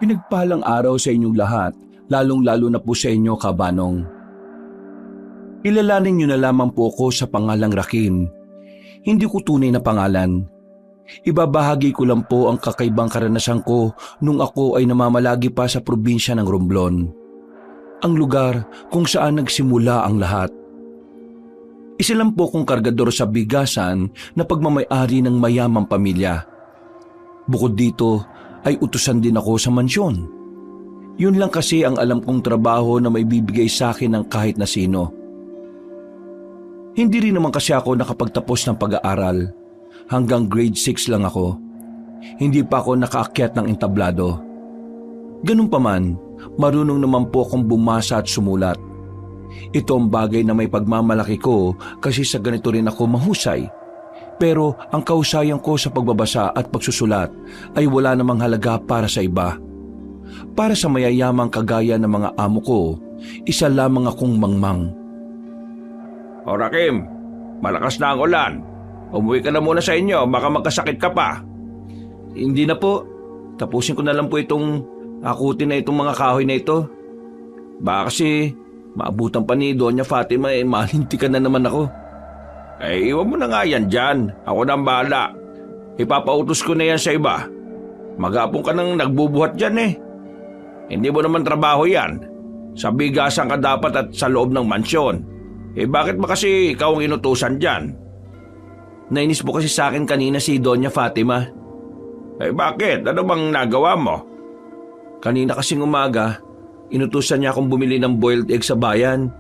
Pinagpalang araw sa inyong lahat, lalong-lalo na po sa inyo, Kabanong. Ilalanin niyo na lamang po ako sa pangalang Rakim. Hindi ko tunay na pangalan. Ibabahagi ko lang po ang kakaibang karanasan ko nung ako ay namamalagi pa sa probinsya ng Romblon. Ang lugar kung saan nagsimula ang lahat. Isa lang po kong kargador sa bigasan na pagmamay-ari ng mayamang pamilya. Bukod dito ay utusan din ako sa mansyon. Yun lang kasi ang alam kong trabaho na may bibigay sa akin ng kahit na sino. Hindi rin naman kasi ako nakapagtapos ng pag-aaral. Hanggang grade 6 lang ako. Hindi pa ako nakaakyat ng entablado. Ganun pa man, marunong naman po akong bumasa at sumulat. Ito ang bagay na may pagmamalaki ko kasi sa ganito rin ako mahusay. Pero ang kahusayan ko sa pagbabasa at pagsusulat ay wala namang halaga para sa iba. Para sa mayayamang kagaya ng mga amo ko, isa lamang akong mangmang. O Rakim, malakas na ang ulan. Umuwi ka na muna sa inyo, baka magkasakit ka pa. Hindi na po. Tapusin ko na lang po itong akutin na itong mga kahoy na ito. Baka kasi maabutan pa ni Doña Fatima malintikan na naman ako. Iwan mo na nga yan dyan. Ako na ang bahala. Ipapautos ko na yan sa iba. Maghapon ka nang nagbubuhat dyan eh. Hindi mo naman trabaho yan. Sa bigasan ka dapat at sa loob ng mansyon. Bakit ba kasi ikaw ang inutusan dyan? Nainis po kasi sa akin kanina si Doña Fatima. Bakit? Ano bang nagawa mo? Kanina kasing umaga, inutusan niya akong bumili ng boiled egg sa bayan.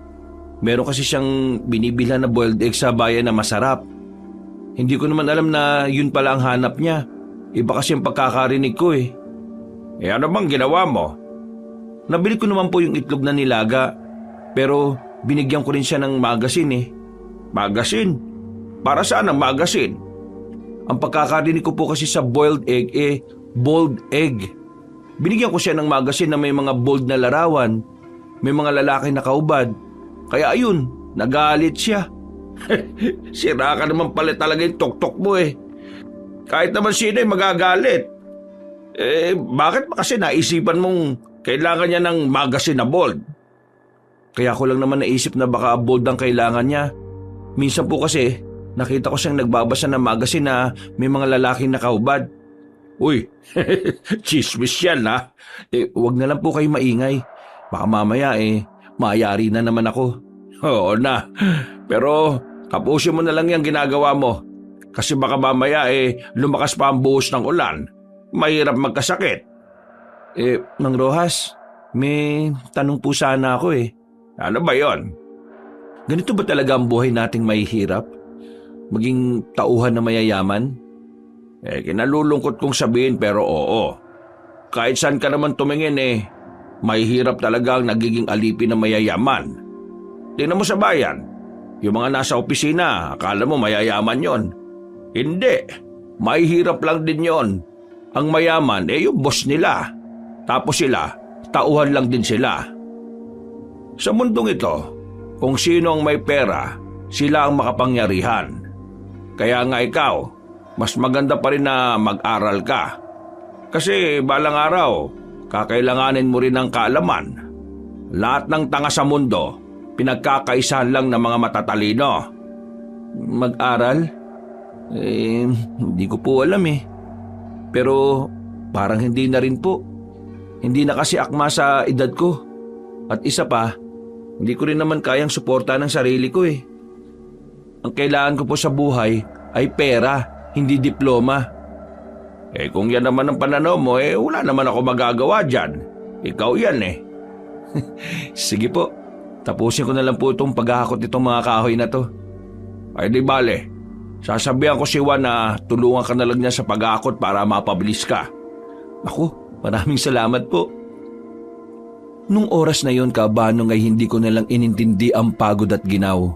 Meron kasi siyang binibilhan na boiled egg sa bayan na masarap. Hindi ko naman alam na yun pala ang hanap niya. Iba kasi ang pagkakarinig ko eh. Ano bang ginawa mo? Nabili ko naman po yung itlog na nilaga. Pero binigyan ko rin siya ng magasin eh. Magasin? Para saan ang magasin? Ang pagkakarinig ko po kasi sa boiled egg boiled egg. Binigyan ko siya ng magasin na may mga bold na larawan. May mga lalaki na kaubad. Kaya ayun, nagalit siya. Sira ka naman pala talaga yung tok-tok mo eh. Kahit naman sino ay magagalit. Bakit ba kasi naisipan mong kailangan niya ng magasin na bold? Kaya ko lang naman naisip na baka bold ang kailangan niya. Minsan po kasi, nakita ko siyang nagbabasa ng magasin na may mga lalaking nakaubad. Uy, chismis yan ha. Wag na lang po kayo maingay. Baka mamaya mayari na naman ako. Oo na, pero kapusin mo na lang yung ginagawa mo. Kasi baka mamaya lumakas pa ang buhos ng ulan. Mahirap magkasakit. Mang Rojas, may tanong po sana ako eh. Ano ba yon? Ganito ba talaga ang buhay nating mahihirap? Maging tauhan na mayayaman? Kinalulungkot kong sabihin pero oo. Kahit saan ka naman tumingin mahihirap talaga ang nagiging alipin ng mayayaman. Tingnan mo sa bayan. Yung mga nasa opisina, akala mo mayayaman yon. Hindi. Mahihirap lang din yon. Ang mayaman yung boss nila. Tapos sila, tauhan lang din sila. Sa mundong ito, kung sino ang may pera, sila ang makapangyarihan. Kaya nga ikaw, mas maganda pa rin na mag-aral ka. Kasi balang araw, kakailanganin mo rin ng kaalaman. Lahat ng tanga sa mundo, pinagkakaisahan lang ng mga matatalino. Mag-aral? Hindi ko po alam eh. Pero parang hindi na rin po. Hindi na kasi akma sa edad ko. At isa pa, hindi ko rin naman kayang suporta ng sarili ko eh. Ang kailangan ko po sa buhay ay pera, hindi diploma. Kung yan naman ang pananaw mo, wala naman ako magagawa dyan. Ikaw yan eh. Sige po, tapusin ko na lang po itong paghahakot nitong mga kahoy na to. Ay di bale, sasabihan ko si Juan na tulungan ka na lang niya sa paghahakot para mapabilis ka. Ako, maraming salamat po. Nung oras na yon, Kabanong, ay hindi ko na lang inintindi ang pagod at ginaw.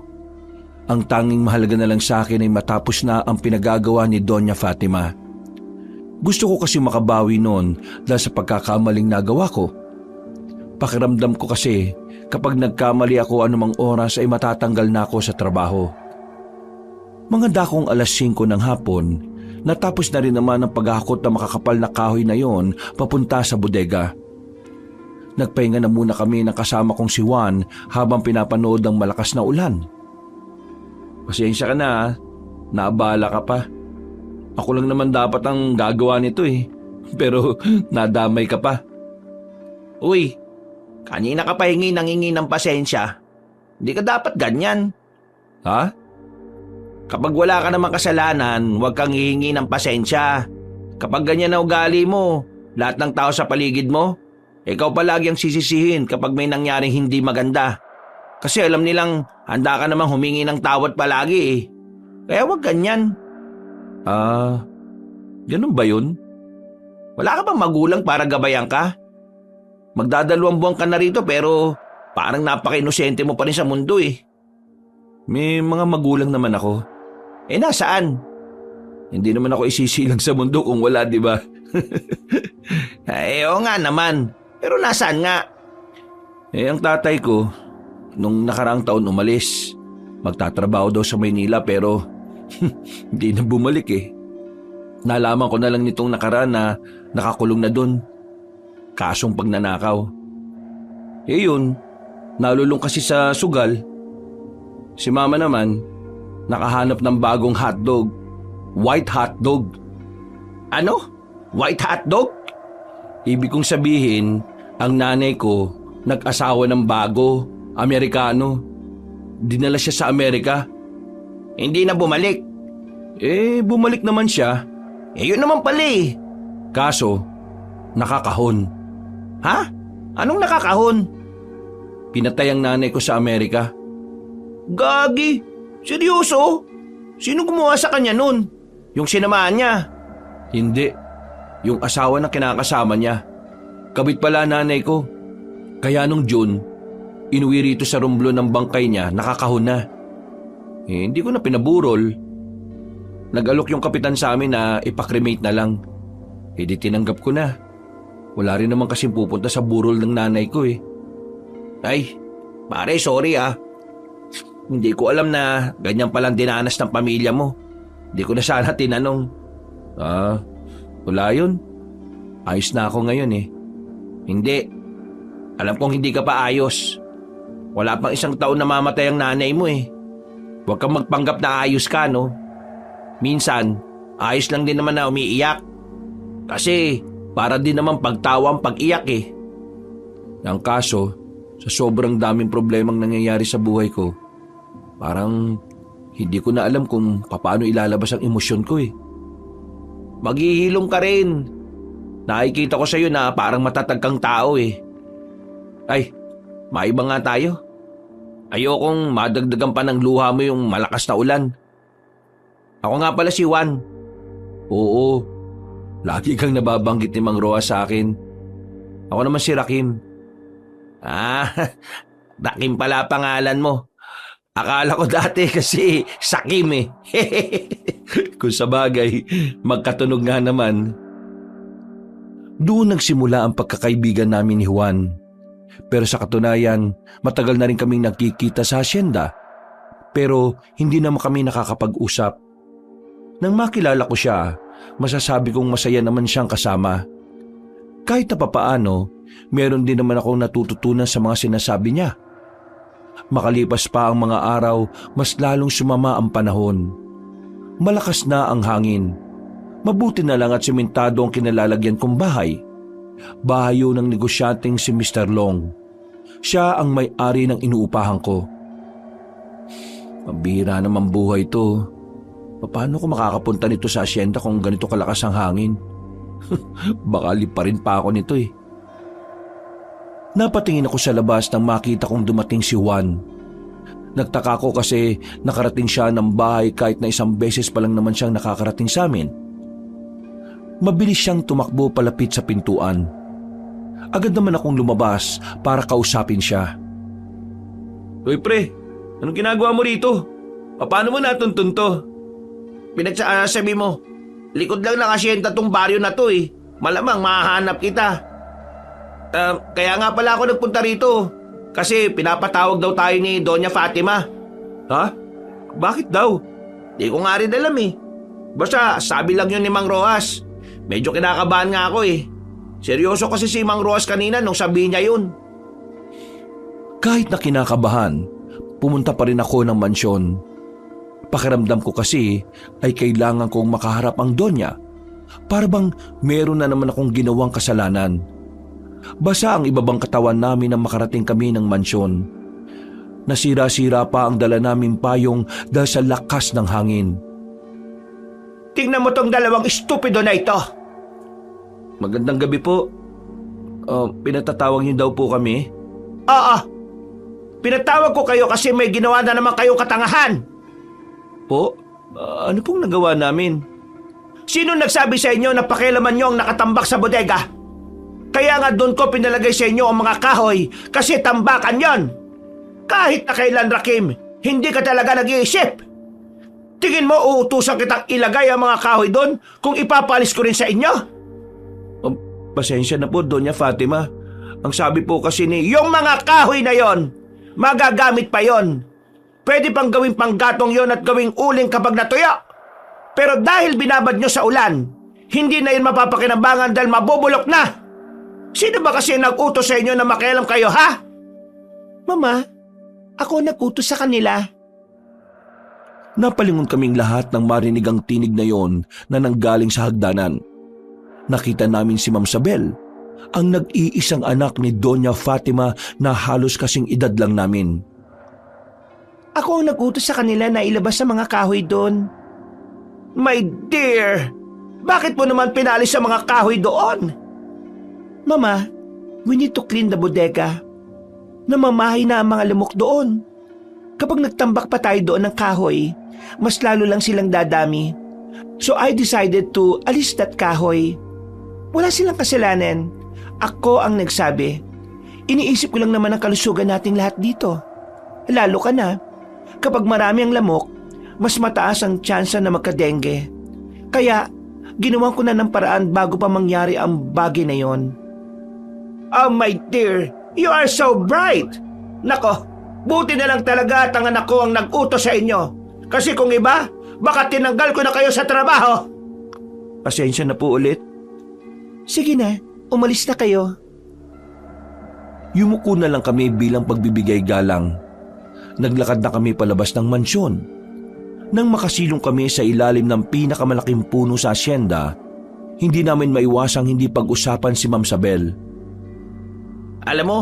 Ang tanging mahalaga na lang sa akin ay matapos na ang pinagagawa ni Doña Fatima. Gusto ko kasi makabawi noon dahil sa pagkakamaling nagawa ko. Pakiramdam ko kasi kapag nagkamali ako anumang oras ay matatanggal na ako sa trabaho. Mga dakong 5:00 ng hapon, Natapos na rin naman ang paghakot ng makakapal na kahoy na yon papunta sa bodega. Nagpahinga na muna kami ng kasama kong si Juan habang pinapanood ang malakas na ulan. Pasensya ka na ha. Naabala ka pa. Ako lang naman dapat ang gagawa nito eh. Pero nadamay ka pa. Uy, kanina ka pa nangingi ng pasensya. Hindi ka dapat ganyan. Ha? Kapag wala ka namang kasalanan, huwag kang hihingi ng pasensya. Kapag ganyan na ugali mo, lahat ng tao sa paligid mo, ikaw palagi ang sisisihin kapag may nangyaring hindi maganda. Kasi alam nilang handa ka namang humingi ng tawad palagi eh. Kaya huwag ganyan. Ganun ba yun? Wala ka bang magulang para gabayan ka? Magdadalawang buwan ka na rito pero parang napaka-inosente mo pa rin sa mundo eh. May mga magulang naman ako. Nasaan? Hindi naman ako isisilang sa mundo kung wala, di ba? Oo nga naman. Pero nasaan nga? Ang tatay ko, nung nakaraang taon umalis. Magtatrabaho daw sa Maynila pero hindi na bumalik eh. Nalaman ko na lang nitong nakaraan na nakakulong na dun. Kasong pagnanakaw. Yun, nalulong kasi sa sugal. Si mama naman, nakahanap ng bagong hotdog. White hotdog. Ano? White hotdog? Ibig kong sabihin, ang nanay ko nag-asawa ng bago, Amerikano. Dinala siya sa Amerika. Hindi na bumalik. Bumalik naman siya. Yun naman pala eh. Kaso, nakakahon. Ha? Anong nakakahon? Pinatay ang nanay ko sa Amerika. Gagi? Seryoso? Sino gumawa sa kanya nun? Yung sinamahan niya? Hindi. Yung asawa na kinakasama niya. Kabit pala nanay ko. Kaya nung June, inuwi rito sa Romblon ng bangkay niya, nakakahon na. Hindi ko na pinaburol. Nag-alok yung kapitan sa amin na ipakremate na lang. Di tinanggap ko na. Wala rin naman kasi pupunta sa burol ng nanay ko eh. Ay, pare sorry ah. Hindi ko alam na ganyan palang dinanas ng pamilya mo. Hindi ko na sana tinanong. Wala yun. Ayos na ako ngayon eh. Hindi. Alam kong hindi ka pa ayos. Wala pang 1 taon na mamatay ang nanay mo eh. Huwag kang magpanggap na ayos ka, no? Minsan, ayos lang din naman na umiiyak. Kasi para din naman pagtawa ang pag-iyak eh. Ang kaso, sa sobrang daming problemang nangyayari sa buhay ko, parang hindi ko na alam kung paano ilalabas ang emosyon ko eh. Maghihilom ka rin. Nakikita ko sa'yo na parang matatag kang tao eh. Ay, maiba nga tayo. Ayokong madagdagan pa ng luha mo yung malakas na ulan. Ako nga pala si Juan. Oo, lagi kang nababanggit ni Mang Roa sa akin. Ako naman si Rakim. Rakim pala pangalan mo. Akala ko dati kasi Sakim eh. Kung sabagay, magkatunog nga naman. Doon nagsimula ang pagkakaibigan namin ni Juan. Pero sa katunayan, matagal na rin kaming nagkikita sa asyenda. Pero hindi naman kami nakakapag-usap. Nang makilala ko siya, masasabi kong masaya naman siyang kasama. Kahit na papaano, meron din naman akong natututunan sa mga sinasabi niya. Makalipas pa ang mga araw, mas lalong sumama ang panahon. Malakas na ang hangin. Mabuti na lang at simentado ang kinalalagyan kong bahay. Bahayo ng negosyanteng si Mr. Long. Siya ang may-ari ng inuupahan ko. Pambihira naman buhay to. Paano ko makakapunta nito sa asyenda kung ganito kalakas ang hangin? Baka liparin pa ako nito eh. Napatingin ako sa labas nang makita kong dumating si Juan. Nagtaka ko kasi nakarating siya ng bahay kahit na 1 beses pa lang naman siyang nakakarating sa amin. Mabilis siyang tumakbo palapit sa pintuan. Agad naman akong lumabas para kausapin siya. Uy pre, anong ginagawa mo rito? Paano mo natuntun to? Pinagsasabi mo, likod lang ng asyenda tong baryo na to eh. Malamang mahahanap kita. Kaya nga pala ako nagpunta rito. Kasi pinapatawag daw tayo ni Doña Fatima. Ha? Bakit daw? Di ko nga rin alam eh. Basta sabi lang yun ni Mang Rojas. Medyo kinakabahan nga ako eh. Seryoso kasi si Mang Rojas kanina nung sabihin niya yun. Kahit na kinakabahan, pumunta pa rin ako ng mansyon. Pakiramdam ko kasi ay kailangan kong makaharap ang Donya. Para bang meron na naman akong ginawang kasalanan. Basa ang ibabang katawan namin nang makarating kami ng mansyon. Nasira-sira pa ang dala naming payong dahil sa lakas ng hangin. Tingnan mo tong dalawang estupido na ito. Magandang gabi po. Pinatatawag niyo daw po kami? Oo. Pinatawag ko kayo kasi may ginawa na naman kayong katangahan. Po? Ano pong nagawa namin? Sino nagsabi sa inyo na pakialaman nyo ang nakatambak sa bodega? Kaya nga doon ko pinalagay sa inyo ang mga kahoy kasi tambakan yon. Kahit na kailan, Rakim, hindi ka talaga nag-iisip. Tingin mo uutusan kitang ilagay ang mga kahoy doon kung ipapalis ko rin sa inyo? Pasensya na po, Doña Fatima. Ang sabi po kasi ni... Yung mga kahoy na yon, magagamit pa yon. Pwede pang gawing panggatong yon at gawing uling kapag natuyo. Pero dahil binabad nyo sa ulan, hindi na yun mapapakinabangan dahil mabubulok na. Sino ba kasi nag-utos sa inyo na makialam kayo, ha? Mama, ako nag-utos sa kanila. Napalingon kaming lahat nang marinig ang tinig na yon na nanggaling sa hagdanan. Nakita namin si Ma'am Sabel, ang nag-iisang anak ni Doña Fatima na halos kasing edad lang namin. Ako ang nag-utos sa kanila na ilabas sa mga kahoy doon. My dear, bakit mo naman pinalis sa mga kahoy doon? Mama, we need to clean the bodega. Namamahay na ang mga lamok doon. Kapag nagtambak pa tayo doon ng kahoy, mas lalo lang silang dadami. So I decided to alis that kahoy. Wala silang kasalanan. Ako ang nagsabi. Iniisip ko lang naman ang kalusugan nating lahat dito. Lalo ka na. Kapag marami ang lamok, mas mataas ang tsansa na magka-dengue. Kaya, ginawan ko na ng paraan bago pa mangyari ang bagay na yon. Oh my dear, you are so bright. Nako, buti na lang talaga at ang anak ko ang nag-utos sa inyo. Kasi kung iba, baka tinanggal ko na kayo sa trabaho. Pasensya na po ulit. Sige na, umalis na kayo. Yumuko na lang kami bilang pagbibigay galang. Naglakad na kami palabas ng mansyon. Nang makasilong kami sa ilalim ng pinakamalaking puno sa asyenda, hindi namin maiwasang hindi pag-usapan si Ma'am Sabel. Alam mo,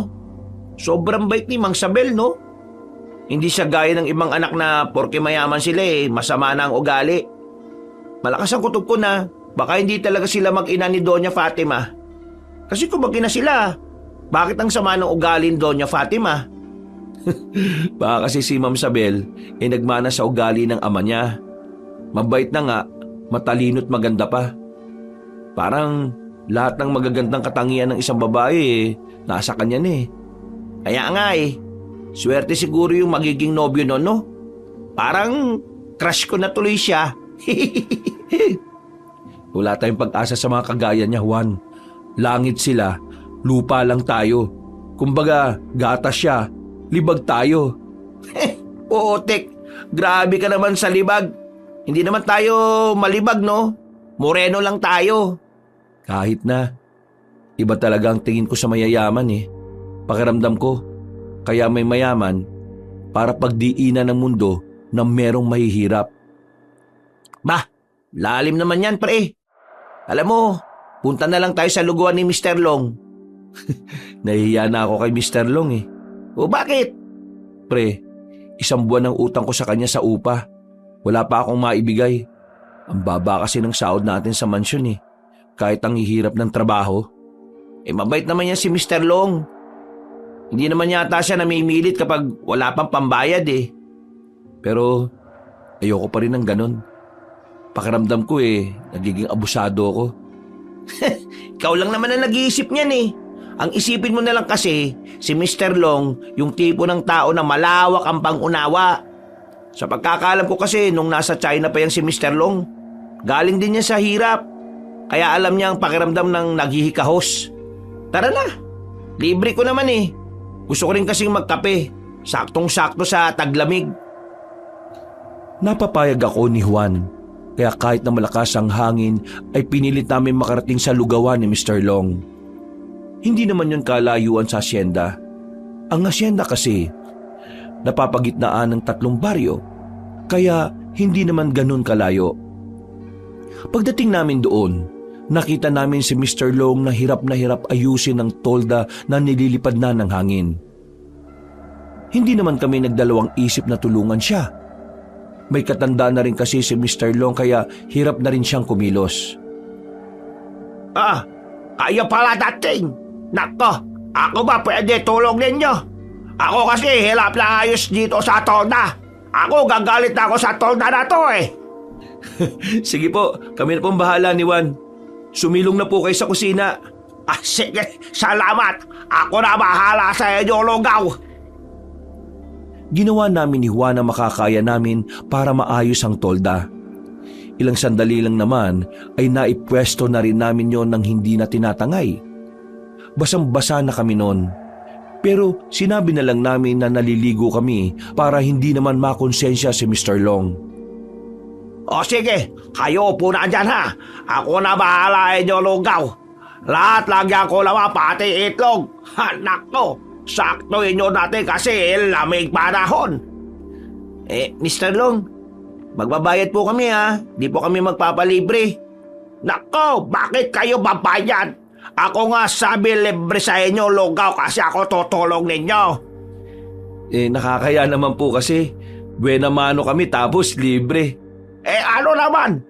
sobrang bait ni Mang Sabel, no? Hindi siya gaya ng ibang anak na porke mayaman sila masama na ang ugali. Malakas ang kutob ko na baka hindi talaga sila mag-ina ni Doña Fatima. Kasi kung mag-ina sila, bakit ang sama ng ugali ni Doña Fatima? Baka kasi si Ma'am Sabel nagmana sa ugali ng ama niya. Mabait na nga, matalino't maganda pa. Parang lahat ng magagandang katangian ng isang babae nasa kanya na Kaya nga swerte siguro yung magiging nobyo nun, no? Parang crush ko na tuloy siya. Wala tayong pag-asa sa mga kagaya niya, Juan. Langit sila, lupa lang tayo. Kumbaga, gatas siya, libag tayo. Oo, Tek. Grabe ka naman sa libag. Hindi naman tayo malibag, no? Moreno lang tayo. Kahit na, iba talaga ang tingin ko sa mayayaman Pakiramdam ko, kaya may mayaman para pagdiinan ng mundo na merong mahihirap. Bah, lalim naman yan, pre. Alam mo, punta na lang tayo sa luguan ni Mr. Long. Nahihiya na ako kay Mr. Long O bakit? Pre, 1 buwan ang utang ko sa kanya sa upa. Wala pa akong maibigay. Ang baba kasi ng sahod natin sa mansyon Kahit ang hihirap ng trabaho. Mabait naman yan si Mr. Long. Hindi naman yata siya namimilit kapag wala pang pambayad Pero ayoko pa rin ng ganun. Pakiramdam ko nagiging abusado ako. Ikaw lang naman ang nag-iisip niyan Ang isipin mo na lang kasi, si Mr. Long, yung tipo ng tao na malawak ang pangunawa. Sa pagkakaalam ko kasi, nung nasa China pa yan si Mr. Long, galing din niya sa hirap. Kaya alam niya ang pakiramdam ng naghihikahos. Tara na, libre ko naman Gusto ko rin kasing magkape, saktong-sakto sa taglamig. Napapayag ako ni Juan. Kaya kahit na malakas ang hangin ay pinilit namin makarating sa lugawan ni Mr. Long. Hindi naman yun kalayuan sa asyenda. Ang asyenda kasi napapagitnaan ng 3 baryo, kaya hindi naman ganun kalayo. Pagdating namin doon, nakita namin si Mr. Long na hirap ayusin ang tolda na nililipad na ng hangin. Hindi naman kami nagdalawang isip na tulungan siya. May katanda na rin kasi si Mr. Long kaya hirap na rin siyang kumilos. Kayo pala dating. Nako, ako ba pwede tulong ninyo? Ako kasi hirap na ayos dito sa tolda. Ako gagalit na ako sa tolda na to eh. Sige po, kami na pong bahala ni Juan. Sumilong na po kayo sa kusina. Sige, salamat. Ako na bahala sa inyo, lugaw. Ginawa namin ni Juan ang makakaya namin para maayos ang tolda. Ilang sandali lang naman ay naipwesto na rin namin yon nang hindi na tinatangay. Basang-basa na kami noon. Pero sinabi na lang namin na naliligo kami para hindi naman makonsensya si Mr. Long. O sige, kayo po na dyan ha. Ako na bahala inyo, lugaw. Lahat lagyan ko naman pati itlog. Nako, sakto inyo natin kasi lamig panahon. Mr. Long, magbabayad po kami ha. Di po kami magpapalibre. Nako, bakit kayo babayad? Ako nga sabi libre sa inyo, lugaw, kasi ako tutulong ninyo. Nakakaya naman po kasi. Buena mano kami tapos libre. Ano naman?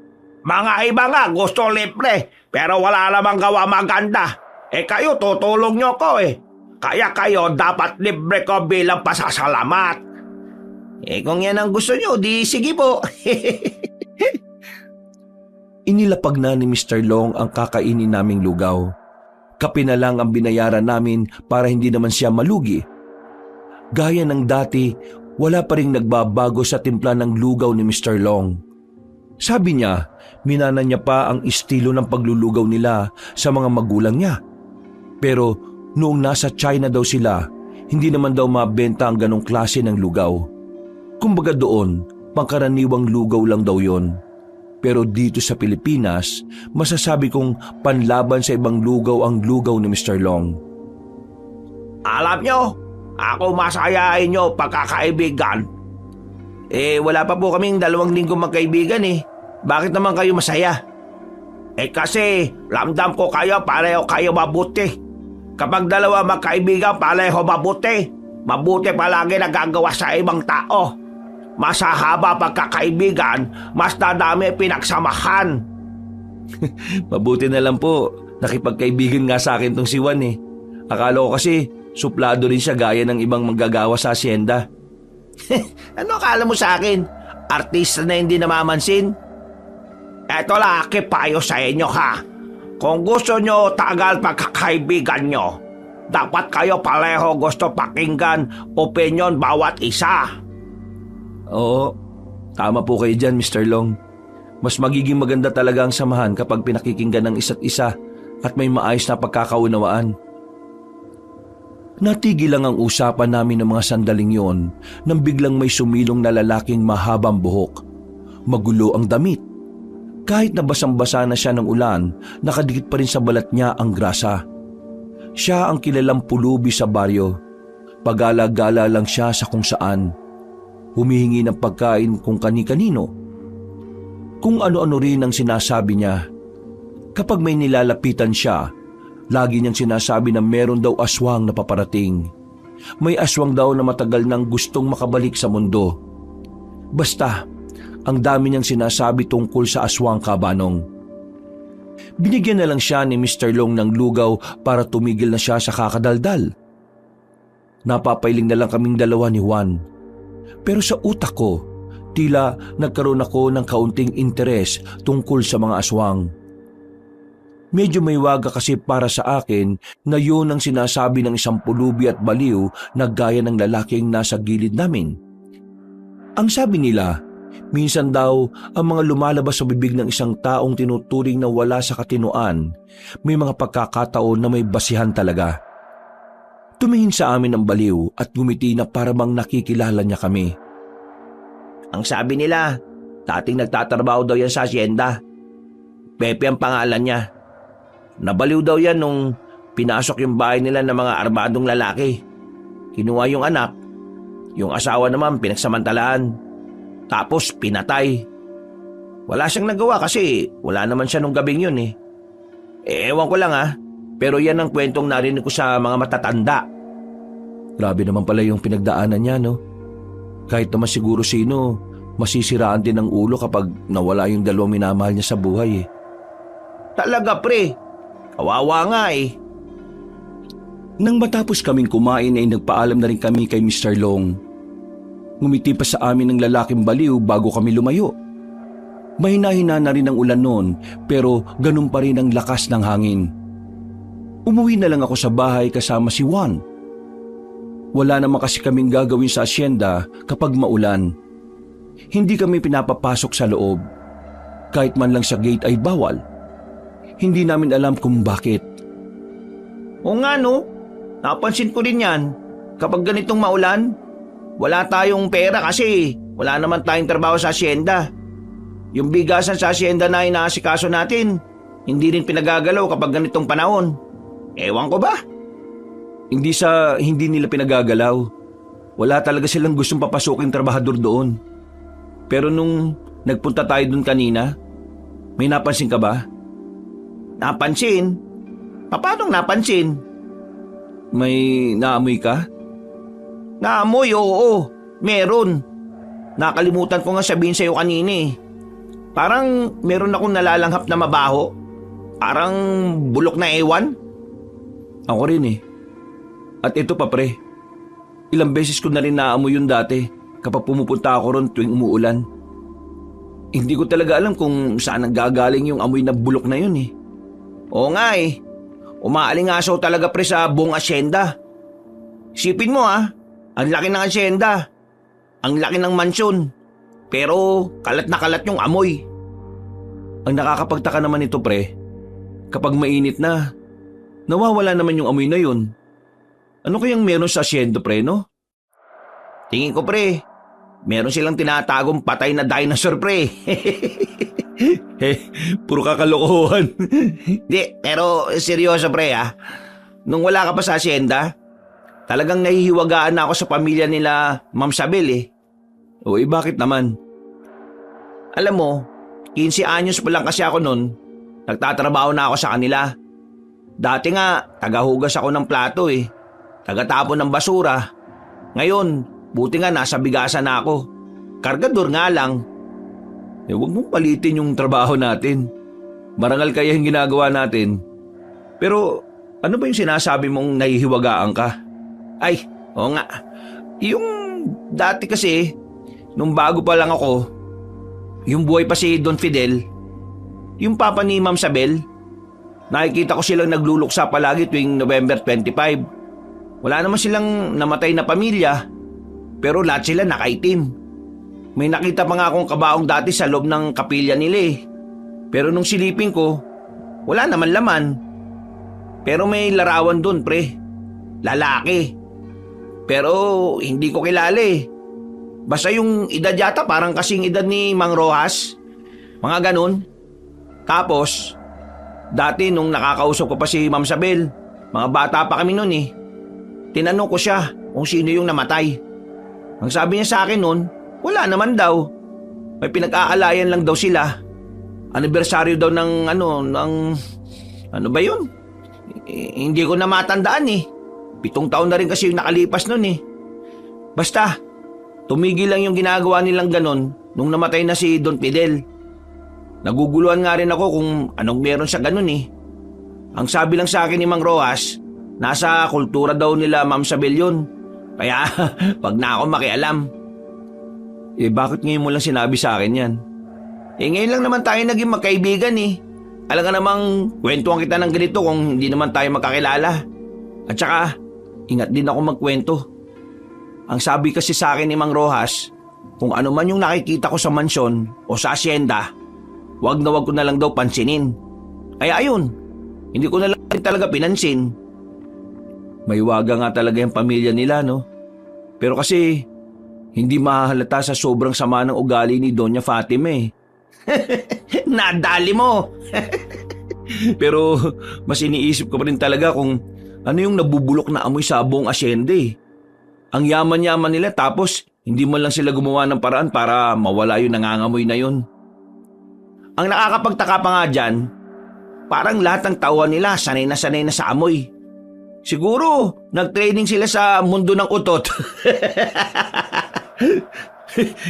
Mga iba nga gusto libre, pero wala namang gawa maganda. Kayo tutulong nyo ko eh. Kaya kayo dapat libre ko bilang pasasalamat. Kung yan ang gusto nyo, di sige po. Inilapag na ni Mr. Long ang kakainin naming lugaw. Kape na lang ang binayaran namin para hindi naman siya malugi. Gaya ng dati, wala pa ring nagbabago sa timpla ng lugaw ni Mr. Long. Sabi niya, minana niya pa ang estilo ng paglulugaw nila sa mga magulang niya. Pero noong nasa China daw sila, hindi naman daw mabenta ang ganong klase ng lugaw. Kumbaga doon, pangkaraniwang lugaw lang daw yon. Pero dito sa Pilipinas, masasabi kong panlaban sa ibang lugaw ang lugaw ni Mr. Long. Alam nyo, ako masayain nyo pagkakaibigan. Wala pa po kaming 2 linggo magkaibigan eh. Bakit naman kayo masaya? Kasi ramdam ko kayo pareho kayo mabuti. Kapag 2 magkaibigan pareho mabuti, mabuti palagi nagagawa sa ibang tao. Mas haba pagkakaibigan, mas dadami pinagsamahan. Mabuti na lang po, nakipagkaibigan nga sa akin tong si Juan eh. Akala ko kasi suplado rin siya gaya ng ibang manggagawa sa asyenda. Ano akala mo sa akin? Artista na hindi namamansin? Eto lang payo sa inyo ha. Kung gusto nyo tagal pagkakaibigan nyo, dapat kayo pareho gusto pakinggan opinion bawat isa. Oo, tama po kayo dyan, Mr. Long. Mas magiging maganda talaga ang samahan kapag pinakikinggan ng isa't isa at may maayos na pagkakaunawaan. Natigil lang ang usapan namin ng mga sandaling yon nang biglang may sumilong na lalaking mahabang buhok. Magulo ang damit. Kahit na basang-basa na siya ng ulan, nakadikit pa rin sa balat niya ang grasa. Siya ang kilalang pulubi sa baryo. Pagala-gala lang siya sa kung saan. Humihingi ng pagkain kung kani-kanino. Kung ano-ano rin ang sinasabi niya. Kapag may nilalapitan siya, lagi niyang sinasabi na meron daw aswang na paparating. May aswang daw na matagal nang gustong makabalik sa mundo. Basta, ang dami niyang sinasabi tungkol sa aswang kabanong. Binigyan na lang siya ni Mr. Long ng lugaw para tumigil na siya sa kakadaldal. Napapailing na lang kaming 2 ni Juan. Pero sa utak ko, tila nagkaroon ako ng kaunting interes tungkol sa mga aswang. Medyo may waga kasi para sa akin na yun ang sinasabi ng isang pulubi at baliw na gaya ng lalaking nasa gilid namin. Ang sabi nila, minsan daw ang mga lumalabas sa bibig ng isang taong tinuturing na wala sa katinoan, may mga pagkakataon na may basihan talaga. Tumingin sa amin ang baliw at ngumiti na para bang nakikilala niya kami. Ang sabi nila, Dating nagtatrabaho daw yan sa asyenda. Pepe ang pangalan niya. Nabaliw daw yan nung pinasok yung bahay nila ng mga armadong lalaki. Kinuha yung anak. Yung asawa naman pinagsamantalaan. Tapos pinatay. Wala siyang nagawa kasi wala naman siya nung gabing yun eh. Ewan ko lang pero yan ang kwentong narinig ko sa mga matatanda. Grabe naman pala yung pinagdaanan niya, no? Kahit naman siguro sino, masisiraan din ng ulo kapag nawala yung dalawang minamahal niya sa buhay eh. Talaga pre, kawawa nga eh. Nang matapos kaming kumain ay nagpaalam na rin kami kay Mr. Long. Ngumiti pa sa amin ng lalaking baliw bago kami lumayo. Mahina-hina na rin ang ulan noon pero ganun pa rin ang lakas ng hangin. Umuwi na lang ako sa bahay kasama si Juan. Wala naman kasi kaming gagawin sa asyenda kapag maulan. Hindi kami pinapapasok sa loob. Kahit man lang sa gate ay bawal. Hindi namin alam kung bakit. O nga no, napansin ko din yan. Kapag ganitong maulan, wala tayong pera kasi wala naman tayong trabaho sa asyenda. Yung bigasan sa asyenda na inaasikaso natin, hindi rin pinagagalaw kapag ganitong panahon. Ewan ko ba? Hindi nila pinagagalaw. Wala talaga silang gustong papasukin trabahador doon. Pero nung nagpunta tayo doon kanina, may napansin ka ba? Napansin? Paanong napansin? May naamoy ka? Naamoy, oo. Meron. Nakalimutan ko nga sabihin sa'yo kanina eh. Parang meron akong nalalanghap na mabaho. Parang bulok na ewan. Ako rin eh. At ito pa pre, ilang beses ko na rin naamoy yun dati kapag pumupunta ako ron tuwing umuulan. Hindi ko talaga alam kung saan nanggagaling yung amoy na bulok na yun eh. Oo nga eh. Umaalingasaw talaga pre sa buong asyenda. Isipin mo ang laki ng asyenda. Ang laki ng mansyon. Pero kalat na kalat yung amoy. Ang nakakapagtaka naman ito pre, kapag mainit na, nawawala naman yung amoy na yun. Ano kayang meron sa asyenda pre, no? Tingin ko pre, meron silang tinatagong patay na dinosaur pre. Puro kakalokohan. Di, pero seryoso pre Nung wala ka pa sa asyenda, talagang nahihiwagaan na ako sa pamilya nila Ma'am Sabel eh. O bakit naman? Alam mo, 15 anyos pa lang kasi ako nun, nagtatrabaho na ako sa kanila. Dati nga, tagahugas ako ng plato eh. Tagatapon ng basura. Ngayon, buti nga nasa bigasan na ako. Kargador nga lang. Huwag mong palitin yung trabaho natin. Marangal kaya yung ginagawa natin. Pero ano ba yung sinasabi mong nahihiwagaan ka? Ay, oo nga. Yung dati kasi, nung bago pa lang ako, yung buhay pa si Don Fidel, yung papa ni Ma'am Sabel, nakikita ko silang nagluluksa palagi tuwing November 25. Wala naman silang namatay na pamilya, pero lahat sila nakaitim. May nakita pa nga akong kabaong dati sa loob ng kapilya nila eh. Pero nung silipin ko, wala naman laman. Pero may larawan dun pre, lalaki. Pero hindi ko kilala eh. Basta yung edad yata parang kasing edad ni Mang Rojas. Mga ganun. Tapos, dati nung nakakausap ko pa si Ma'am Sabel, mga bata pa kami nun eh. Tinanong ko siya kung sino yung namatay. Ang sabi niya sa akin nun, wala naman daw. May pinag-aalayan lang daw sila. Anibersaryo daw ng ano ba yun? Hindi ko na matandaan eh. 7 taon na rin kasi yung nakalipas nun eh. Basta, tumigil lang yung ginagawa nilang ganon nung namatay na si Don Fidel. Naguguluhan nga rin ako kung anong meron sa ganon eh. Ang sabi lang sa akin ni Mang Rojas, nasa kultura daw nila Ma'am Sabel yun. Kaya wag na ako makialam. Bakit ngayon mo lang sinabi sa akin yan? Ngayon lang naman tayo naging magkaibigan eh. Alam ka namang kwentuhan kita ng ganito kung hindi naman tayo magkakilala. At saka, ingat din ako magkwento. Ang sabi kasi sa akin ni Mang Rojas, kung ano man yung nakikita ko sa mansyon o sa asyenda, wag ko na lang daw pansinin. Kaya ayun, hindi ko na lang talaga pinansin. May waga nga talaga yung pamilya nila, no? Pero kasi, Hindi mahahalata sa sobrang sama ng ugali ni Doña Fatima eh. Nadali mo! Pero mas iniisip ko pa rin talaga kung ano yung nabubulok na amoy sa buong asyenda eh. Ang yaman-yaman nila tapos hindi man lang sila gumawa ng paraan para mawala yung nangangamoy na yun. Ang nakakapagtaka pa nga dyan, parang lahat ng tauhan nila sanay na sa amoy. Siguro, nag-training sila sa mundo ng utot.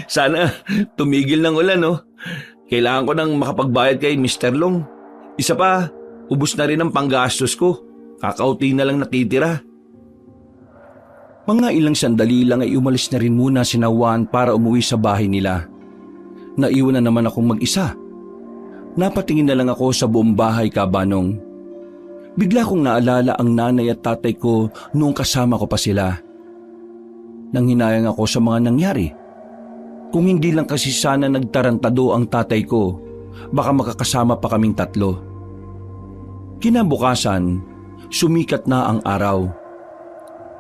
Sana tumigil ng ulan, no? Kailangan ko nang makapagbayad kay Mr. Long. Isa pa, ubos na rin ang panggastos ko. Kakauti na lang natitira. Mga ilang sandali lang ay umalis na rin muna si Juan para umuwi sa bahay nila. Naiwan na naman akong mag-isa. Napatingin na lang ako sa buong bahay, Kabanong. Bigla kong naalala ang nanay at tatay ko noong kasama ko pa sila. Nang hinayang ako sa mga nangyari. Kung hindi lang kasi sana nagtarantado ang tatay ko, baka makakasama pa kaming tatlo. Kinabukasan, sumikat na ang araw.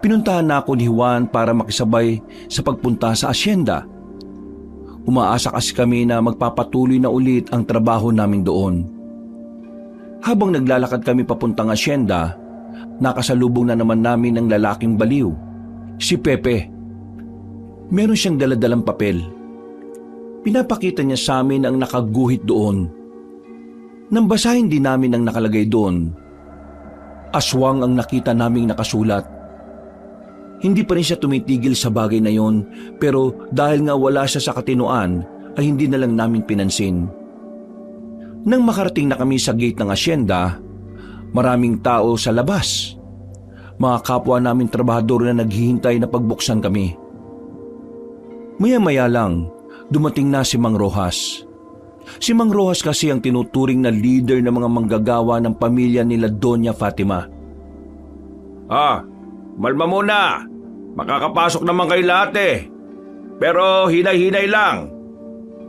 Pinuntahan na ako ni Juan para makisabay sa pagpunta sa asyenda. Umaasa kasi kami na magpapatuloy na ulit ang trabaho namin doon. Habang naglalakad kami papuntang asyenda, nakasalubong na naman namin ang lalaking baliw, si Pepe. Meron siyang daladalang papel. Pinapakita niya sa amin ang nakaguhit doon. Nang basahin din namin ang nakalagay doon, aswang ang nakita naming nakasulat. Hindi pa rin siya tumitigil sa bagay na yon, pero dahil nga wala siya sa katinuan, ay hindi na lang namin pinansin. Nang makarating na kami sa gate ng asyenda, maraming tao sa labas. Mga kapwa namin trabahador na naghihintay na pagbuksan kami. Maya-maya lang, dumating na si Mang Rojas. Si Mang Rojas kasi ang tinuturing na leader ng mga manggagawa ng pamilya nila Doña Fatima. Malma muna. Makakapasok naman kayo lahat eh. Pero hinay-hinay lang.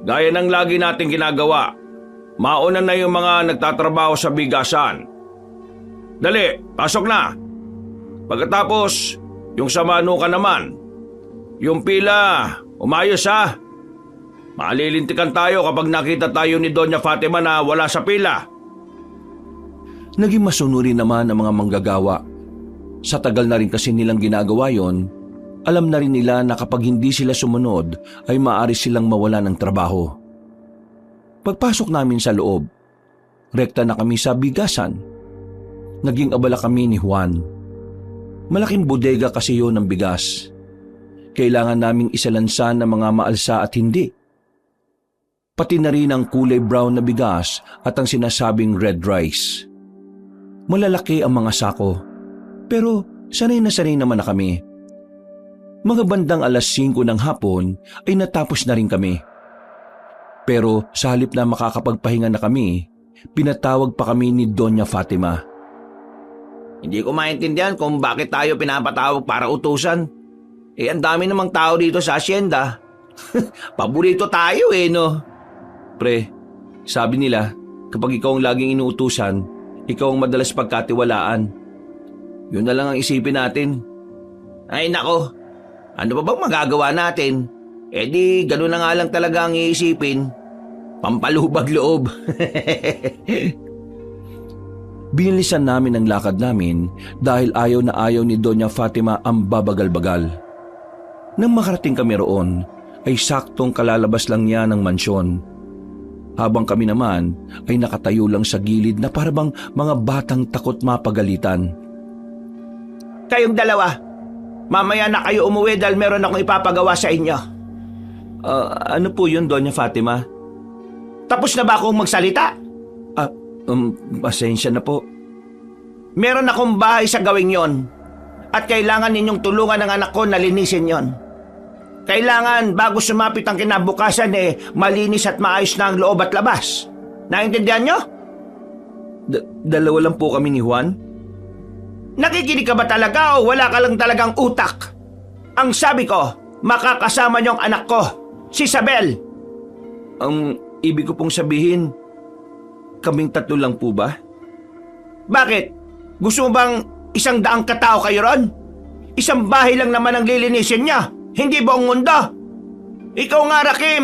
Gaya ng lagi nating ginagawa. Mauna na yung mga nagtatrabaho sa bigasan. Dali, pasok na. Pagkatapos, yung sa manuka naman. Yung pila, umayos ha. Malilintikan tayo kapag nakita tayo ni Doña Fatima na wala sa pila. Naging masunuri naman ang mga manggagawa. Sa tagal na rin kasi nilang ginagawa yon, alam na rin nila na kapag hindi sila sumunod ay maaari silang mawala ng trabaho. Pagpasok namin sa loob, rekta na kami sa bigasan. Naging abala kami ni Juan. Malaking bodega kasi yon ng bigas. Kailangan naming isalansan ng mga maalsa at hindi. Pati na rin ang kulay brown na bigas at ang sinasabing red rice. Malalaki ang mga sako. Pero sanay naman na kami. Mga bandang 5:00 ng hapon ay natapos na rin kami. Pero sa halip na makakapagpahinga na kami, pinatawag pa kami ni Doña Fatima. Hindi ko maintindihan kung bakit tayo pinapatawag para utusan. Ang dami namang tao dito sa asyenda. Paborito tayo no? Pre, sabi nila kapag ikaw ang laging inuutusan, ikaw ang madalas pagkatiwalaan. Yun na lang ang isipin natin. Ay nako, ano pa bang magagawa natin? Di gano'n na nga lang talaga ang iisipin. Pampalubag loob. Binilisan namin ang lakad namin dahil ayaw na ayaw ni Doña Fatima ang babagal-bagal. Nang makarating kami roon, ay saktong kalalabas lang niya ng mansyon. Habang kami naman ay nakatayo lang sa gilid na parabang mga batang takot mapagalitan. Kayong dalawa, mamaya na kayo umuwi dahil meron akong ipapagawa sa inyo. Ano po yun, Doña Fatima? Tapos na ba akong magsalita? Pasensya na po. Meron akong bahay sa gawing yon at kailangan ninyong tulungan ng anak ko na linisin yon. Kailangan bago sumapit ang kinabukasan malinis at maayos na ang loob at labas. Naintindihan nyo? Dalawa lang po kami ni Juan? Nakikinig ka ba talaga o wala ka lang talagang utak? Ang sabi ko, makakasama niyong anak ko, si Isabel. Ang ibig ko pong sabihin, kaming tatlo lang po ba? Bakit? Gusto mo bang 100 katao kayo ron? Isang bahay lang naman ang lilinisin niya, hindi buong mundo. Ikaw nga, Rakim!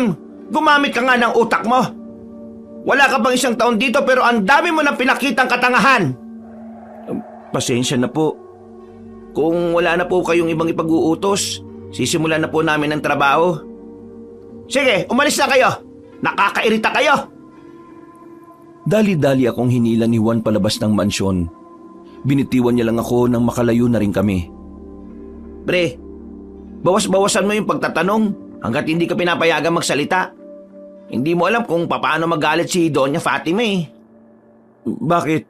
Gumamit ka nga ng utak mo! Wala ka bang isang taon dito pero ang dami mo nang pinakitang katangahan! Pasensya na po. Kung wala na po kayong ibang ipag-uutos, sisimulan na po namin ang trabaho. Sige, umalis na kayo! Nakakairita kayo! Dali-dali akong hinila ni Juan palabas ng mansyon. Binitiwan niya lang ako nang makalayo na rin kami. Pre, bawas-bawasan mo yung pagtatanong hanggat hindi ka pinapayagan magsalita. Hindi mo alam kung paano magalit si Doña Fatima eh. Bakit?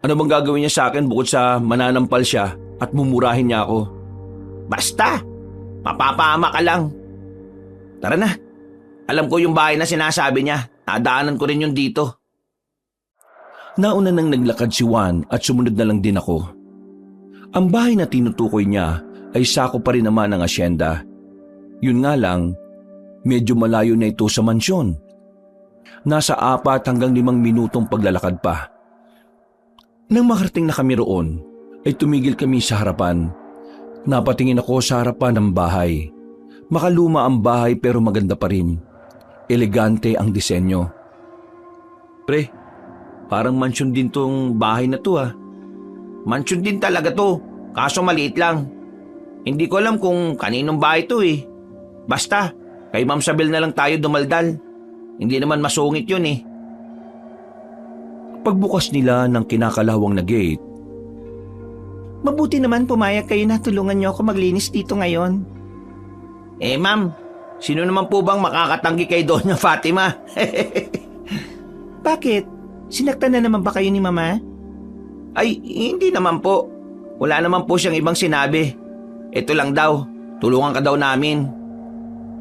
Ano bang gagawin niya sa akin bukod sa mananampal siya at mumurahin niya ako? Basta, mapapahama ka lang. Tara na, alam ko yung bahay na sinasabi niya. Nadaanan ko rin yun dito. Nauna nang naglakad si Juan at sumunod na lang din ako. Ang bahay na tinutukoy niya ay sako pa rin naman ng asyenda. Yun nga lang, medyo malayo na ito sa mansyon. Nasa 4 hanggang 5 minutong paglalakad pa. Nang makarating na kami roon, ay tumigil kami sa harapan. Napatingin ako sa harapan ng bahay. Makaluma ang bahay pero maganda pa rin. Elegante ang disenyo. Pre, parang mansyon din tong bahay na to ah. Mansyon din talaga to, kaso maliit lang. Hindi ko alam kung kaninong bahay to eh. Basta, kay Ma'am Sabel na lang tayo dumaldal. Hindi naman masungit yun eh. Pagbukas nila ng kinakalawang na gate, Mabuti naman pumayag kayo na tulungan niyo ako maglinis dito ngayon. Eh ma'am, sino naman po bang makakatanggi kay Doña Fatima? Bakit? Sinaktan na naman ba kayo ni Mama? Ay, hindi naman po. Wala naman po siyang ibang sinabi. Ito lang daw, tulungan ka daw namin.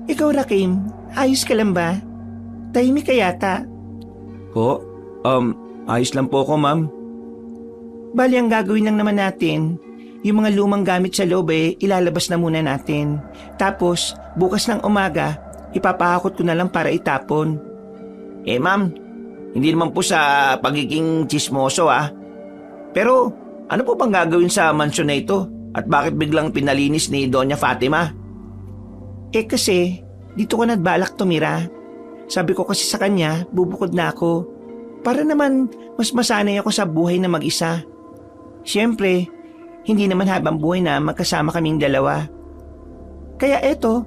Ikaw Rakim, ayos ka lang ba? Tahimik ka yata. Ho? Ayos lang po ako, ma'am. Bali ang gagawin lang naman natin, yung mga lumang gamit sa loob ilalabas na muna natin. Tapos, bukas ng umaga, ipapahakot ko na lang para itapon. Eh ma'am, hindi naman po sa pagiging tsismoso Pero, ano po bang gagawin sa mansyon na ito? At bakit biglang pinalinis ni Doña Fatima? Eh kasi, dito ko nagbalak tumira. Sabi ko kasi sa kanya, bubukod na ako. Para naman, mas masanay ako sa buhay na mag-isa. Siyempre, hindi naman habang buhay na magkasama kaming dalawa. Kaya eto,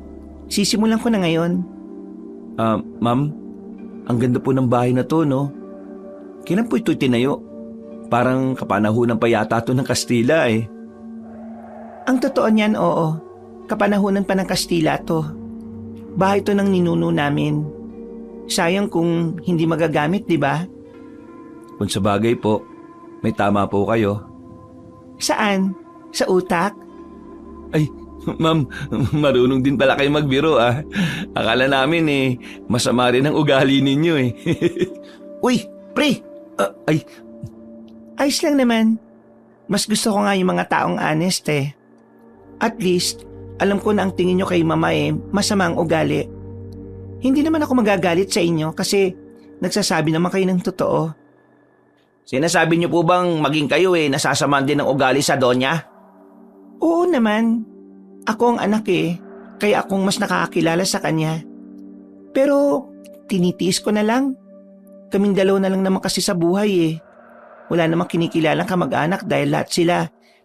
sisimulan ko na ngayon. Ma'am, ang ganda po ng bahay na to, no? Kailan po ito tinayo? Parang kapanahunan pa yata to ng Kastila eh. Ang totoo niyan, oo. Kapanahunan pa ng Kastila to. Bahay to ng ninuno namin. Sayang kung hindi magagamit, di ba? Kung sa bagay po, may tama po kayo. Saan? Sa utak? Ay, ma'am, marunong din pala kayo magbiro Akala namin masama rin ang ugali ninyo eh. Uy, pre! Ay, ayos lang naman. Mas gusto ko nga yung mga taong honest At least, alam ko na ang tingin nyo kay Mama masama ang ugali. Hindi naman ako magagalit sa inyo kasi nagsasabi naman kayo ng totoo. Sinasabi niyo po bang maging kayo nasasamaan din ng ugali sa Donya? Oo naman. Ako ang anak kaya akong mas nakakakilala sa kanya. Pero tinitiis ko na lang. Kaming dalawa na lang naman kasi sa buhay Wala namang kinikilalang kamag-anak dahil lahat sila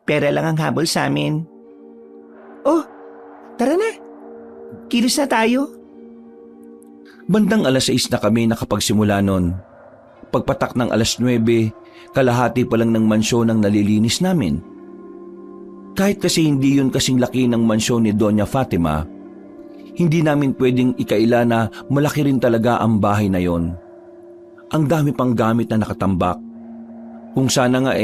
pera lang ang habol sa amin. Oh, tara na. Kilos na tayo. Bandang 6:00 na kami nakapagsimula nun. Pagpatak ng 9:00, kalahati pa lang ng mansyon ang nalilinis namin. Kahit kasi hindi yun kasing laki ng mansyon ni Doña Fatima, hindi namin pwedeng ikaila na malaki rin talaga ang bahay na yon. Ang dami pang gamit na nakatambak. Kung sana nga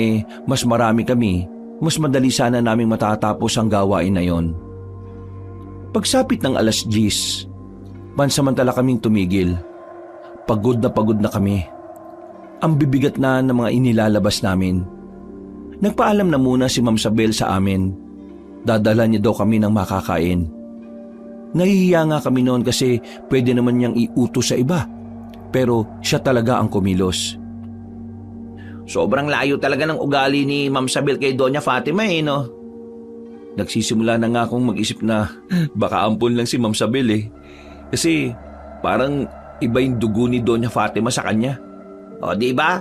mas marami kami, mas madali sana naming matatapos ang gawain na yon. Pagsapit ng 10:00, pansamantala kaming tumigil. Pagod na kami. Ang bibigat na ng mga inilalabas namin. Nagpaalam na muna si Ma'am Sabel sa amin. Dadala niya daw kami ng makakain. Nahihiya nga kami noon kasi pwede naman niyang iutos sa iba. Pero siya talaga ang kumilos. Sobrang layo talaga ng ugali ni Ma'am Sabel kay Doña Fatima no? Nagsisimula na nga akong mag-isip na baka ampon lang si Ma'am Sabel Kasi parang iba yung dugo ni Doña Fatima sa kanya. O di ba?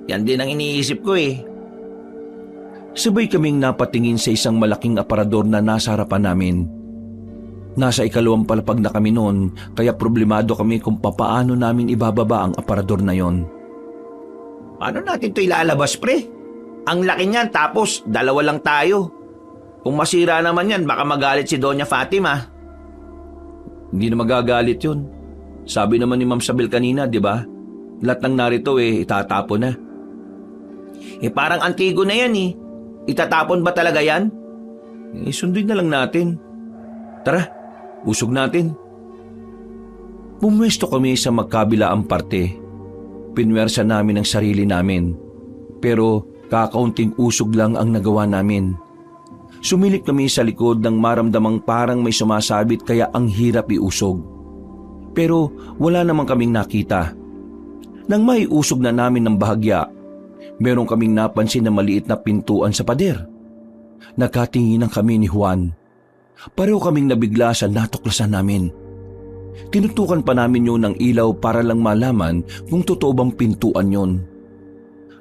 Yan din ang iniisip ko eh. Sabay kaming napatingin sa isang malaking aparador na nasa harapan namin. Nasa ikalawang palapag na kami noon, kaya problemado kami kung papaano namin ibababa ang aparador na yon. Paano natin ito ilalabas, pre? Ang laki niyan, tapos dalawa lang tayo. Kung masira naman yan, baka magalit si Doña Fatima. Hindi na magagalit yun. Sabi naman ni Ma'am Sabel kanina, di ba? Lahat ng narito itatapon na. Parang antigo na yan eh. Itatapon ba talaga yan? Sunduin na lang natin. Tara, usog natin. Pumwesto kami sa magkabilaang parte. Pinwersa namin ang sarili namin. Pero kakaunting usog lang ang nagawa namin. Sumilip kami sa likod nang maramdamang parang may sumasabit kaya ang hirap iusog. Pero wala namang kaming nakita. Nang maiusog na namin ng bahagya, meron kaming napansin na maliit na pintuan sa pader. Nagkatinginan kami ni Juan. Pareho kaming nabigla sa natuklasan namin. Tinutukan pa namin yun ng ilaw para lang malaman kung totoo bang pintuan yon.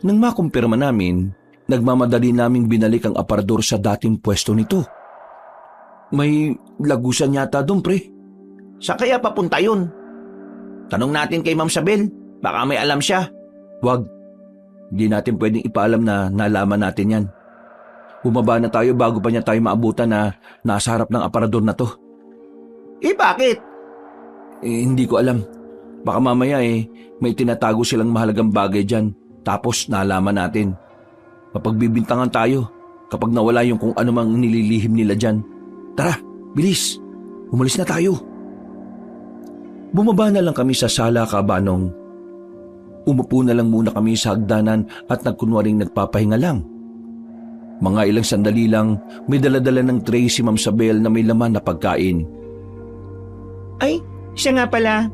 Nang makumpirma namin, nagmamadali naming binalik ang aparador sa dating pwesto nito. May lagusan yata doon, pre. Sa kaya papunta yun? Tanong natin kay Ma'am Sabel, baka may alam siya. Wag. Hindi natin pwedeng ipaalam na nalaman natin yan. Bumaba na tayo bago pa niya tayo maabutan na nasa harap ng aparador na to. Bakit? Hindi ko alam. Baka mamaya may tinatago silang mahalagang bagay dyan. Tapos nalaman natin. Mapagbibintangan tayo kapag nawala yung kung ano mang nililihim nila dyan. Tara, bilis. Umalis na tayo. Bumaba na lang kami sa sala, Kabanong. Umupo na lang muna kami sa hagdanan at nagkunwaring nagpapahinga lang. Mga ilang sandali lang, may daladala ng tray si Ma'am Sabel na may laman na pagkain. Ay, siya nga pala.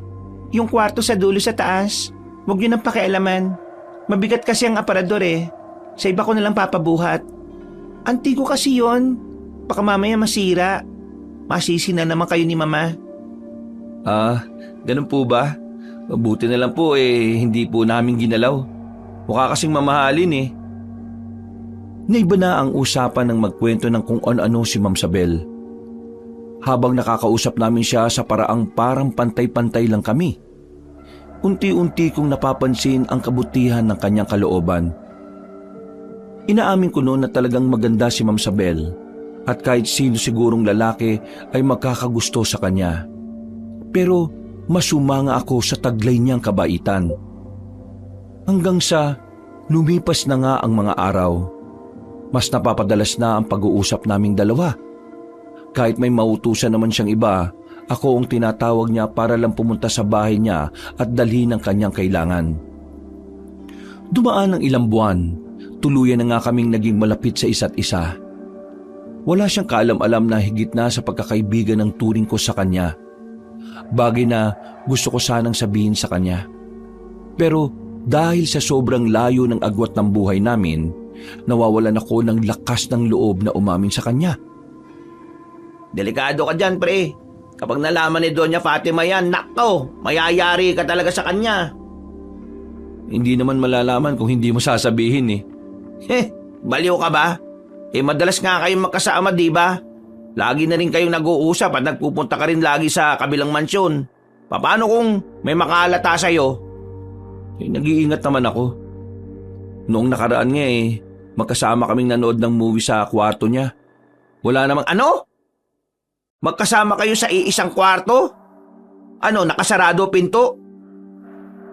Yung kwarto sa dulo sa taas. Huwag yun ang pakialaman. Mabigat kasi ang aparador eh. Sa iba ko nalang papabuhat. Antigo kasi yon. Baka mamaya masira. Masisi na naman kayo ni Mama. Ganun po ba? Mabuti na lang po hindi po namin ginalaw. Mukha kasing mamahalin eh. Naiba na ang usapan ng magkwento ng kung ano-ano si Ma'am Sabel. Habang nakakausap namin siya sa paraang parang pantay-pantay lang kami. Unti-unti kong napapansin ang kabutihan ng kanyang kalooban. Inaamin ko noon na talagang maganda si Ma'am Sabel at kahit sino sigurong lalaki ay magkakagusto sa kanya. Pero masumanga ako sa taglay niyang kabaitan. Hanggang sa lumipas na nga ang mga araw. Mas napapadalas na ang pag-uusap naming dalawa. Kahit may mautusan naman siyang iba, ako ang tinatawag niya para lang pumunta sa bahay niya at dalhin ang kanyang kailangan. Dumaan ang ilang buwan, tuluyan na nga kaming naging malapit sa isa't isa. Wala siyang kaalam-alam na higit na sa pagkakaibigan ng turing ko sa kanya. Bagay na gusto ko sanang sabihin sa kanya. Pero dahil sa sobrang layo ng agwat ng buhay namin, nawawalan ako ng lakas ng loob na umamin sa kanya. Delikado ka dyan, pre. Kapag nalaman ni Doña Fatima yan, nako, mayayari ka talaga sa kanya. Hindi naman malalaman kung hindi mo sasabihin Baliw ka ba? Madalas nga kayong magkasama, di ba? Lagi na rin kayong nag-uusap at nagpupunta ka rin lagi sa kabilang mansyon. Paano kung may makaalata sa'yo? Nag-iingat naman ako. Noong nakaraan nga magkasama kaming nanood ng movie sa kwarto niya. Wala namang Ano? Magkasama kayo sa iisang kwarto? Ano, nakasarado pinto?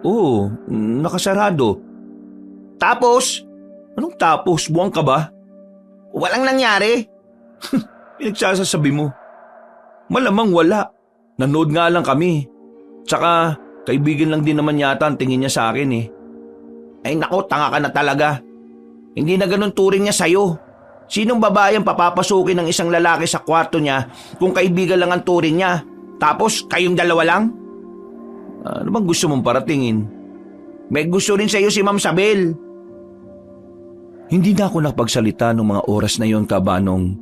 Oo, nakasarado. Tapos? Anong tapos? Buwang ka ba? Walang nangyari? Pinagsasasabi mo. Malamang wala. Nanood nga lang kami. Tsaka, kaibigan lang din naman yata ang tingin niya sa akin Ay nako, tanga ka na talaga. Hindi na ganun turing niya sa'yo. Sinong babae ang papapasukin ng isang lalaki sa kwarto niya kung kaibigan lang ang turing niya? Tapos kayong dalawa lang? Ano bang gusto mong paratingin? May gusto rin sa'yo si Ma'am Sabel. Hindi na ako nakapagsalita noong mga oras na yon, Kabanong.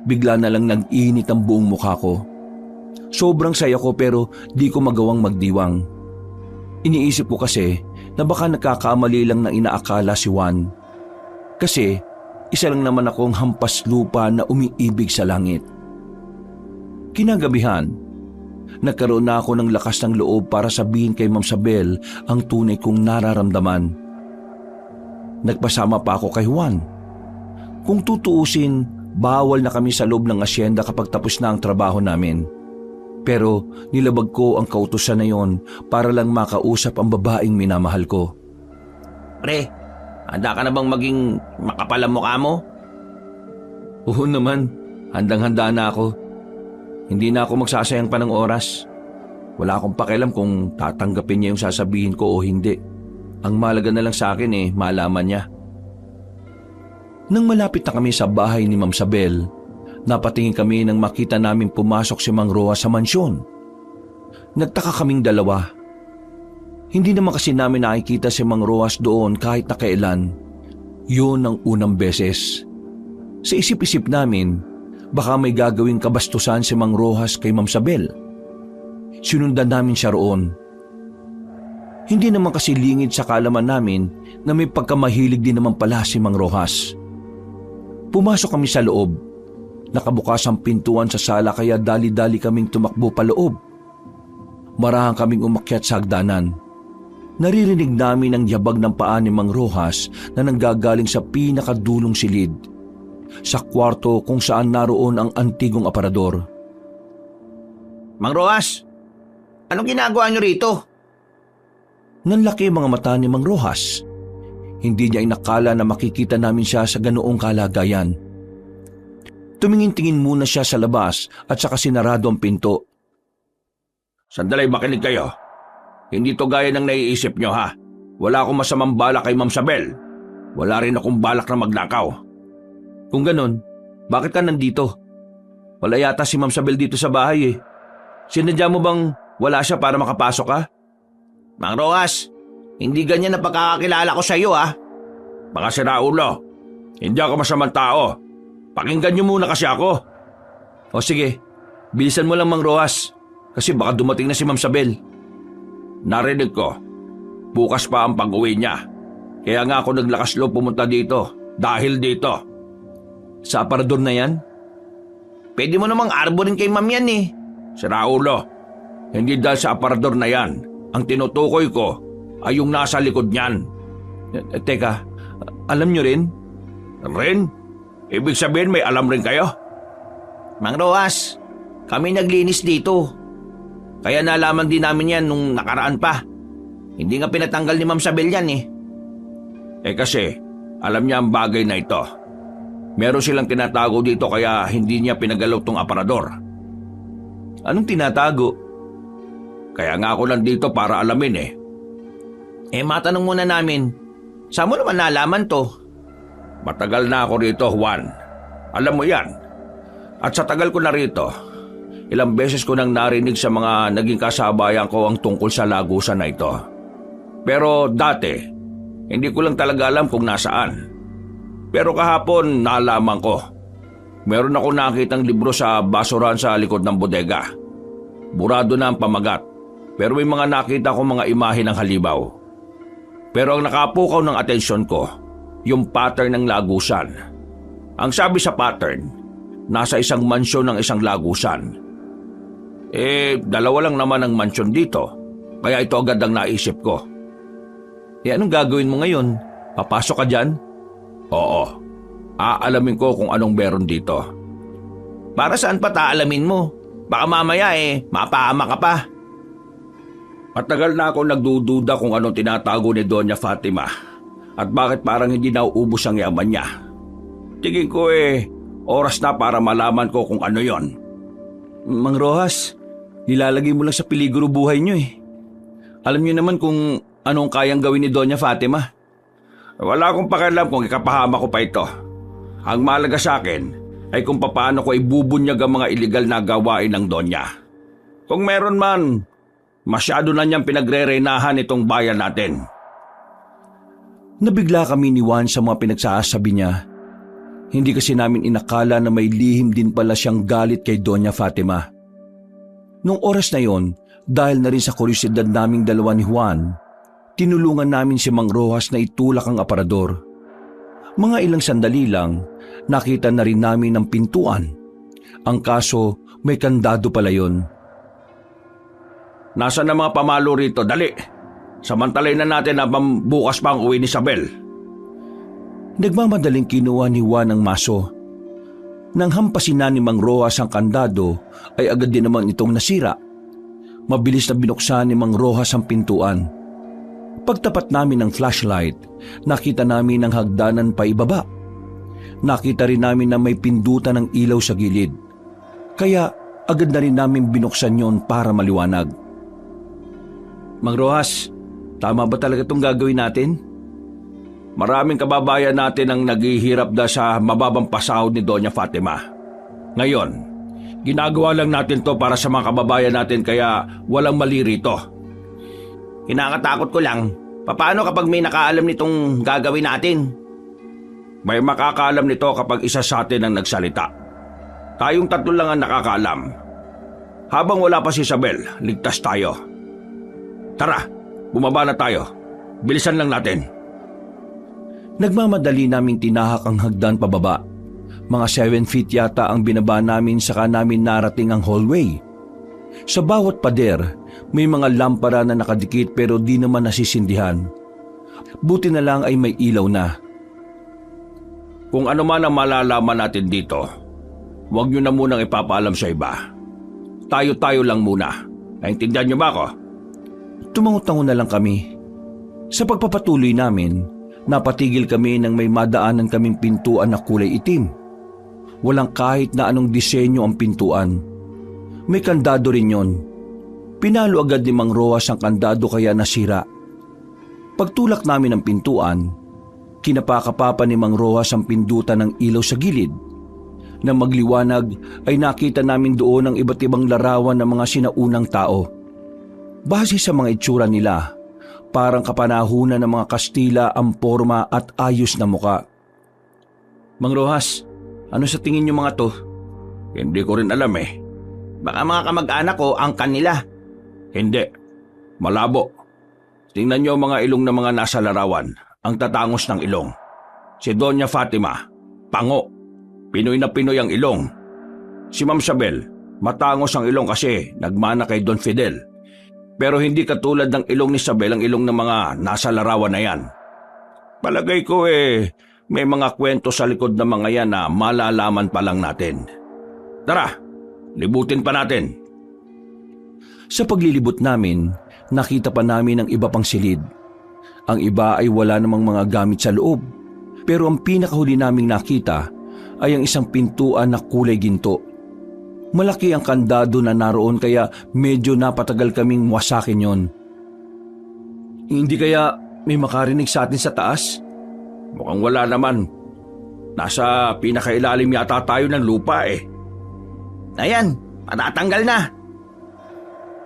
Bigla na lang nag-init ang buong mukha ko. Sobrang saya ko pero di ko magawang magdiwang. Iniisip ko kasi na baka nagkakamali lang na inaakala si Juan. Kasi isa lang naman akong hampas lupa na umiibig sa langit. Kinagabihan, nagkaroon na ako ng lakas ng loob para sabihin kay Ma'am Sabel ang tunay kong nararamdaman. Nagpasama pa ako kay Juan. Kung tutuusin, bawal na kami sa loob ng asyenda kapag tapos na ang trabaho namin. Pero nilabag ko ang kautusan na yon para lang makausap ang babaeng minamahal ko. Pre, handa ka na bang maging makapal ang mukha mo? Oo naman, handang-handa na ako. Hindi na ako magsasayang pa ng oras. Wala akong pakialam kung tatanggapin niya yung sasabihin ko o hindi. Ang malaga na lang sa akin malaman niya. Nang malapit na kami sa bahay ni Ma'am Sabel, napatingin kami nang makita namin pumasok si Mang Roa sa mansyon. Nagtaka kaming dalawa. Hindi naman kasi namin nakikita si Mang Roas doon kahit na kailan. Yun ang unang beses. Sa isip-isip namin, baka may gagawing kabastusan si Mang Rojas kay Ma'am Sabel. Sinundan namin siya roon. Hindi naman kasi lingid sa kaalaman namin na may pagkamahilig din naman pala si Mang Rojas. Pumasok kami sa loob. Nakabukas ang pintuan sa sala kaya dali-dali kaming tumakbo pa loob. Marahang kaming umakyat sa hagdanan. Naririnig namin ang yabag ng paa ni Mang Rojas na nanggagaling sa pinakadulong silid, sa kwarto kung saan naroon ang antigong aparador. Mang Rojas, anong ginagawa niyo rito? Nanlaki ang mga mata ni Mang Rojas. Hindi niya inakala na makikita namin siya sa ganoong kalagayan. Tumingin-tingin muna siya sa labas at saka sinarado ang pinto. Sandali, makinig kayo. Hindi to gaya ng naiisip nyo, ha? Wala akong masamang balak kay Ma'am Sabel. Wala rin akong balak na magnakaw. Kung ganon, bakit ka nandito? Wala yata si Ma'am Sabel dito sa bahay Sinadya mo bang wala siya para makapasok ka? Mang Rojas, hindi ganyan na pagkakakilala ko sa iyo, ha? Mga siraulo, hindi ako masamang tao. Pakinggan niyo muna kasi ako. O sige, bilisan mo lang Mang Rojas, kasi baka dumating na si Ma'am Sabel. Narinig ko, bukas pa ang pag-uwi niya. Kaya nga ako naglakas loob pumunta dito, dahil dito. Sa aparador na yan? Pwede mo namang arborin kay Ma'am yan Siraulo, hindi dahil sa aparador na yan. Ang tinutukoy ko ay yung nasa likod niyan. Teka, alam nyo rin? Rin? Ibig sabihin may alam rin kayo? Mang Rojas, kami naglinis dito. Kaya nalaman din namin yan nung nakaraan pa. Hindi nga pinatanggal ni Ma'am Sabel yan kasi, alam niya ang bagay na ito. Meron silang tinatago dito kaya hindi niya pinagalaw tong aparador. Anong tinatago? Kaya nga ako nandito para alamin matanong muna namin, saan mo naman nalaman to? Matagal na ako rito, Juan. Alam mo yan. At sa tagal ko na rito, ilang beses ko nang narinig sa mga naging kasabayan ko ang tungkol sa lagusan na ito. Pero dati, hindi ko lang talaga alam kung nasaan. Pero kahapon, nalaman ko. Meron ako nakitang libro sa basurahan sa likod ng bodega. Burado na ang pamagat, pero may mga nakita ko mga imahe ng halimaw. Pero ang nakapukaw ng atensyon ko, yung pattern ng lagusan. Ang sabi sa pattern, nasa isang mansyon ng isang lagusan. Dalawa lang naman ang mansyon dito, kaya ito agad ang naisip ko. Anong gagawin mo ngayon? Papasok ka dyan? Oo, aalamin ko kung anong meron dito. Para saan pa taalamin mo? Baka mamaya mapahama ka pa. Matagal na ako nagdududa kung anong tinatago ni Doña Fatima at bakit parang hindi nauubos ang yaman niya. Tingin ko oras na para malaman ko kung ano yon. Mang Rojas, nilalagay mo lang sa peligro buhay niyo Alam niyo naman kung anong kayang gawin ni Doña Fatima. Wala akong pakialam kung ikapahama ko pa ito. Ang mahalaga sa akin ay kung paano ko ibubunyag ang mga iligal na gawain ng Donya. Kung meron man, masyado na niyang pinagre-renahan itong bayan natin. Nabigla kami ni Juan sa mga pinagsasabi niya. Hindi kasi namin inakala na may lihim din pala siyang galit kay Doña Fatima. Nung oras na yon, dahil na rin sa kuryosidad naming dalawa ni Juan, tinulungan namin si Mang Rojas na itulak ang aparador. Mga ilang sandali lang, nakita na rin namin ang pintuan. Ang kaso, may kandado pala yon. Nasaan na mga pamalo rito? Dali! Samantalay na natin habang bukas pa ang uwi ni Isabel. Nagmamadaling kinuha ni Juan ang maso. Nang hampasin na ni Mang Rojas ang kandado, ay agad din naman itong nasira. Mabilis na binuksan ni Mang Rojas ang pintuan. Pagtapat namin ng flashlight, nakita namin ang hagdanan pa ibaba. Nakita rin namin na may pindutan ng ilaw sa gilid. Kaya agad na rin namin binuksan yon para maliwanag. Mang Rojas, tama ba talaga itong gagawin natin? Maraming kababayan natin ang naghihirap dahil sa mababang pasahod ni Doña Fatima. Ngayon, ginagawa lang natin to para sa mga kababayan natin kaya walang mali rito. Kinakatakot ko lang, paano kapag may nakaalam nitong gagawin natin? May makakaalam nito kapag isa sa atin ang nagsalita. Tayong tatlo lang ang nakakaalam. Habang wala pa si Isabel, ligtas tayo. Tara, bumaba na tayo. Bilisan lang natin. Nagmamadali naming tinahak ang hagdan pababa. Mga 7 feet yata ang binaba namin saka namin narating ang hallway. Sa bawat pader, may mga lampara na nakadikit pero di naman nasisindihan. Buti na lang ay may ilaw na. Kung ano man ang malalaman natin dito, huwag nyo na munang ipapaalam sa iba. Tayo-tayo lang muna. Naintindihan nyo ba ako? Tumangot-tango na lang kami. Sa pagpapatuloy namin, napatigil kami nang may madaanan kaming pintuan na kulay itim. Walang kahit na anong disenyo ang pintuan. May kandado rin yon. Pinalo agad ni Mang Rojas ang kandado kaya nasira. Pagtulak namin ng pintuan, kinapakapapa ni Mang Rojas ang pindutan ng ilaw sa gilid. Nang magliwanag ay nakita namin doon ang iba't ibang larawan ng mga sinaunang tao. Base sa mga itsura nila, parang kapanahunan ng mga Kastila ang forma at ayos na muka. Mang Rojas, ano sa tingin niyo mga to? Hindi ko rin alam eh. Baka mga kamag-anak ko ang kanila. Hindi. Malabo. Tingnan niyo mga ilong ng mga nasa larawan. Ang tatangos ng ilong. Si Doña Fatima, pango. Pinoy na Pinoy ang ilong. Si Ma'am Isabel, matangos ang ilong kasi nagmana kay Don Fidel. Pero hindi katulad ng ilong ni Isabel ang ilong ng mga nasa larawan na yan. Palagay ko may mga kwento sa likod ng mga yan na malalaman pa lang natin. Tara, libutin pa natin. Sa paglilibot namin, nakita pa namin ang iba pang silid. Ang iba ay wala namang mga gamit sa loob. Pero ang pinakahuli naming nakita ay ang isang pintuan na kulay ginto. Malaki ang kandado na naroon kaya medyo napatagal kaming wasakin yon. Hindi kaya may makarinig sa atin sa taas? Mukhang wala naman. Nasa pinakailalim yata tayo ng lupa eh. Ayan, matatanggal na.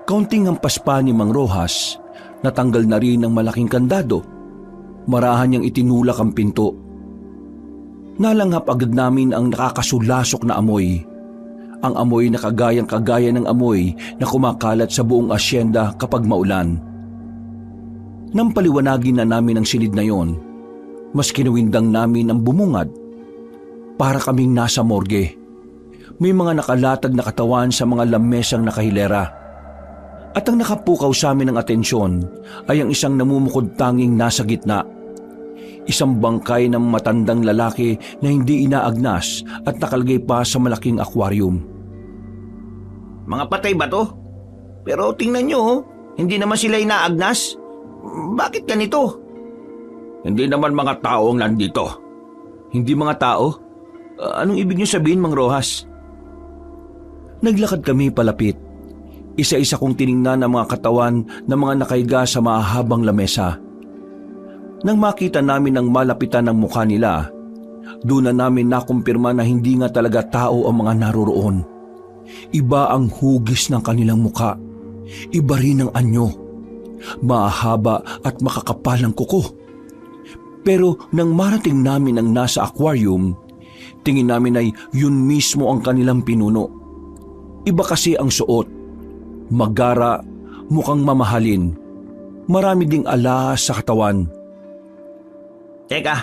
Kaunting hampas pa ni Mang Rojas, natanggal na rin ang malaking kandado. Marahan niyang itinulak ang pinto. Nalanghap agad namin ang nakakasulasok na amoy. Ang amoy na kagayang-kagaya ng amoy na kumakalat sa buong asyenda kapag maulan. Nang paliwanagin na namin ang silid na yon, mas kinuwindang namin ang bumungad. Para kaming nasa morgue. May mga nakalatag na katawan sa mga lamesang nakahilera. At ang nakapukaw sa amin ng atensyon ay ang isang namumukod tanging nasa gitna. Isang bangkay ng matandang lalaki na hindi inaagnas at nakalagay pa sa malaking aquarium. Mga patay ba to? Pero tingnan nyo, hindi naman sila inaagnas. Bakit ganito? Hindi naman mga tao ang nandito. Hindi mga tao? Anong ibig niyo sabihin, Mang Rojas? Naglakad kami palapit. Isa-isa kong tiningnan ang mga katawan ng mga nakahiga sa mahahabang lamesa. Nang makita namin ang malapitan ng mukha nila, doon na namin nakumpirma na hindi nga talaga tao ang mga naroroon. Iba ang hugis ng kanilang mukha. Iba rin ang anyo. Mahaba at makakapal ang kuko. Pero nang marating namin ang nasa aquarium, tingin namin ay yun mismo ang kanilang pinuno. Iba kasi ang suot. magara, mukhang mamahalin. Marami ding alas sa katawan. Teka,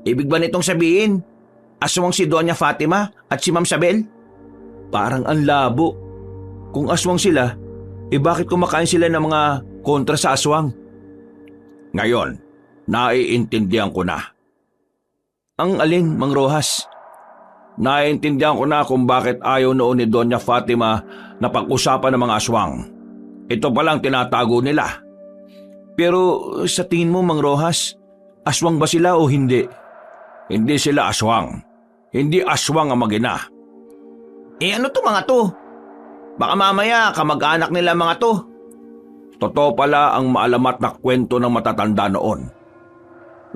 ibig ba nitong sabihin, aswang si Doña Fatima at si Ma'am Sabel? Parang ang labo. Kung aswang sila, bakit kumakain sila ng mga kontra sa aswang? Ngayon, naiintindihan ko na. Ang alin, Mang Rojas? Naiintindihan ko na kung bakit ayaw noon ni Doña Fatima na pag-usapan ng mga aswang. Ito palang tinatago nila. Pero sa tingin mo, Mang Rojas, aswang ba sila o hindi? Hindi sila aswang. Hindi aswang ang mag-ina. Ano to mga to? Baka mamaya kamag-anak nila mga to. Totoo pala ang maalamat na kwento ng matatanda noon.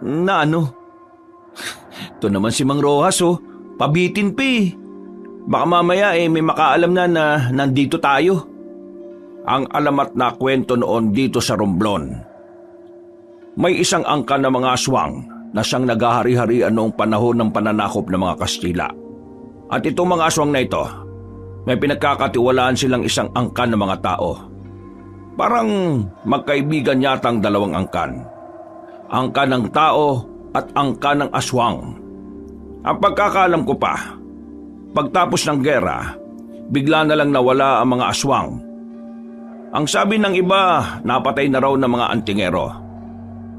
Na ano? Ito naman si Mang Rojas pabitin pa eh. Baka mamaya may makaalam na nandito tayo. Ang alamat na kwento noon dito sa Romblon. May isang angkan na mga aswang na siyang naghahari-harian noong panahon ng pananakop ng mga Kastila. At itong mga aswang na ito, may pinagkakatiwalaan silang isang angkan ng mga tao. Parang magkaibigan yatang dalawang angkan. Angkan ng tao at angkan ng aswang. Ang pagkakaalam ko pa, pagtapos ng gera, bigla na lang nawala ang mga aswang. Ang sabi ng iba, napatay na raw ng mga antingero.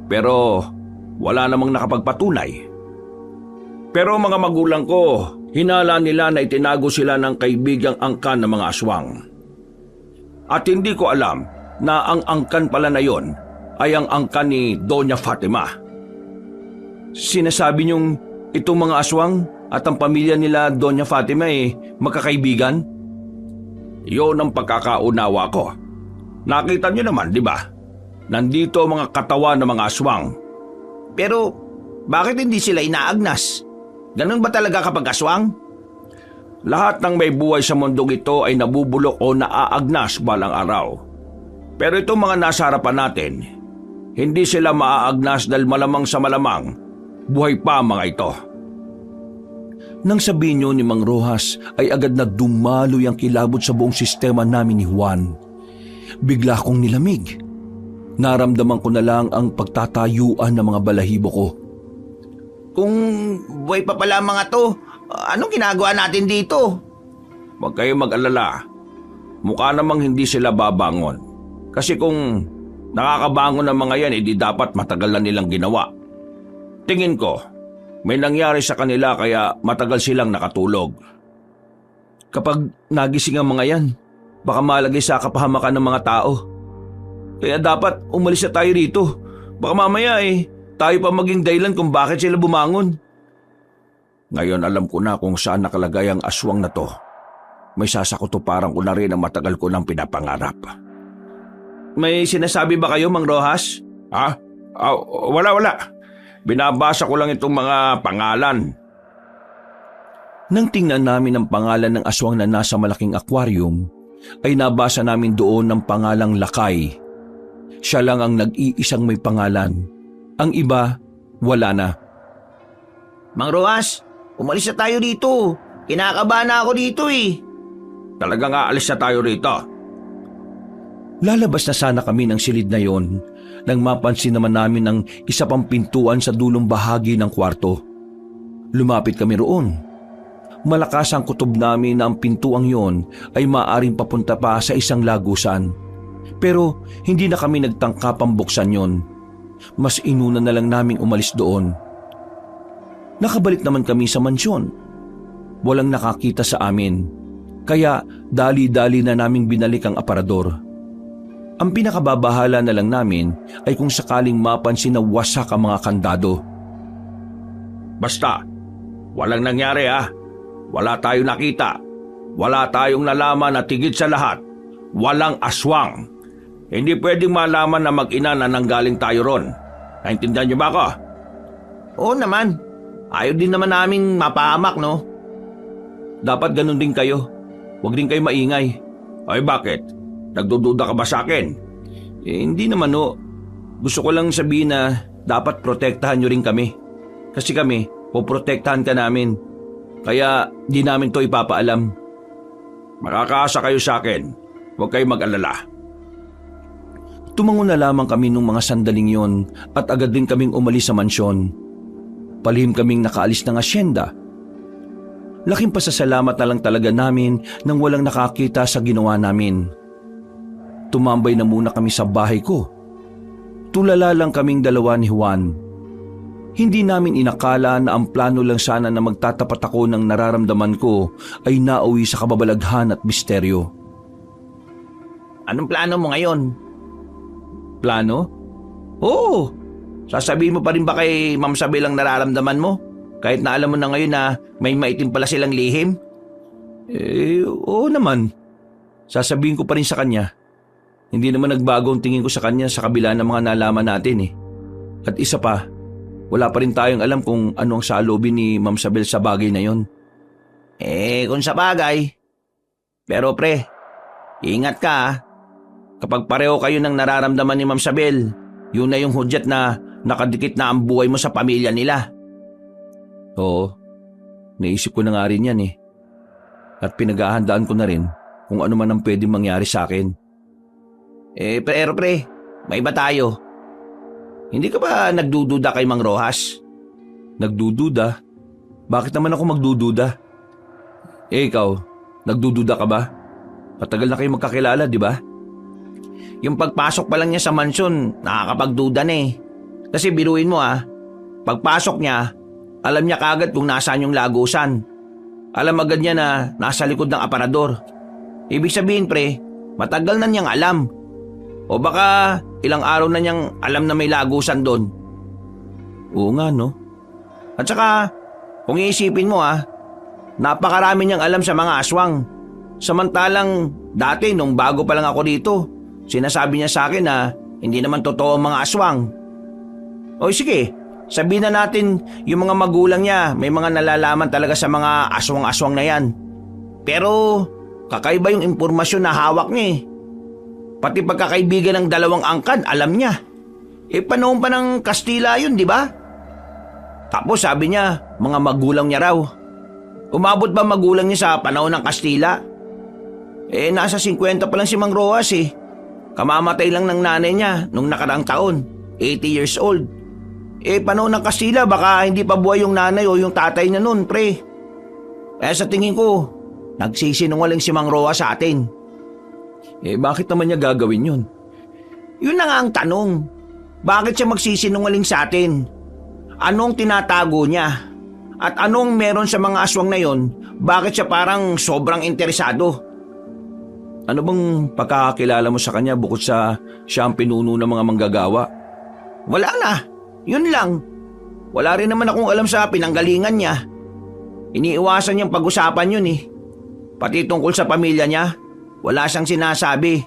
Pero wala namang nakapagpatunay. Pero mga magulang ko, hinala nila na itinago sila ng kaibigang angkan ng mga aswang. At hindi ko alam na ang angkan pala na yon ay ang angkan ni Doña Fatima. Sinasabi niyong itong mga aswang at ang pamilya nila Doña Fatima magkakaibigan? Iyon ang pagkakaunawa ko. Nakita niyo naman, di ba? Nandito ang mga katawan ng mga aswang. Pero bakit hindi sila inaagnas? Ganun ba talaga kapag aswang? Lahat ng may buhay sa mundong ito ay nabubulok o naaagnas balang araw. Pero itong mga nasa harapan natin, hindi sila maaagnas dahil malamang sa malamang, buhay pa ang mga ito. Nang sabihin niyo ni Mang Rojas ay agad na dumaloy ang kilabot sa buong sistema namin ni Juan. Bigla kong nilamig. Naramdaman ko na lang ang pagtatayuan ng mga balahibo ko. Kung buhay pa pala ang mga to, anong ginagawa natin dito? Huwag kayong mag-alala. Mukha namang hindi sila babangon. Kasi kung nakakabangon ang mga yan, di dapat matagal na nilang ginawa. Tingin ko, may nangyari sa kanila kaya matagal silang nakatulog. Kapag nagising ang mga yan, baka malagay sa kapahamakan ng mga tao. Kaya dapat umalis na tayo rito. Baka mamaya tayo pa maging dahilan kung bakit sila bumangon. Ngayon alam ko na kung saan nakalagay ang aswang na to. May sasakutuparan ko na rin ang matagal ko nang pinapangarap. May sinasabi ba kayo, Mang Rojas? Ha? Wala. Binabasa ko lang itong mga pangalan. Nang tingnan namin ang pangalan ng aswang na nasa malaking aquarium, ay nabasa namin doon ng pangalang Lakay. Siya lang ang nag-iisang may pangalan. Ang iba, wala na. Mang Rojas, umalis na tayo dito. Kinakabahan na ako dito Talagang aalis na tayo rito. Lalabas na sana kami ng silid na yon nang mapansin naman namin ang isa pang pintuan sa dulong bahagi ng kwarto. Lumapit kami roon. Malakas ang kutob namin na ang pintuang yon ay maaaring papunta pa sa isang lagusan. Pero hindi na kami nagtangka pang buksan yon. Mas inuna na lang naming umalis doon. Nakabalik naman kami sa mansyon. Walang nakakita sa amin. Kaya dali-dali na naming binalik ang aparador. Ang pinakababahala na lang namin ay kung sakaling mapansin na wasak ang mga kandado. Basta, walang nangyari Wala tayong nakita. Wala tayong nalaman at higit sa lahat, walang aswang. Hindi pwedeng malaman na mag-ina na nanggaling tayo ron. Naintindihan niyo ba ako? Oo naman. Ayaw din naman naming mapahamak, no? Dapat ganun din kayo. Huwag din kayo maingay. Ay bakit? Nagdududa ka ba sa akin? Hindi naman Gusto ko lang sabihin na dapat protektahan nyo rin kami. Kasi kami, poprotektahan ka namin. Kaya di namin to ipapaalam. Makakaasa kayo sa akin. Huwag kayong mag-alala. Tumango na lamang kami nung mga sandaling yon at agad din kaming umalis sa mansyon. Palihim kaming nakaalis ng asyenda. Laking pasasalamat na lang talaga namin nang walang nakakita sa ginawa namin. Tumambay na muna kami sa bahay ko. Tulala lang kaming dalawa ni Juan. Hindi namin inakala na ang plano lang sana na magtatapat ako ng nararamdaman ko ay nauwi sa kababalaghan at misteryo. Anong plano mo ngayon? Plano? Oo. Sasabihin mo pa rin ba kay Ma'am Sabel ang nararamdaman mo? Kahit na alam mo na ngayon na may maitim pala silang lihim? Oo naman. Sasabihin ko pa rin sa kanya. Hindi naman nagbago ang tingin ko sa kanya sa kabila ng mga nalaman natin eh. At isa pa, wala pa rin tayong alam kung ano ang saloobin ni Ma'am Sabel sa bagay na yon. Kung sa bagay. Pero pre, ingat ka ah. Kapag pareho kayo ng nararamdaman ni Ma'am Sabel, yun na yung hudyat na nakadikit na ang buhay mo sa pamilya nila. Oo, naisip ko na nga rin yan eh. At pinag-ahandaan ko na rin kung ano man ang pwedeng mangyari sa akin. Pero pre, may iba tayo. Hindi ka ba nagdududa kay Mang Rojas? Nagdududa? Bakit naman ako magdududa? Ikaw, nagdududa ka ba? Patagal na kayo magkakilala, di ba? Yung pagpasok pa lang niya sa mansyon, nakakapagduda na eh. Kasi biruin mo ah, pagpasok niya, alam niya kagad kung nasaan yung lagusan. Alam agad niya na nasa likod ng aparador. Ibig sabihin pre, matagal na niyang alam. O baka ilang araw na niyang alam na may lagusan doon. Oo nga no. At saka, kung iisipin mo napakarami niyang alam sa mga aswang. Samantalang dati nung bago pa lang ako dito, sinasabi niya sa akin na hindi naman totoo ang mga aswang. O sige, sabihin na natin yung mga magulang niya may mga nalalaman talaga sa mga aswang-aswang na yan. Pero kakaiba yung impormasyon na hawak niya eh. Pati pagkakaibigan ng dalawang angkan, alam niya. Panahon pa ng Kastila yun, di ba? Tapos sabi niya, mga magulang niya raw. Umabot ba magulang niya sa panahon ng Kastila? Nasa 50 pa lang si Mang Rojas eh. Kamamatay lang ng nanay niya nung nakaraang taon, 80 years old. Panahon ng Kastila, baka hindi pa buhay yung nanay o yung tatay niya nun, pre. Sa tingin ko, nagsisinungaling si Mang Rojas sa atin. Bakit naman niya gagawin yun? Yun na nga ang tanong. Bakit siya magsisinungaling sa atin? Anong tinatago niya? At anong meron sa mga aswang na yon? Bakit siya parang sobrang interesado? Ano bang pagkakakilala mo sa kanya bukod sa siya ang pinuno ng mga manggagawa? Wala na. Yun lang. Wala rin naman akong alam sa pinanggalingan niya. Iniiwasan niyang pag-usapan yun eh. Pati tungkol sa pamilya niya, wala siyang sinasabi.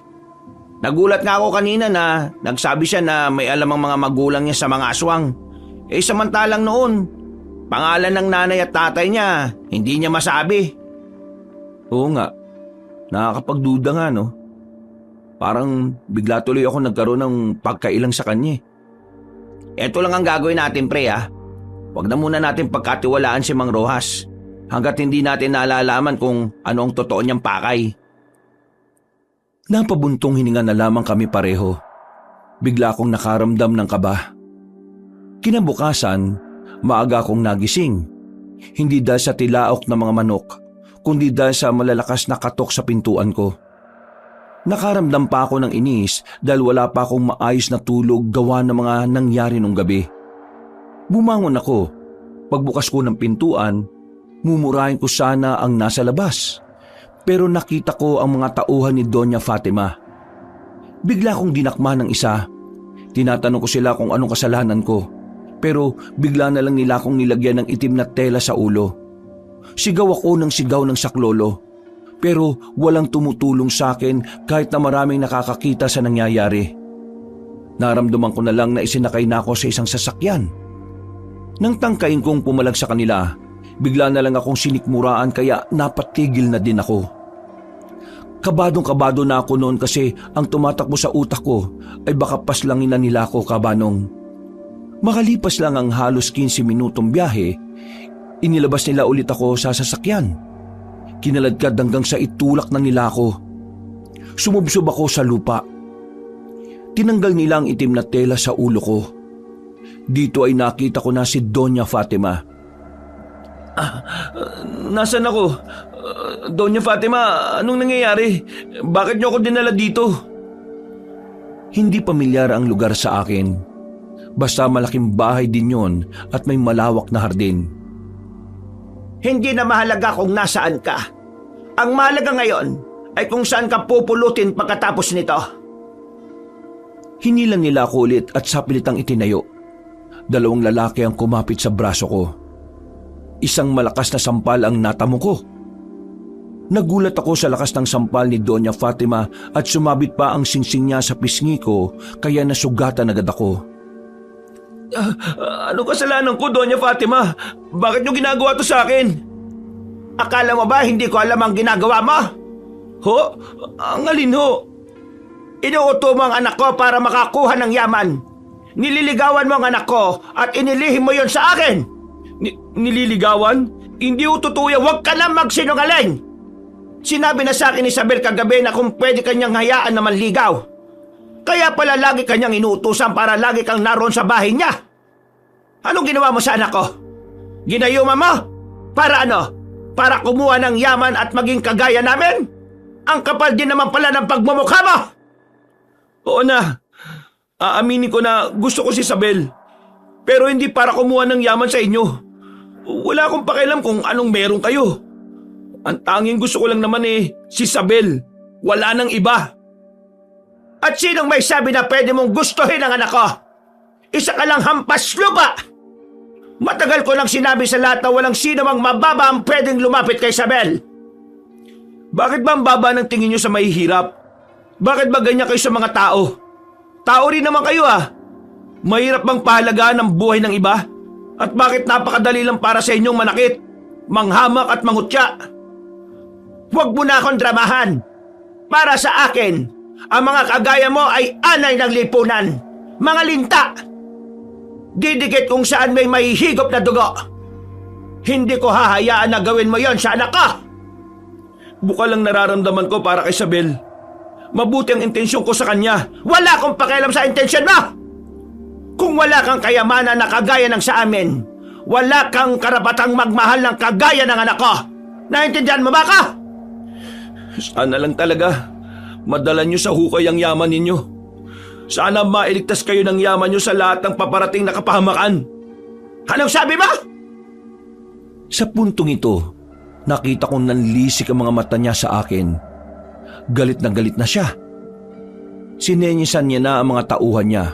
Nagulat nga ako kanina na nagsabi siya na may alam ang mga magulang niya sa mga aswang. Samantalang noon, pangalan ng nanay at tatay niya, hindi niya masabi. Oo nga, nakakapagduda nga no. Parang bigla tuloy ako nagkaroon ng pagkailang sa kanya. Ito lang ang gagawin natin pre ha. Huwag na muna natin pagkatiwalaan si Mang Rojas hanggat hindi natin nalalaman kung ano ang totoo niyang pakay. Napabuntong hininga na lamang kami pareho. Bigla akong nakaramdam ng kaba. Kinabukasan, maaga akong nagising. Hindi dahil sa tilaok ng mga manok, kundi dahil sa malalakas na katok sa pintuan ko. Nakaramdam pa ako ng inis dahil wala pa akong maayos na tulog gawa ng mga nangyari nung gabi. Bumangon ako. Pagbukas ko ng pintuan, mumurahin ko sana ang nasa labas. Pero nakita ko ang mga tauhan ni Doña Fatima. Bigla kong dinakma ng isa. Tinatanong ko sila kung anong kasalanan ko. Pero bigla na lang nila akong nilagyan ng itim na tela sa ulo. Sigaw ako ng sigaw ng saklolo. Pero walang tumutulong sa akin kahit na maraming nakakakita sa nangyayari. Naramdaman ko na lang na isinakay na ako sa isang sasakyan. Nang tangkain kong pumalag sa kanila, bigla na lang akong sinikmuraan kaya napatigil na din ako. Kabadong-kabado na ako noon kasi ang tumatakbo sa utak ko ay baka paslangin na nila ako, kabanong. Makalipas lang ang halos 15 minutong biyahe, inilabas nila ulit ako sa sasakyan. Kinaladkad hanggang sa itulak na nila ako. Sumubsob ako sa lupa. Tinanggal nila ang itim na tela sa ulo ko. Dito ay nakita ko na si Doña Fatima. Nasaan ako? Doña Fatima, anong nangyayari? Bakit niyo ako dinala dito? Hindi pamilyar ang lugar sa akin. Basta malaking bahay din yon at may malawak na hardin. Hindi na mahalaga kung nasaan ka. Ang mahalaga ngayon ay kung saan ka pupulutin pagkatapos nito. Hinilan nila ako ulit at sapilitang itinayo. 2 lalaki ang kumapit sa braso ko. Isang malakas na sampal ang natamo ko. Nagulat ako sa lakas ng sampal ni Doña Fatima at sumabit pa ang singsing niya sa pisngi ko kaya nasugatan agad ako. Ano kasalanan ko, Doña Fatima? Bakit niyo ginagawa to sa akin? Akala mo ba hindi ko alam ang ginagawa mo? Ho? Ang alin ho? Inuuto mo ang anak ko para makakuha ng yaman. Nililigawan mo ang anak ko at inilihim mo yon sa akin. Nililigawan? Hindi ho totoo yan. Huwag ka na magsinungaling. Sinabi na sa akin ni Isabel kagabi na kung pwede kanyang hayaan na manligaw. Kaya pala lagi kanyang inuutusan para lagi kang naroon sa bahay niya. Anong ginawa mo sa anak ko? Ginayuma mo? Para ano? Para kumuha ng yaman at maging kagaya namin? Ang kapal din naman pala ng pagmumukha mo! Oo na. Aaminin ko na gusto ko si Isabel. Pero hindi para kumuha ng yaman sa inyo. Wala akong pakialam kung anong meron kayo. Ang tanging gusto ko lang naman si Isabel. Wala nang iba. At sinong may sabi na pwede mong gustuhin ang anak ko? Isa ka lang hampas lupa! Matagal ko nang sinabi sa lahat na walang sino mang mababa ang pwedeng lumapit kay Isabel. Bakit ba ang baba ng tingin nyo sa mahihirap? Bakit ba ganyan kayo sa mga tao? Tao rin naman kayo Mahirap bang pahalagaan ang buhay ng iba? At bakit napakadali lang para sa inyong manakit, manghamak at mangutya? Huwag mo na akong dramahan. Para sa akin, ang mga kagaya mo ay anay ng lipunan. Mga linta. Didikit kung saan may mahihigop na dugo. Hindi ko hahayaan na gawin mo yon sa anak ko. Buka lang nararamdaman ko para kay Isabel. Mabuti ang intensyon ko sa kanya. Wala akong pakialam sa intensyon mo! Kung wala kang kayamanan na kagaya ng sa amin, wala kang karapatang magmahal ng kagaya ng anak ko. Naintindihan mo ba ka? Sana lang talaga madala nyo sa hukay ang yaman ninyo. Sana mailigtas kayo ng yaman nyo sa lahat ng paparating na kapahamakan. Anong sabi mo? Sa puntong ito, nakita kong nanlisik ang mga mata niya sa akin. Galit na siya. Sinenyesan niya na ang mga tauhan niya.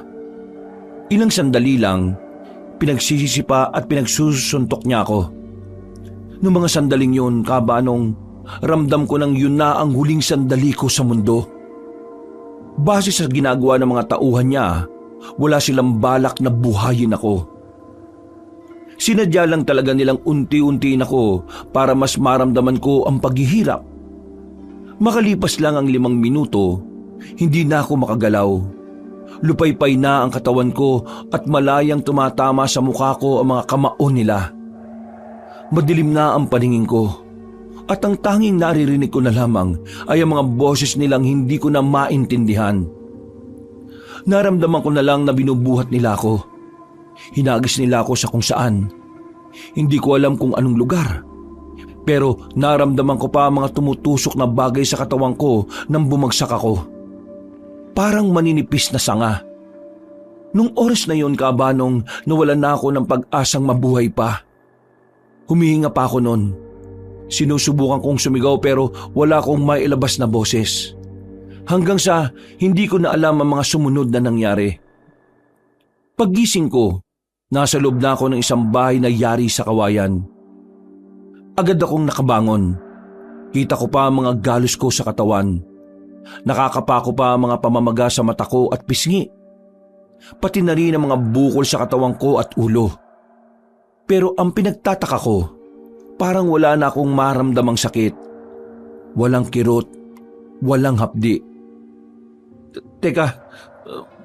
Ilang sandali lang, pinagsisisi pa at pinagsusuntok niya ako. Noong mga sandaling yun, kabanong ramdam ko nang yun na ang huling sandali ko sa mundo. Base sa ginagawa ng mga tauhan niya, wala silang balak na buhayin ako. Sinadya lang talaga nilang unti-untiin ako para mas maramdaman ko ang paghihirap. Makalipas lang ang 5 minuto, hindi na ako makagalaw. Lupaypay na ang katawan ko at malayang tumatama sa mukha ko ang mga kamao nila. Madilim na ang paningin ko at ang tanging naririnig ko na lamang ay ang mga boses nilang hindi ko na maintindihan. Naramdaman ko na lang na binubuhat nila ako. Hinagis nila ako sa kung saan. Hindi ko alam kung anong lugar. Pero naramdaman ko pa ang mga tumutusok na bagay sa katawan ko nang bumagsak ako. Parang maninipis na sanga. Nung oras na yon, kabanong, nawalan na ako ng pag-asang mabuhay pa. Humihinga pa ako noon. Sinusubukan kong sumigaw pero wala akong mailabas na boses. Hanggang sa hindi ko na alam ang mga sumunod na nangyari. Paggising ko, nasa loob na ako ng isang bahay na yari sa kawayan. Agad akong nakabangon. Kita ko pa ang mga galos ko sa katawan. Nakakapa ko pa ang mga pamamaga sa mata ko at pisngi. Pati na rin ang mga bukol sa katawan ko at ulo. Pero ang pinagtataka ko, parang wala na akong maramdamang sakit. Walang kirot, walang hapdi. Teka,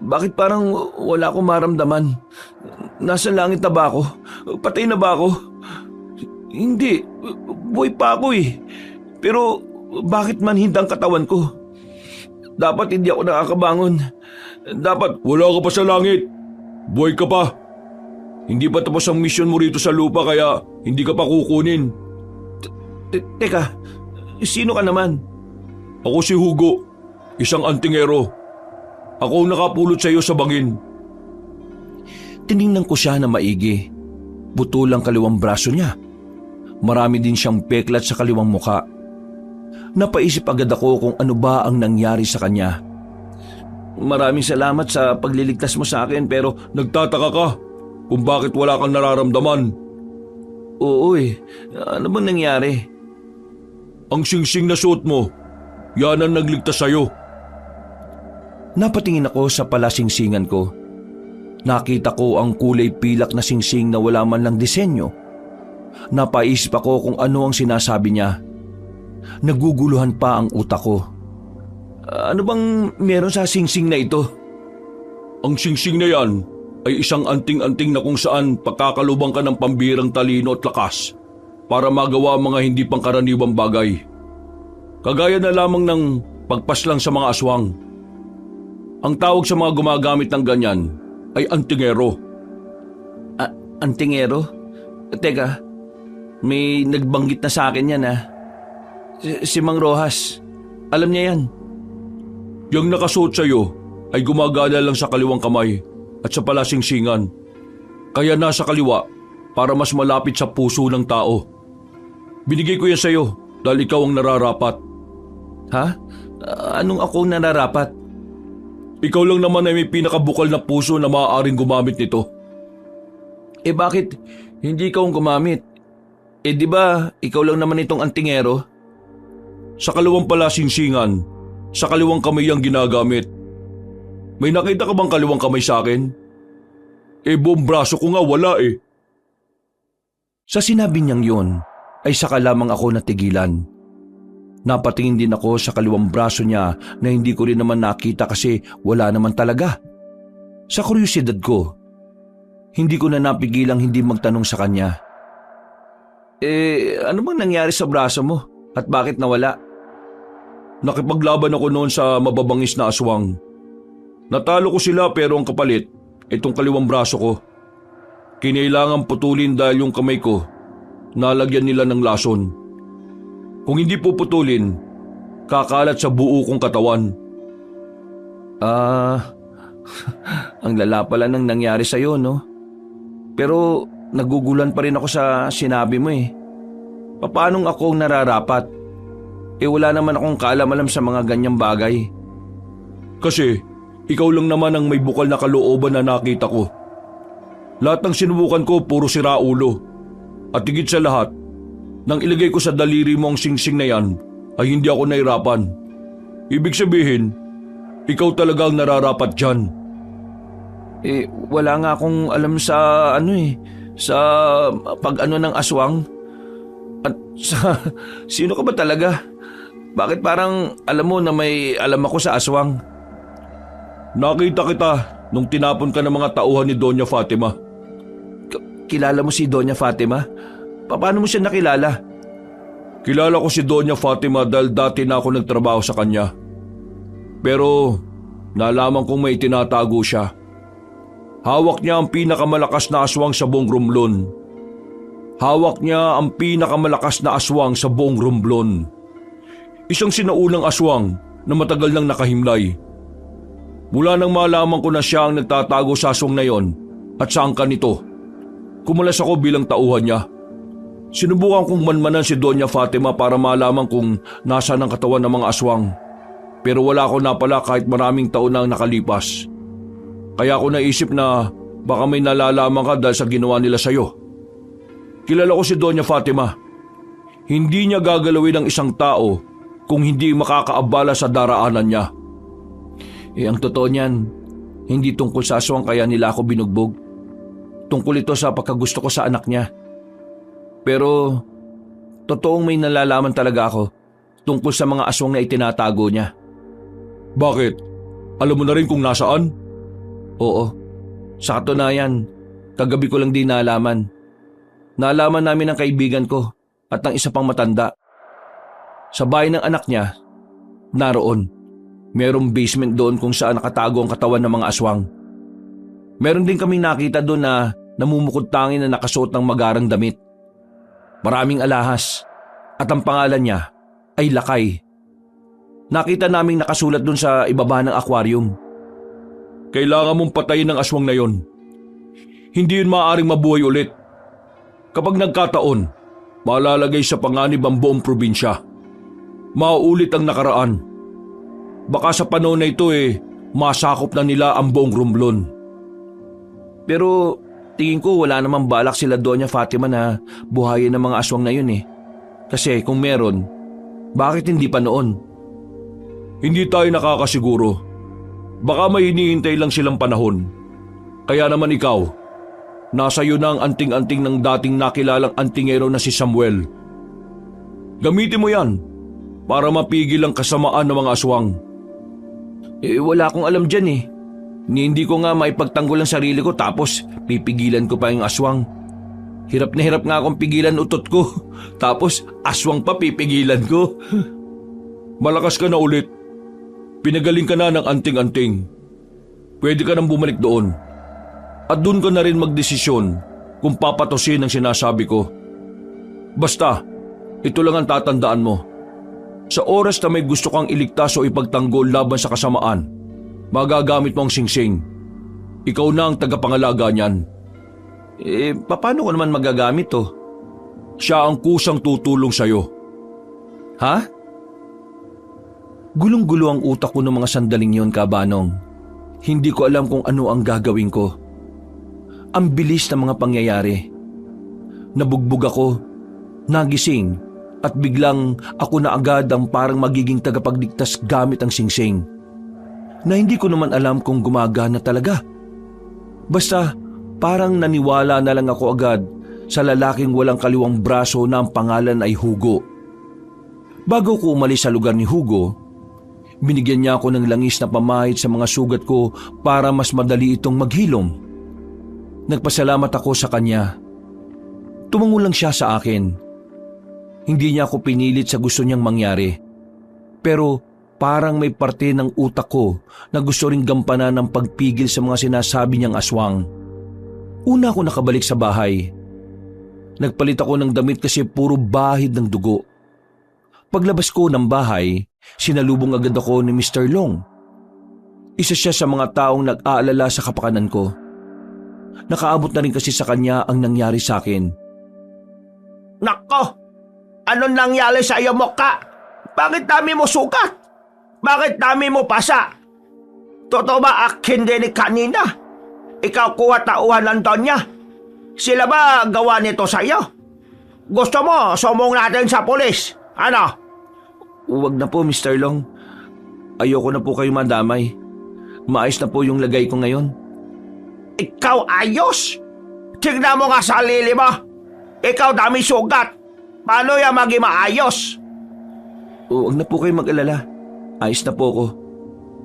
bakit parang wala akong maramdaman? Nasa langit na ba ako? Patay na ba ako? Hindi, buhay pa ako Pero bakit manhid ang katawan ko? Dapat hindi ako nakakabangon. Dapat wala ka pa sa langit. Buhay ka pa. Hindi pa tapos ang mission mo rito sa lupa kaya hindi ka pa kukunin. Teka, sino ka naman? Ako si Hugo, isang antingero. Ako ang nakapulot sa iyo sa bangin. Tiningnan ko siya na maigi. Putol ang kaliwang braso niya. Marami din siyang peklat sa kaliwang muka. Napaisip agad ako kung ano ba ang nangyari sa kanya. Maraming salamat sa pagliligtas mo sa akin pero Nagtataka ka kung bakit wala kang nararamdaman. oo ano bang nangyari? Ang singsing na suot mo, yan ang nagligtas sa'yo. Napatingin ako sa palasingsingan ko. Nakita ko ang kulay pilak na singsing na wala man lang disenyo. Napaisip ako kung ano ang sinasabi niya. Naguguluhan pa ang utak ko. Ano bang meron sa singsing na ito? Ang singsing na yan ay isang anting-anting na kung saan pagkakalubang ka ng pambirang talino at lakas para magawa mga hindi pangkaraniwang bagay. Kagaya na lamang ng pagpaslang sa mga aswang. Ang tawag sa mga gumagamit ng ganyan ay antingero. Antingero? Teka, may nagbanggit na sa akin yan Si Mang Rojas. Alam niya yan. Yung nakasuot sa'yo ay gumagala lang sa kaliwang kamay at sa palasingsingan. Kaya nasa kaliwa para mas malapit sa puso ng tao. Binigay ko yan sa'yo dahil ikaw ang nararapat. Ha? Anong ako nararapat? Ikaw lang naman ay may pinakabukal na puso na maaaring gumamit nito. Bakit hindi ikaw ang gumamit? Di ba ikaw lang naman itong antingero? Sa kaliwang palasingsingan, sa kaliwang kamay ang ginagamit. May nakita ka bang kaliwang kamay sa akin? Buong braso ko nga wala . Sa sinabi niyang yun, ay saka lamang ako natigilan. Napatingin din ako sa kaliwang braso niya na hindi ko rin naman nakita kasi wala naman talaga. Sa kuryosidad ko, hindi ko na napigilang hindi magtanong sa kanya. Ano bang nangyari sa braso mo at bakit nawala? Nakipaglaban ako noon sa mababangis na aswang. Natalo ko sila pero ang kapalit, itong kaliwang braso ko. Kinailangan putulin dahil yung kamay ko, nalagyan nila ng lason. Kung hindi puputulin, kakalat sa buo kong katawan. Ang lala pala ng nangyari sa'yo, no? Pero nagugulan pa rin ako sa sinabi mo . Paanong ako ang nararapat? Wala naman akong kaalam-alam sa mga ganyang bagay. Kasi, ikaw lang naman ang may bukal na kalooban na nakita ko. Lahat ng sinubukan ko puro siraulo. At higit sa lahat, nang ilagay ko sa daliri mo ang singsing na yan, ay hindi ako nahirapan. Ibig sabihin, ikaw talaga ang nararapat dyan. Wala nga akong alam sa sa pag-ano ng aswang. At sa, sino ka ba talaga? Bakit parang alam mo na may alam ako sa aswang? Nakita kita nung tinapon ka ng mga tauhan ni Doña Fatima. Kilala mo si Doña Fatima? Paano mo siya nakilala? Kilala ko si Doña Fatima dahil dati na ako nagtrabaho sa kanya. Pero nalaman kong may tinatago siya. Hawak niya ang pinakamalakas na aswang sa buong Romblon. Hawak niya ang pinakamalakas na aswang sa buong Romblon. Isang sinaulang aswang na matagal nang nakahimlay. Mula nang malaman ko na siya ang nagtatago sa aswang na yon at sa angkan nito, kumulas ako bilang tauhan niya. Sinubukan kong manmanan si Doña Fatima para malaman kung nasaan ang katawan ng mga aswang. Pero wala ko napala kahit maraming taon na ang nakalipas. Kaya ako naisip na baka may nalalaman ka dahil sa ginawa nila sa'yo. Kilala ko si Doña Fatima. Hindi niya gagalawin ang isang tao kung hindi makakaabala sa daraanan niya. Ang totoo niyan, hindi tungkol sa aswang kaya nila ako binugbog. Tungkol ito sa pagkagusto ko sa anak niya. Pero, totoong may nalalaman talaga ako tungkol sa mga aswang na itinatago niya. Bakit? Alam mo na rin kung nasaan? Oo. Sa katunayan, kagabi ko lang din nalaman. Nalaman namin ng kaibigan ko at ng isa pang matanda. Sa bahay ng anak niya, naroon. Merong basement doon kung saan nakatago ang katawan ng mga aswang. Meron din kaming nakita doon na namumukod tangi na nakasuot ng magarang damit. Maraming alahas at ang pangalan niya ay Lakay. Nakita naming nakasulat doon sa ibaba ng aquarium. Kailangan mong patayin ang aswang na yon. Hindi yun maaaring mabuhay ulit. Kapag nagkataon, malalagay sa panganib ang buong probinsya. Mauulit ang nakaraan. Baka sa panahon na ito masakop na nila ang buong Romblon. Pero tingin ko wala namang balak sila Doña Fatima na buhayin ng mga aswang na yun Kasi kung meron, bakit hindi pa noon? Hindi tayo nakakasiguro. Baka may hinihintay lang silang panahon. Kaya naman ikaw, nasa iyo na ang anting-anting ng dating nakilalang antingero na si Samuel. Gamitin mo yan para mapigil ang kasamaan ng mga aswang. Wala akong alam dyan Hindi ko nga maipagtanggol ang sarili ko tapos pipigilan ko pa yung aswang. Hirap na hirap nga akong pigilan utot ko. Tapos aswang pa pipigilan ko. Malakas ka na ulit. Pinagaling ka na ng anting-anting. Pwede ka nang bumalik doon. At doon ka na rin magdesisyon kung papatusin ang sinasabi ko. Basta, ito lang ang tatandaan mo. Sa oras na may gusto kang iligtas o ipagtanggol laban sa kasamaan, magagamit mo ang singsing. Ikaw na ang tagapangalaga niyan. Paano ko naman magagamit to? Siya ang kusang tutulong sa'yo. Ha? Gulong-gulo ang utak ko ng mga sandaling yon, Kabanong. Hindi ko alam kung ano ang gagawin ko. Ang bilis ng mga pangyayari. Nabugbog ako, nagising, at biglang ako na agad ang parang magiging tagapagligtas gamit ang singsing. Na hindi ko naman alam kung gumagana talaga. Basta parang naniwala na lang ako agad sa lalaking walang kaliwang braso na ang pangalan ay Hugo. Bago ko umalis sa lugar ni Hugo, binigyan niya ako ng langis na pamahid sa mga sugat ko para mas madali itong maghilom. Nagpasalamat ako sa kanya. Tumango lang siya sa akin. Hindi niya ako pinilit sa gusto niyang mangyari. Pero parang may parte ng utak ko na gusto ring gampanan ng pagpigil sa mga sinasabi niyang aswang. Una ako nakabalik sa bahay. Nagpalit ako ng damit kasi puro bahid ng dugo. Paglabas ko ng bahay, sinalubong agad ako ni Mr. Long. Isa siya sa mga taong nag-aalala sa kapakanan ko. Nakaabot na rin kasi sa kanya ang nangyari sa akin. Nako! Anong nangyari sa iyo, Moka? Bakit dami mo sugat? Bakit dami mo pasa? Totoo ba akin din ni kanina? Ikaw kuha tauhan ng Donya? Sila ba gawa nito sa iyo? Gusto mo sumong natin sa pulis? Ano? Huwag na po, Mr. Long. Ayoko na po kayo madamay. Maayos na po yung lagay ko ngayon. Ikaw ayos? Tignan mo nga sa sarili mo. Ikaw dami sugat. Paano yan maging maayos? Huwag na po kayo mag-alala. Ayos na po ko.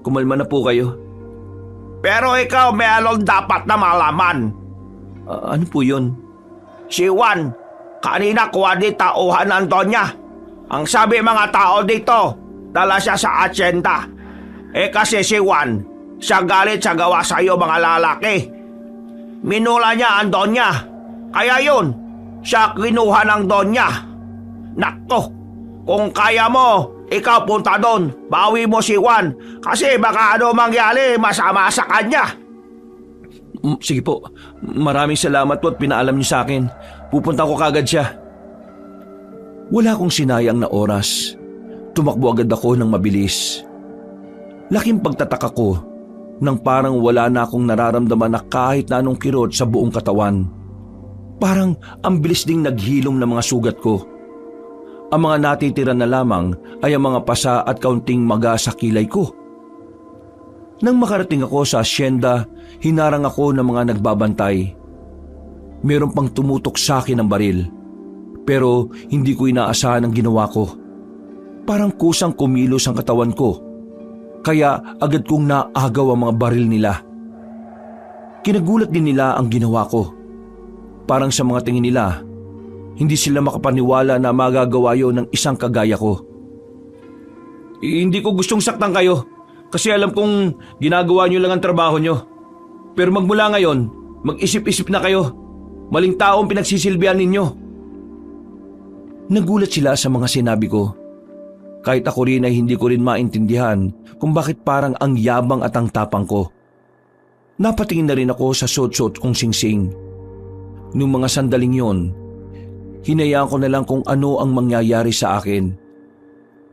Kumalma na po kayo. Pero ikaw mayroon dapat na malaman. Ano po yun? Si Juan, kanina kuha di tauhan ng Donya. Ang sabi mga tao dito, dala siya sa asyenda. Kasi si Juan, siya galit sa gawa sa iyo mga lalaki. Minula niya ang Donya. Kaya yun, siya kinuha ng Donya. Nako, kung kaya mo, ikaw punta doon. Bawi mo si Juan. Kasi baka ano mangyari, masama sa kanya. Sige po. Maraming salamat po at pinaalam niyo sa akin. Pupunta ko kagad siya. Wala akong sinayang na oras. Tumakbo agad ako ng mabilis. Laking pagtataka ko nang parang wala na akong nararamdaman na kahit na anong kirot sa buong katawan. Parang ang bilis ding naghilom ng mga sugat ko. Ang mga natitira na lamang ay ang mga pasa at kaunting maga sa kilay ko. Nang makarating ako sa asyenda, hinarang ako ng mga nagbabantay. Meron pang tumutok sa akin ng baril. Pero hindi ko inaasahan ang ginawa ko. Parang kusang kumilos ang katawan ko. Kaya agad kong naagaw ang mga baril nila. Kinagulat din nila ang ginawa ko. Parang sa mga tingin nila, hindi sila makapaniwala na magagawa yun ng isang kagaya ko. Hindi ko gustong saktan kayo. kasi alam kong ginagawa niyo lang ang trabaho niyo. Pero magmula ngayon, mag-isip-isip na kayo. Maling taong pinagsisilbihan ninyo. Nagulat sila sa mga sinabi ko. Kahit ako rin ay hindi ko rin maintindihan kung bakit parang ang yabang at ang tapang ko. Napatingin na rin ako sa suot-suot kong singsing. Noong mga sandaling yon, hinayaan ko na lang kung ano ang mangyayari sa akin.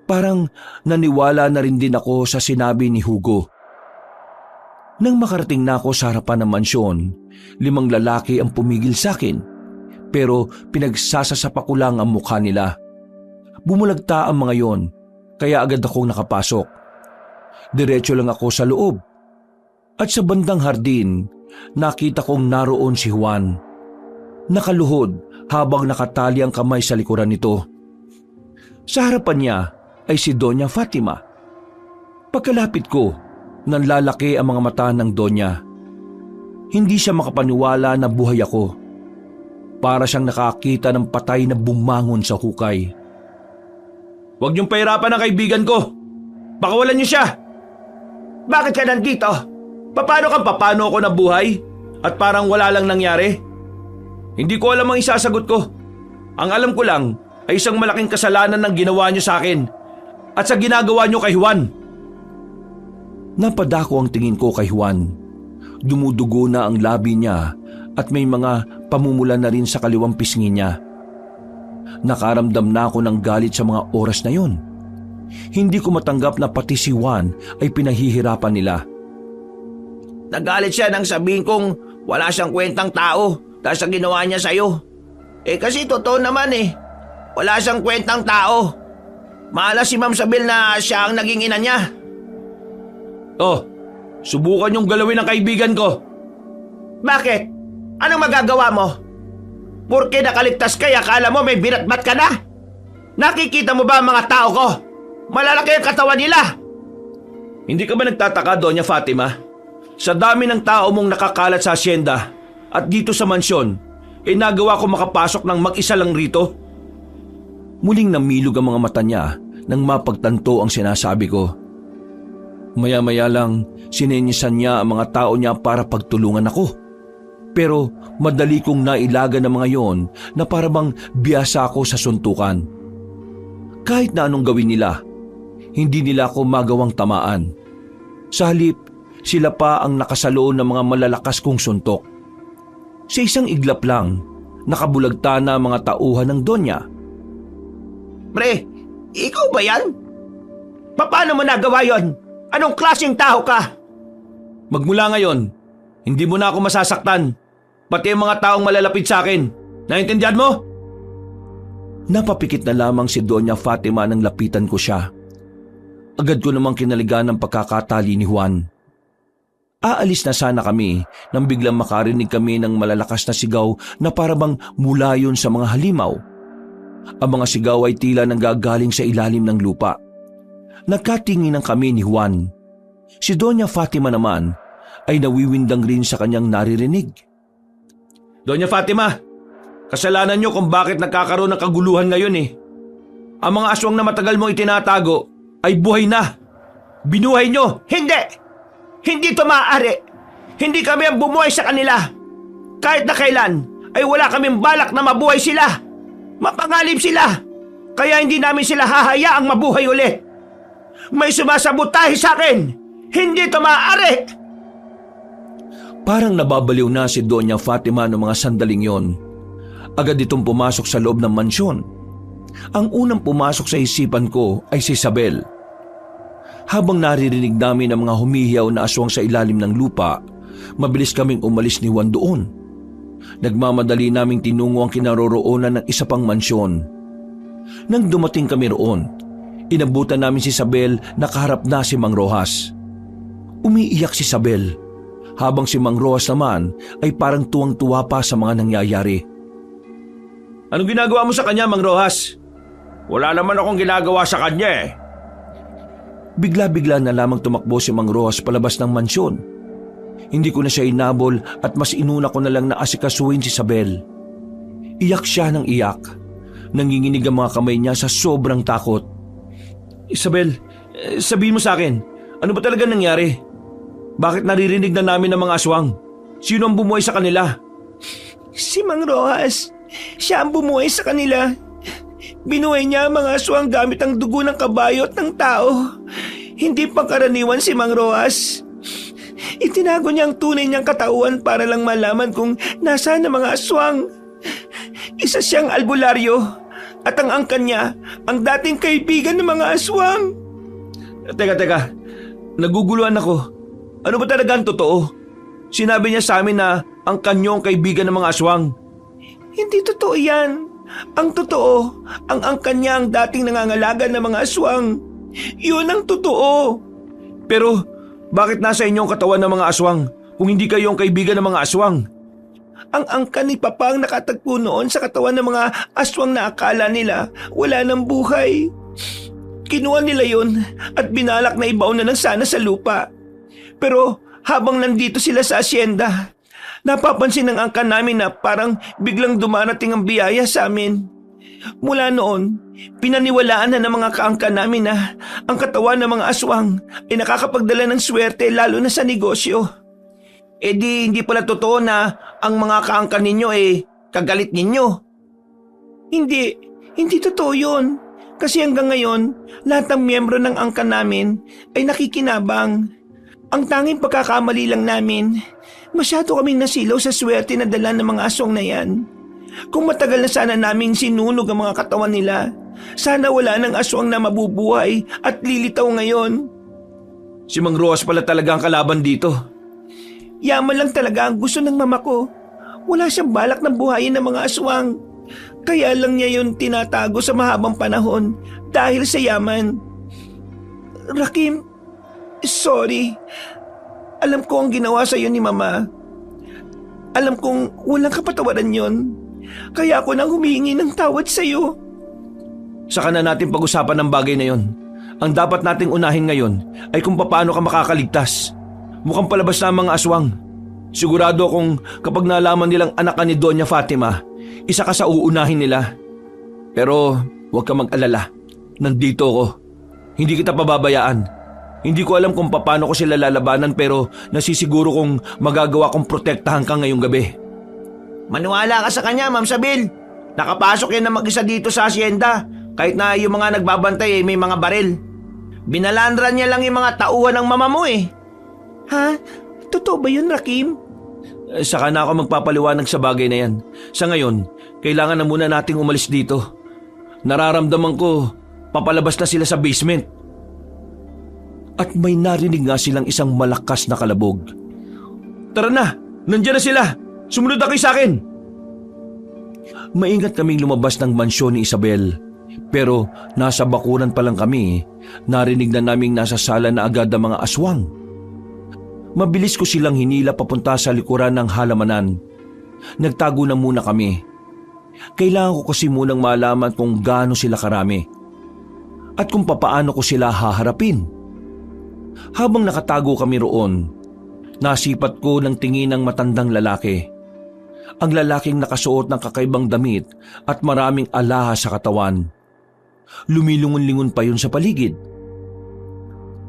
Parang naniwala na rin din ako sa sinabi ni Hugo. Nang makarating na ako sa harapan ng mansyon, 5 lalaki ang pumigil sa akin, pero pinagsasasapa ko lang ang mukha nila. Bumulagta ang mga yon, kaya agad akong nakapasok. Diretso lang ako sa loob. At sa bandang hardin, nakita kong naroon si Juan. Nakaluhod habang nakatali ang kamay sa likuran nito. Sa harapan niya ay si Doña Fatima. Pagkalapit ko, nanlalaki ang mga mata ng Doña. Hindi siya makapaniwala na buhay ako. Para siyang nakakita ng patay na bumangon sa hukay. Huwag niyong pahirapan ang kaibigan ko. Pakawalan niyo siya. Bakit ka nandito? Paano ako nabuhay? At parang wala lang nangyari? Hindi ko alam ang isasagot ko. Ang alam ko lang ay isang malaking kasalanan ng ginawa niyo sa akin at sa ginagawa niyo kay Juan. Napadako ang tingin ko kay Juan. Dumudugo na ang labi niya at may mga pamumula na rin sa kaliwang pisngi niya. Nakaramdam na ako ng galit sa mga oras na yon. Hindi ko matanggap na pati si Juan ay pinahihirapan nila. Nagalit siya nang sabihin kong wala siyang kwentang tao dahil sa ginawa niya sa'yo. Kasi totoo naman wala siyang kwentang tao. Malas si Ma'am Sabel na siya ang naging ina niya. Oh, subukan yung galawin ng kaibigan ko. Bakit? Anong magagawa mo? Porke nakaligtas ka, akala mo may binatbat ka na? Nakikita mo ba ang mga tao ko? Malalaki ang katawan nila. Hindi ka ba nagtataka, Doña Fatima? Sa dami ng tao mong nakakalat sa asyenda at dito sa mansyon, nagawa ko makapasok ng mag-isa lang rito? Muling namilog ang mga mata niya nang mapagtanto ang sinasabi ko. Maya-maya lang, sinenyisan niya ang mga tao niya para pagtulungan ako. Pero madali kong nailaga ng mga yon na parabang biyasa ako sa suntukan. Kahit na anong gawin nila, hindi nila ako magawang tamaan. Sa halip, sila pa ang nakasalo ng mga malalakas kong suntok. Sa isang iglap lang, nakabulagta na ang mga tauhan ng Donya. Pre, ikaw ba yan? Paano mo nagawa yon? Anong klaseng tao ka? Magmula ngayon, hindi mo na ako masasaktan. Pati ang mga taong malalapit sa akin. Naintindihan mo? Napapikit na lamang si Doña Fatima nang lapitan ko siya. Agad ko namang kinaligan ang pagkakatali ni Juan. Aalis na sana kami nang biglang makarinig kami ng malalakas na sigaw na parabang mula yun sa mga halimaw. Ang mga sigaw ay tila nanggagaling sa ilalim ng lupa. Nagkatinginan kami ni Juan. Si Doña Fatima naman ay nawiwindang rin sa kanyang naririnig. Doña Fatima, kasalanan niyo kung bakit nagkakaroon ng kaguluhan ngayon Ang mga aswang na matagal mong itinatago ay buhay na. Binuhay niyo. Hindi! Hindi ito maaari. Hindi kami ang bumuhay sa kanila. Kahit na kailan ay wala kaming balak na mabuhay sila. Mapanganib sila. Kaya hindi namin sila hahayaang mabuhay ulit. May sumasabotahe sa akin. Hindi ito maaari. Parang nababaliw na si Doña Fatima noong mga sandaling yon. Agad itong pumasok sa loob ng mansyon. Ang unang pumasok sa isipan ko ay si Isabel. Habang naririnig namin ang mga humihiyaw na aswang sa ilalim ng lupa, mabilis kaming umalis ni Juan doon. Nagmamadali naming tinungo ang kinaroroonan ng isa pang mansyon. Nang dumating kami roon, inabutan namin si Isabel na kaharap na si Mang Rojas. Umiiyak si Isabel, habang si Mang Rojas naman ay parang tuwang-tuwa pa sa mga nangyayari. Anong ginagawa mo sa kanya, Mang Rojas? Wala naman akong ginagawa sa kanya Bigla-bigla na lamang tumakbo si Mang Rojas palabas ng mansyon. Hindi ko na siya inabol at mas inuna ko na lang na asikasuhin si Isabel. Iyak siya ng iyak. Nanginginig ang mga kamay niya sa sobrang takot. Isabel, sabihin mo sa akin, Ano ba talaga nangyari? Bakit naririnig na namin ng mga aswang? Sino ang bumuhay sa kanila? Si Mang Rojas, siya ang bumuhay sa kanila. Binuhay niya ang mga aswang gamit ang dugo ng kabayo at ng tao. Hindi pangkaraniwan si Mang Rojas. Itinago niya ang tunay niyang katauhan para lang malaman kung nasaan ang mga aswang. Isa siyang albularyo at ang angkan niya ang dating kaibigan ng mga aswang. Teka. Naguguluhan ako. Ano ba talaga ang totoo? Sinabi niya sa amin na ang kanyong kaibigan ng mga aswang. Hindi totoo yan. Ang totoo, ang angkan niya ang dating nangangalaga ng mga aswang. Yun ang totoo. Pero bakit nasa inyong katawan ng mga aswang kung hindi kayo ang kaibigan ng mga aswang? Ang angkan ni Papa ang nakatagpo noon sa katawan ng mga aswang na akala nila wala ng buhay. Kinuha nila yun at binalak na ibaon na lang sana sa lupa. Pero habang nandito sila sa asyenda, napapansin ng angkan namin na parang biglang dumarating ang biyaya sa amin. Mula noon, pinaniwalaan na ng mga kaangkan namin na ang katawan ng mga aswang ay nakakapagdala ng swerte lalo na sa negosyo. Eh di hindi pala totoo na ang mga kaangkan ninyo kagalit ninyo. Hindi totoo yun. Kasi hanggang ngayon, lahat ng miyembro ng angkan namin ay nakikinabang. Ang tanging pagkakamali lang namin, masyado kaming nasilaw sa swerte na dala ng mga aswang na yan. Kung matagal na sana naming sinunog ang mga katawan nila, sana wala ng aswang na mabubuhay at lilitaw ngayon. Si Mang Rojas pala talaga ang kalaban dito. Yaman lang talaga ang gusto ng mama ko. Wala siyang balak na buhayin ng mga aswang. Kaya lang niya yun tinatago sa mahabang panahon dahil sa yaman. Rakim, sorry. Alam ko ang ginawa sa iyo ni Mama. Alam kong walang kapatawaran yon. Kaya ako nang humihingi ng tawad sa iyo. Saka na natin pag-usapan ng bagay na yon. Ang dapat nating unahin ngayon ay kung paano ka makakaligtas. Mukhang palabas na ang mga aswang. Sigurado akong kapag nalaman nilang anak ka ni Doña Fatima, isa ka sa uunahin nila. Pero huwag ka mag-alala. Nandito ako. Hindi kita pababayaan. Hindi ko alam kung paano ko sila lalabanan pero nasisiguro kong magagawa kong protektahan ka ngayong gabi. Maniwala ka sa kanya, Ma'am Sabil. Nakapasok yan na mag-isa dito sa asyenda. Kahit na yung mga nagbabantay may mga baril. Binalandran niya lang yung mga tauhan ng mama mo Ha? Totoo ba yun, Rakim? Saka na ako magpapaliwanag sa bagay na yan. Sa ngayon, kailangan na muna nating umalis dito. Nararamdaman ko, papalabas na sila sa basement. At may narinig nga silang isang malakas na kalabog. Tara na! Nandiyan na sila! Sumunod na kayo sa akin! Maingat kaming lumabas ng mansyon ni Isabel. Pero nasa bakuran pa lang kami, narinig na naming nasa sala na agad ang mga aswang. Mabilis ko silang hinila papunta sa likuran ng halamanan. Nagtago na muna kami. Kailangan ko kasi munang malaman kung gaano sila karami. At kung papaano ko sila haharapin. Habang nakatago kami roon, nasipat ko ng tingin ng matandang lalaki. Ang lalaking nakasuot ng kakaibang damit at maraming alahas sa katawan. Lumilungon-lingon pa yun sa paligid.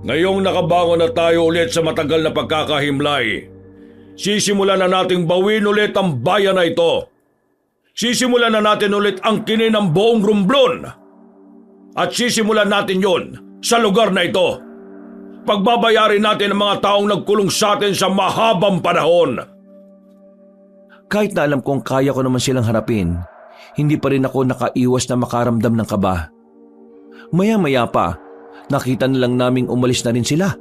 Ngayong nakabangon na tayo ulit sa matagal na pagkakahimlay, sisimulan na nating bawin ulit ang bayan na ito. Sisimulan na natin ulit ang kinin ng buong Romblon. At sisimulan natin yon sa lugar na ito. Pagbabayarin natin ang mga taong nagkulong sa atin sa mahabang panahon. Kahit na alam kong kaya ko naman silang harapin, hindi pa rin ako nakaiwas na makaramdam ng kaba. Maya-maya pa, nakita na lang naming umalis na rin sila.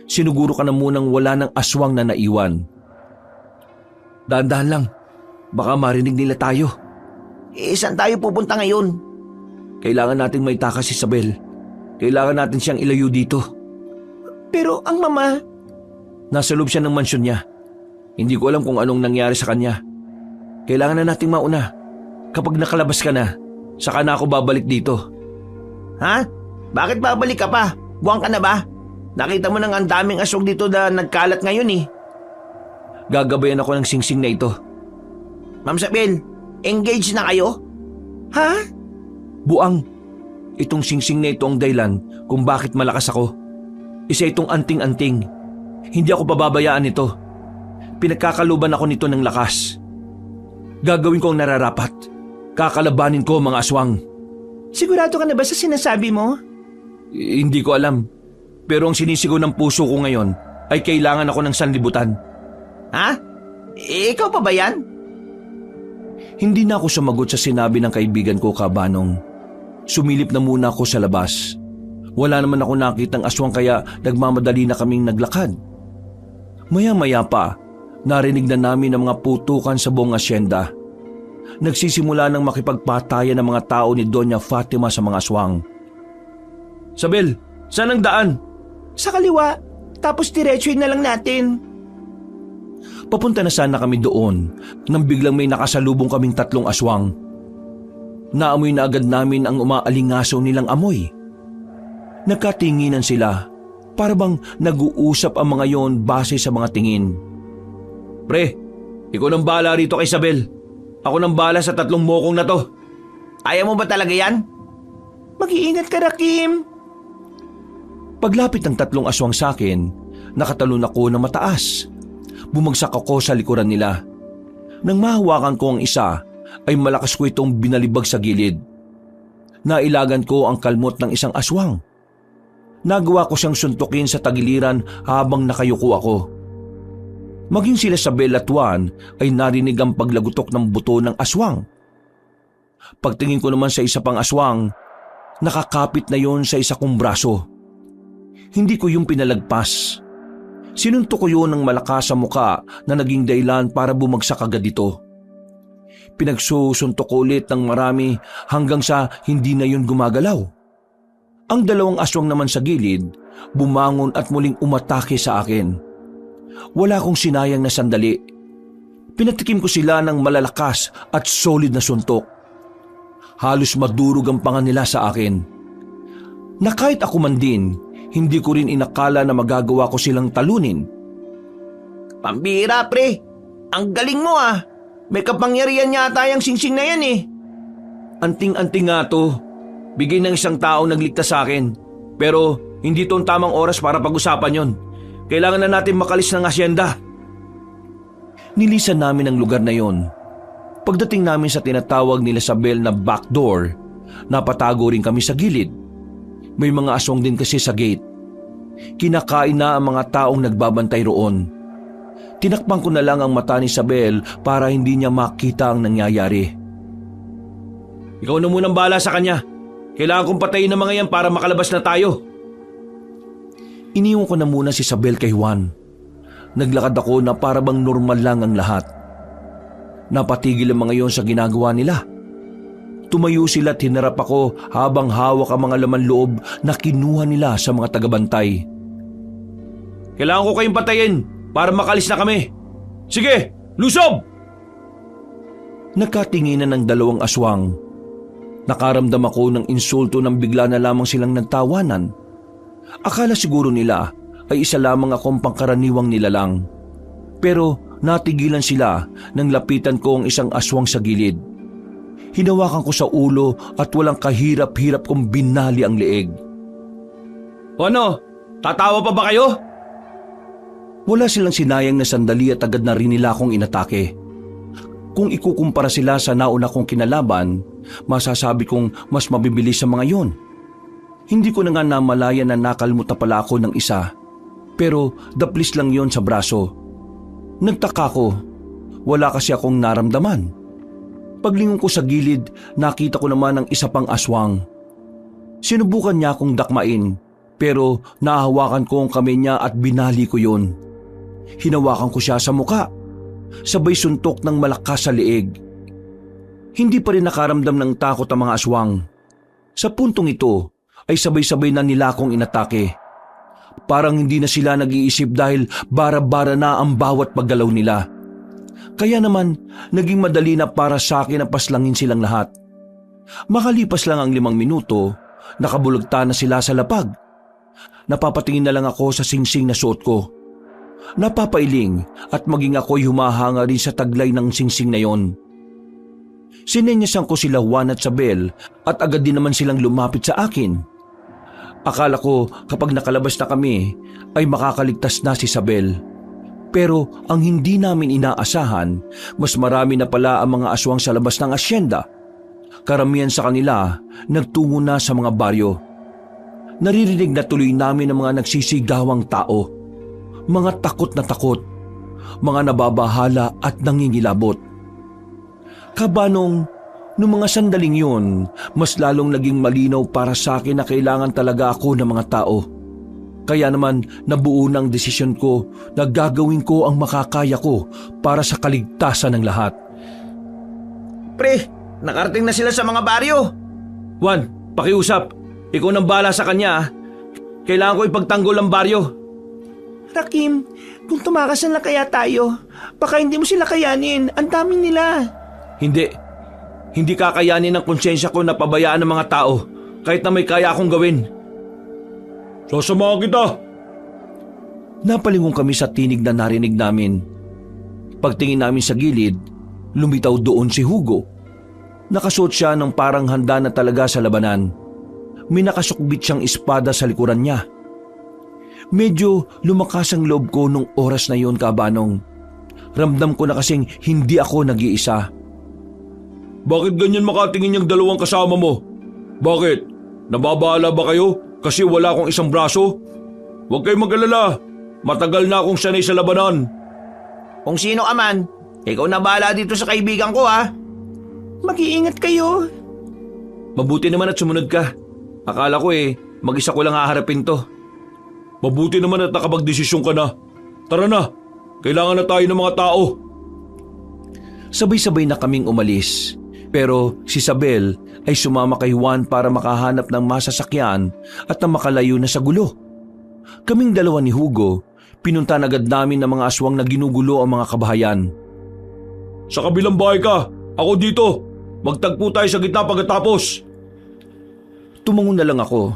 Sinuguro ka na munang wala ng aswang na naiwan. Dahan-dahan lang, baka marinig nila tayo. Saan tayo pupunta ngayon? Kailangan nating maitakas si Isabel. Kailangan natin siyang ilayo dito. Pero ang mama... Nasa loob siya ng mansyon niya. Hindi ko alam kung anong nangyari sa kanya. Kailangan na nating mauna. Kapag nakalabas ka na, saka na ako babalik dito. Ha? Bakit babalik ka pa? Buwang ka na ba? Nakita mo nang ang daming aswang dito na nagkalat ngayon Gagabayan ako ng singsing na ito. Ma'am Sabil, engaged na kayo? Buang, itong singsing na ito ang dahilan kung bakit malakas ako. Isa itong anting-anting. Hindi ako pababayaan nito. Pinagkakaluban ako nito ng lakas. Gagawin ko ang nararapat. Kakalabanin ko mga aswang. Sigurado ka na ba sa sinasabi mo? Hindi ko alam. Pero ang sinisigaw ng puso ko ngayon ay kailangan ako ng sanlibutan. Ha? Ikaw pa ba yan? Hindi na ako sumagot sa sinabi ng kaibigan ko, Kabanong. Sumilip na muna ako sa labas. Wala naman ako nakitang aswang kaya nagmamadali na kaming naglakad. Maya-maya pa, narinig na namin ang mga putukan sa buong asyenda. Nagsisimula ng makipagpatayan ng mga tao ni Doña Fatima sa mga aswang. Sabel, saan ang daan? Sa kaliwa, tapos diretsuin na lang natin. Papunta na sana kami doon nang biglang may nakasalubong kaming 3 aswang. Naamoy na agad namin ang umaalingasaw nilang amoy. Nagkatinginan sila, para bang nag-uusap ang mga yon base sa mga tingin. Pre, ikaw nang bahala rito kay Isabel. Ako nang bahala sa 3 mokong na to. Ayaw mo ba talaga yan? Mag-iingat ka, Rakim. Paglapit ng 3 aswang sa akin, nakatalon ako na mataas. Bumagsak ako sa likuran nila. Nang mahawakan ko ang isa, ay malakas ko itong binalibag sa gilid. Nailagan ko ang kalmot ng isang aswang. Nagawa ko siyang suntukin sa tagiliran habang nakayuko ako. Maging sila Sabel at Juan ay narinig ang paglagutok ng buto ng aswang. Pagtingin ko naman sa isa pang aswang, nakakapit na yon sa isa kong braso. Hindi ko yung pinalagpas. Sinuntok ko yun ng malakas sa muka na naging dahilan para bumagsak agad ito. Pinagsusuntok ko ulit ng marami hanggang sa hindi na yun gumagalaw. Ang 2 aswang naman sa gilid, bumangon at muling umatake sa akin. Wala akong sinayang na sandali. Pinatikim ko sila ng malalakas at solid na suntok. Halos madurog ang panga nila sa akin. Na kahit ako man din, hindi ko rin inakala na magagawa ko silang talunin. Pambira, pre. Ang galing mo ah. May kapangyarihan yata yung singsing na yan eh. Anting-anting nga to. Bigay ng isang taong nagligtas sa akin. Pero hindi to ang tamang oras para pag-usapan yon. Kailangan na natin makalis ng asyenda. Nilisan namin ang lugar na yon. Pagdating namin sa tinatawag nila Sabel na backdoor, napatago rin kami sa gilid. May mga aswang din kasi sa gate. Kinakain na ang mga taong nagbabantay roon. Tinakpan ko na lang ang mata ni Isabel para hindi niya makita ang nangyayari. Ikaw na munang bahala sa kanya. Kailangan kong patayin ang mga yan para makalabas na tayo. Iniwan ko na muna si Isabel kay Juan. Naglakad ako na para bang normal lang ang lahat. Napatigil ang mga yon sa ginagawa nila. Tumayo sila at hinarap ako habang hawak ang mga laman loob na kinuha nila sa mga tagabantay. Kailangan ko kayong patayin para makalis na kami. Sige, lusob! Nagkatinginan ng 2 aswang. Nakaramdam ako ng insulto nang bigla na lamang silang nagtawanan. Akala siguro nila ay isa lamang akong pangkaraniwang nilalang. Pero natigilan sila nang lapitan ko ang isang aswang sa gilid. Hinawakan ko sa ulo at walang kahirap-hirap kong binali ang leeg. Ano? Tatawa pa ba kayo? Wala silang sinayang na sandali at agad na rin nila akong inatake. Kung ikukumpara sila sa nauna kong kinalaban, masasabi kong mas mabibilis sa mga yon. Hindi ko na nga namalaya na nakalmuta pala ako ng isa. Pero daplis lang yon sa braso. Nagtaka ko. Wala kasi akong naramdaman. Paglingon ko sa gilid, nakita ko naman ang isa pang aswang. Sinubukan niya akong dakmain, pero nahawakan ko ang kamay niya at binali ko yun. Hinawakan ko siya sa muka, sabay suntok ng malakas sa leeg. Hindi pa rin nakaramdam ng takot ang mga aswang. Sa puntong ito, ay sabay-sabay na nila akong inatake. Parang hindi na sila nag-iisip dahil bara-bara na ang bawat paggalaw nila. Kaya naman, naging madali na para sa akin na paslangin silang lahat. Makalipas lang ang 5 minuto, nakabulagta na sila sa lapag. Napapatingin na lang ako sa singsing na suot ko. Napapailing at maging ako'y humahanga rin sa taglay ng singsing na yon. Sinenyasan ko sila Juan at Sabel at agad din naman silang lumapit sa akin. Akala ko kapag nakalabas na kami ay makakaligtas na si Isabel. Pero ang hindi namin inaasahan, mas marami na pala ang mga aswang sa labas ng asyenda. Karamihan sa kanila nagtungo na sa mga baryo. Naririnig na tuloy namin ang mga nagsisigawang tao. Mga takot na takot, mga nababahala at nangingilabot. Kabanong, noong mga sandaling yun, mas lalong naging malinaw para sa akin na kailangan talaga ako ng mga tao. Kaya naman nabuo ng desisyon ko na gagawin ko ang makakaya ko para sa kaligtasan ng lahat. Pre, nakarating na sila sa mga baryo. Juan, pakiusap. Ikaw nang bala sa kanya. Kailangan ko ipagtanggol ang baryo. Rakim, kung tumakas na lang kaya tayo, baka hindi mo sila kayanin. Ang dami nila. Hindi kakayanin ng konsensya ko na pabayaan ng mga tao kahit na may kaya akong gawin. Sasamahan kita. Napalingon kami sa tinig na narinig namin. Pagtingin namin sa gilid, lumitaw doon si Hugo. Nakasuot siya ng parang handa na talaga sa labanan. May nakasukbit siyang espada sa likuran niya. Medyo lumakas ang loob ko nung oras na yon, Kabanong. Ramdam ko na kasing hindi ako nag-iisa. Bakit ganyan makatingin yung dalawang kasama mo? Bakit? Nababahala ba kayo kasi wala akong isang braso? Huwag kayong mag-alala. Matagal na akong sanay sa labanan. Kung sino ka man, ikaw na bahala dito sa kaibigan ko ha. Mag-iingat kayo. Mabuti naman at sumunod ka. Akala ko mag-isa ko lang haharapin to. Mabuti naman at nakapagdesisyon ka na. Tara na, kailangan na tayo ng mga tao. Sabay-sabay na kaming umalis. Pero si Isabel ay sumama kay Juan para makahanap ng masasakyan at na makalayo na sa gulo. Kaming dalawa ni Hugo, pinuntahan agad namin ng mga aswang na ginugulo ang mga kabahayan. Sa kabilang bahay ka, ako dito. Magtagpo tayo sa gitna pagkatapos. Tumangon na lang ako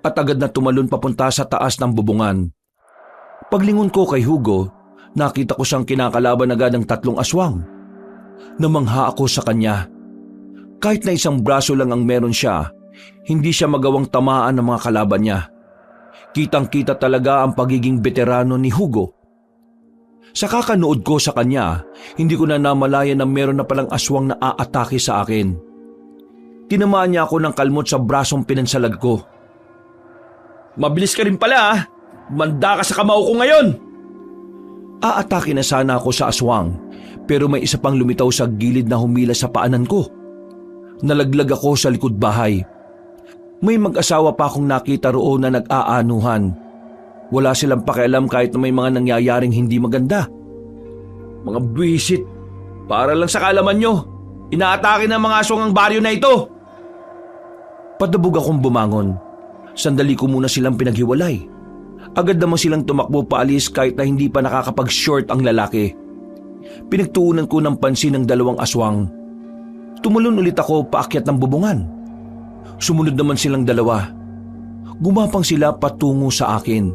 at agad na tumalon papunta sa taas ng bubungan. Paglingon ko kay Hugo, nakita ko siyang kinakalaban agad ng 3 aswang. Namangha ako sa kanya. Kahit na isang braso lang ang meron siya, hindi siya magawang tamaan ng mga kalaban niya. Kitang-kita talaga ang pagiging veterano ni Hugo. Sa kakanood ko sa kanya, hindi ko na namalayan na meron na palang aswang na aatake sa akin. Tinamaan niya ako ng kalmot sa brasong pinansalag ko. Mabilis ka rin pala. Manda ka sa kamao ko ngayon. Aatake na sana ako sa aswang, pero may isa pang lumitaw sa gilid na humila sa paanan ko. Nalaglag ako sa likod bahay. May mag-asawa pa akong nakita roon na nag-aanuhan. Wala silang pakialam kahit na may mga nangyayaring hindi maganda. Mga buwisit. Para lang sa kaalaman nyo, inaatake ng mga aswang ang baryo na ito. Padabog akong bumangon. Sandali ko muna silang pinaghiwalay. Agad naman silang tumakbo paalis kahit na hindi pa nakakapag-short ang lalaki. Pinagtuunan ko ng pansin ng 2 aswang. Tumalon ulit ako paakyat ng bubungan. Sumunod naman silang 2. Gumapang sila patungo sa akin.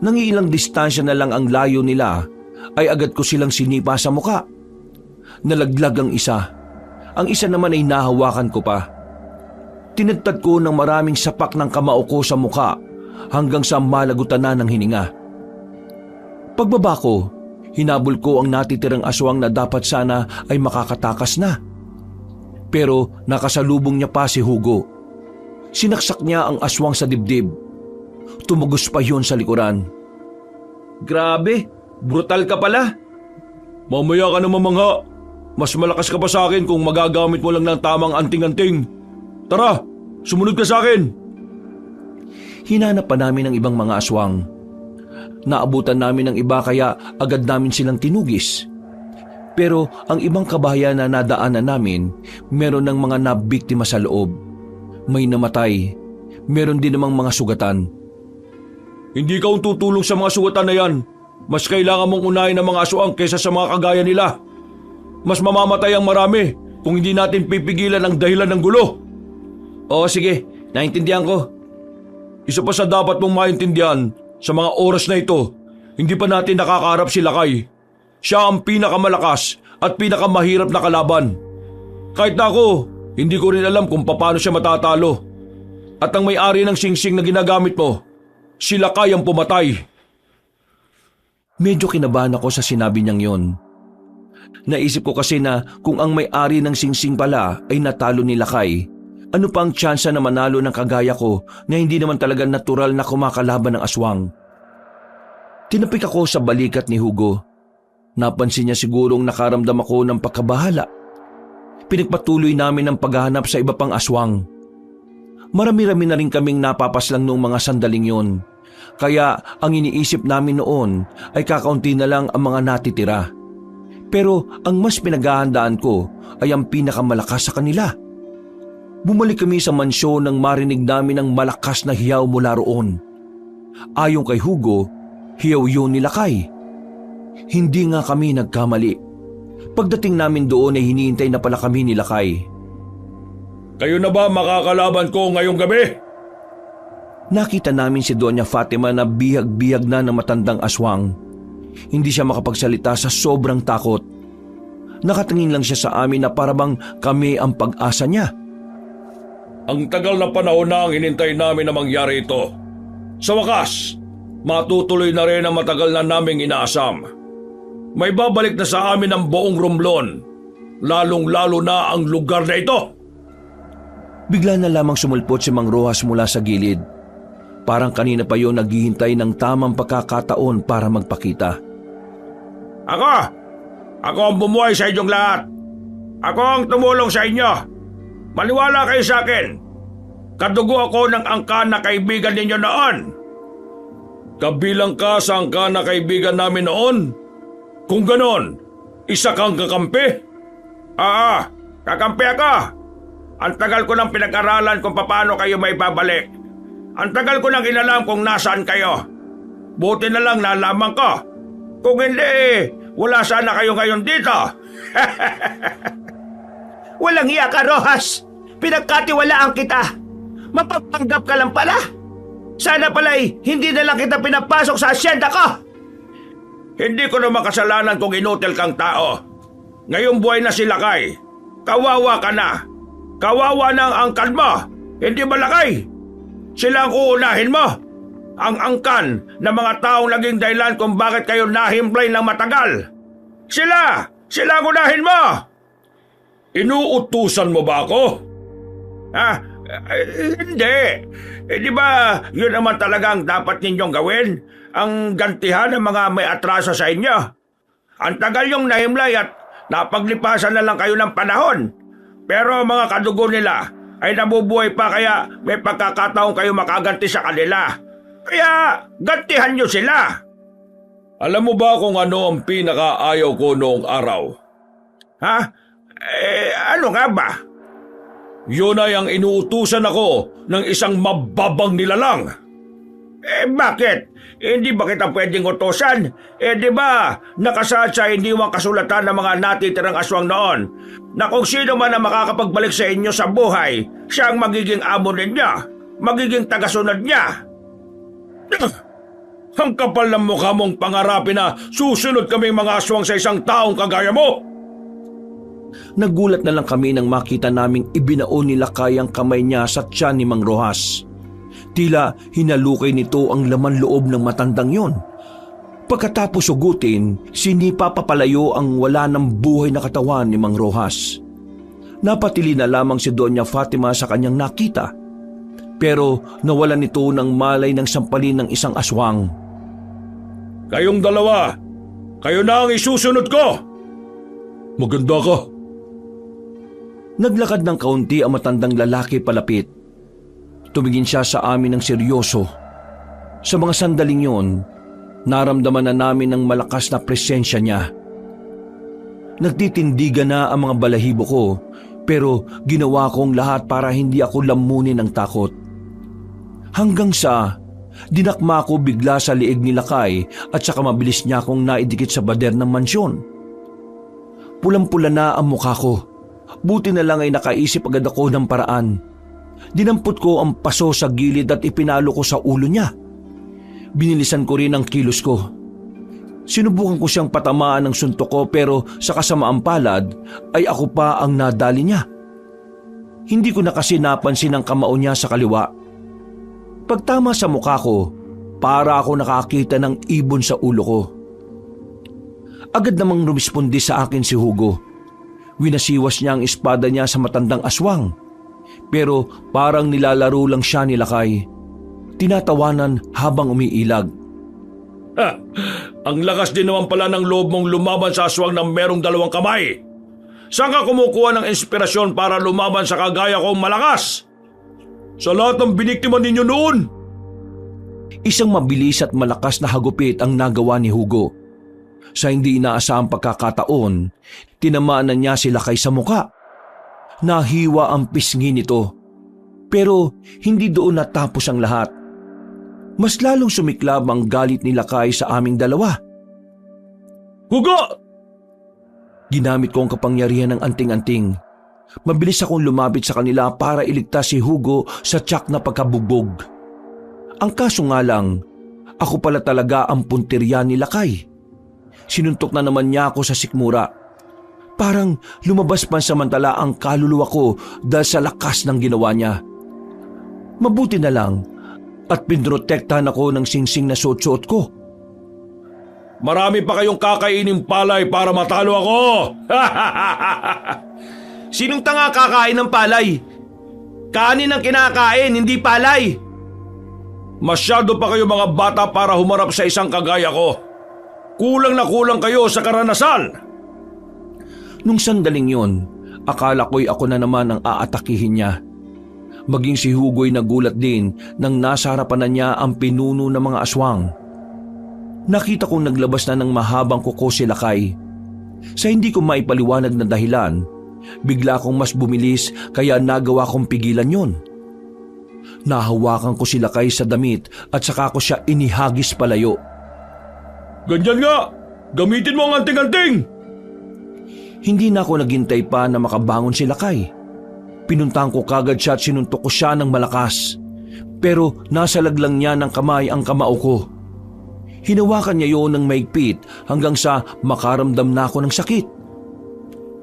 Nangiilang distansya na lang ang layo nila ay agad ko silang sinipa sa muka. Nalaglag ang isa. Ang isa naman ay nahawakan ko pa. Tinadtad ko ng maraming sapak ng kamao ko sa muka hanggang sa malagutan na ng hininga. Pagbaba ko, hinabol ko ang natitirang aswang na dapat sana ay makakatakas na. Pero nakasalubong niya pa si Hugo. Sinaksak niya ang aswang sa dibdib. Tumugos pa yun sa likuran. Grabe, brutal ka pala. Mamaya ka na mamangha. Mas malakas ka pa sa akin kung magagamit mo lang ng tamang anting-anting. Tara, sumunod ka sa akin. Hinanap pa namin ang ibang mga aswang. Naabutan namin ang iba kaya agad namin silang tinugis. Pero ang ibang kabahayan na nadaanan namin, meron ng mga nabiktima sa loob. May namatay, meron din namang mga sugatan. Hindi ka tutulong sa mga sugatan na yan. Mas kailangan mong unahin ang mga aswang kaysa sa mga kagaya nila. Mas mamamatay ang marami kung hindi natin pipigilan ang dahilan ng gulo. Oo sige, naintindihan ko. Isa pa sa dapat mong maintindihan, sa mga oras na ito, hindi pa natin nakakaharap si Lakay. Siya ang pinakamalakas at pinakamahirap na kalaban. Kahit na ako, hindi ko rin alam kung paano siya matatalo. At ang may-ari ng singsing na ginagamit mo, sila kayang pumatay. Medyo kinabahan ako sa sinabi niyang yon. Naisip ko kasi na kung ang may-ari ng singsing pala ay natalo ni Lakay, ano pa ang tsansa na manalo ng kagaya ko na hindi naman talaga natural na kumakalaban ng aswang? Tinapik ako sa balikat ni Hugo. Napansin niya sigurong nakaramdam ako ng pagkabahala. Pinagpatuloy namin ang paghahanap sa iba pang aswang. Marami-rami na rin kaming napapaslang noong mga sandaling yon. Kaya ang iniisip namin noon ay kakaunti na lang ang mga natitira. Pero ang mas pinaghahandaan ko ay ang pinakamalakas sa kanila. Bumalik kami sa mansyon nang marinig namin ang malakas na hiyaw mula roon. Ayon kay Hugo, hiyaw yun ni Lakay. Hindi nga kami nagkamali. Pagdating namin doon ay hinihintay na pala kami ni Lakay. Kayo na ba makakalaban ko ngayong gabi? Nakita namin si Doña Fatima na bihag-bihag na ng matandang aswang. Hindi siya makapagsalita sa sobrang takot. Nakatingin lang siya sa amin na parabang kami ang pag-asa niya. Ang tagal na panahon na ang hinintay namin na mangyari ito. Sa wakas, matutuloy na rin ang matagal na naming inaasam. May babalik na sa amin ang buong Romblon, lalong-lalo na ang lugar na ito. Bigla na lamang sumulpot si Mang Rojas mula sa gilid. Parang kanina pa yun naghihintay ng tamang pagkakataon para magpakita. Ako ang bumuhay sa inyong lahat. Ako ang tumulong sa inyo. Maniwala kayo sa akin. Kadugo ako ng angkan na kaibigan ninyo noon. Kabilang ka sa angkan na kaibigan namin noon? Kung ganon, isa kang kakampi? Oo, kakampi ako. Ang tagal ko nang pinag-aralan kung paano kayo may babalik. Ang tagal ko nang inalam kung nasaan kayo. Buti na lang nalaman ko. Kung hindi, wala sana kayo ngayon dito. Walang hiya ka, Rojas! Pinagkatiwalaan kita! Mapapanggap ka lang pala! Sana pala'y hindi na lang kita pinapasok sa asyenda ko! Hindi ko naman kasalanan kung inutil kang tao. Ngayong buhay na si Lakay. Kawawa ka na. Kawawa na ang angkan mo. Hindi ba, Lakay? Sila ang uunahin mo. Ang angkan na mga taong naging dahilan kung bakit kayo nahimplay ng matagal. Sila ang unahin mo. Inuutusan mo ba ako? Hindi. Di ba yun naman talagang dapat ninyong gawin? Ang gantihan ng mga may atraso sa inyo. Ang tagal yung nahimlay at napaglipasan na lang kayo ng panahon. Pero mga kadugo nila ay nabubuhay pa kaya may pagkakataon kayo makaganti sa kanila. Kaya gantihan nyo sila. Alam mo ba kung ano ang pinakaayaw ko noong araw? Ano nga ba? Yun ay ang inuutusan ako ng isang mababang nilalang. Bakit? Hindi ba kita pwedeng utusan? Di ba nakasaad sa iniwang kasulatan ng mga natitirang aswang noon na kung sino man ang makakapagbalik sa inyo sa buhay, siya ang magiging amo ninyo, magiging tagasunod niya. Ang kapal ng mukha mong pangarapin na susunod kaming mga aswang sa isang taong kagaya mo. Nagulat na lang kami nang makita naming ibinaon ni Lakay ang kamay niya sa tiyan ni Mang Rojas. Tila hinalukay nito ang laman loob ng matandang yon. Pagkatapos ugutin, sinipa papalayo ang wala ng buhay na katawan ni Mang Rojas. Napatili na lamang si Doña Fatima sa kanyang nakita. Pero nawalan nito ng malay ng sampalin ng isang aswang. Kayong dalawa, kayo na ang isusunod ko. Maganda ka. Naglakad ng kaunti ang matandang lalaki palapit. Tumingin siya sa amin ng seryoso. Sa mga sandaling yon, naramdaman na namin ang malakas na presensya niya. Nagtitindigan na ang mga balahibo ko, pero ginawa kong lahat para hindi ako lamunin ng takot. Hanggang sa dinakma ko bigla sa liig ni Lakay at saka mabilis niya akong naidikit sa bader ng mansyon. Pulang-pula na ang mukha ko. Buti na lang ay nakaisip agad ako ng paraan. Dinampot ko ang paso sa gilid at ipinalo ko sa ulo niya. Binilisan ko rin ang kilos ko. Sinubukan ko siyang patamaan ng suntok ko pero sa kasamaang palad ay ako pa ang nadali niya. Hindi ko na kasi napansin ang kamao niya sa kaliwa. Pagtama sa mukha ko, para ako nakakita ng ibon sa ulo ko. Agad namang rumispondi sa akin si Hugo. Winasiwas niya ang espada niya sa matandang aswang. Pero parang nilalaro lang siya ni Lakay. Tinatawanan habang umiilag. Ha! Ang lakas din naman pala ng loob mong lumaban sa aswang na merong 2 kamay. Saan ka kumukuha ng inspirasyon para lumaban sa kagaya kong malakas? Sa lahat ng biniktima ninyo noon? Isang mabilis at malakas na hagupit ang nagawa ni Hugo. Sa hindi inaasahang pagkakataon, tinamaan na niya si Lakay sa muka. Nahiwa ang pisngi nito. Pero hindi doon natapos ang lahat. Mas lalong sumiklab ang galit ni Lakay sa aming dalawa. Hugo! Ginamit ko ang kapangyarihan ng anting-anting. Mabilis akong lumapit sa kanila para iligtas si Hugo sa tiyak na pagkabugbog. Ang kaso nga lang, ako pala talaga ang puntirya ni Lakay. Sinuntok na naman niya ako sa sikmura. Parang lumabas pansamantala ang kaluluwa ko dahil sa lakas ng ginawa niya. Mabuti na lang at pinrotektahan ako ng singsing na suot-suot ko. Marami pa kayong kakainin palay para matalo ako! Sinong tanga kakain ng palay? Kanin ang kinakain, hindi palay. Masyado pa kayo mga bata para humarap sa isang kagaya ko. Kulang na kulang kayo sa karanasan. Nung sandaling yon, akala ko'y ako na naman ang aatakihin niya. Maging si Hugo'y nagulat din nang nasa harapan na niya ang pinuno ng mga aswang. Nakita kong naglabas na ng mahabang kuko si Lakay. Sa hindi ko maipaliwanag na dahilan, bigla akong mas bumilis kaya nagawa kong pigilan yon. Nahawakan ko si Lakay sa damit at saka ko siya inihagis palayo. Ganyan nga! Gamitin mo ang anting-anting! Hindi na ako naghintay pa na makabangon si Lakay. Pinuntahan ko kagad siya at sinuntok ko siya ng malakas. Pero nasalag lang niya ng kamay ang kamao ko. Hinawakan niya yon ng maigpit hanggang sa makaramdam na ako ng sakit.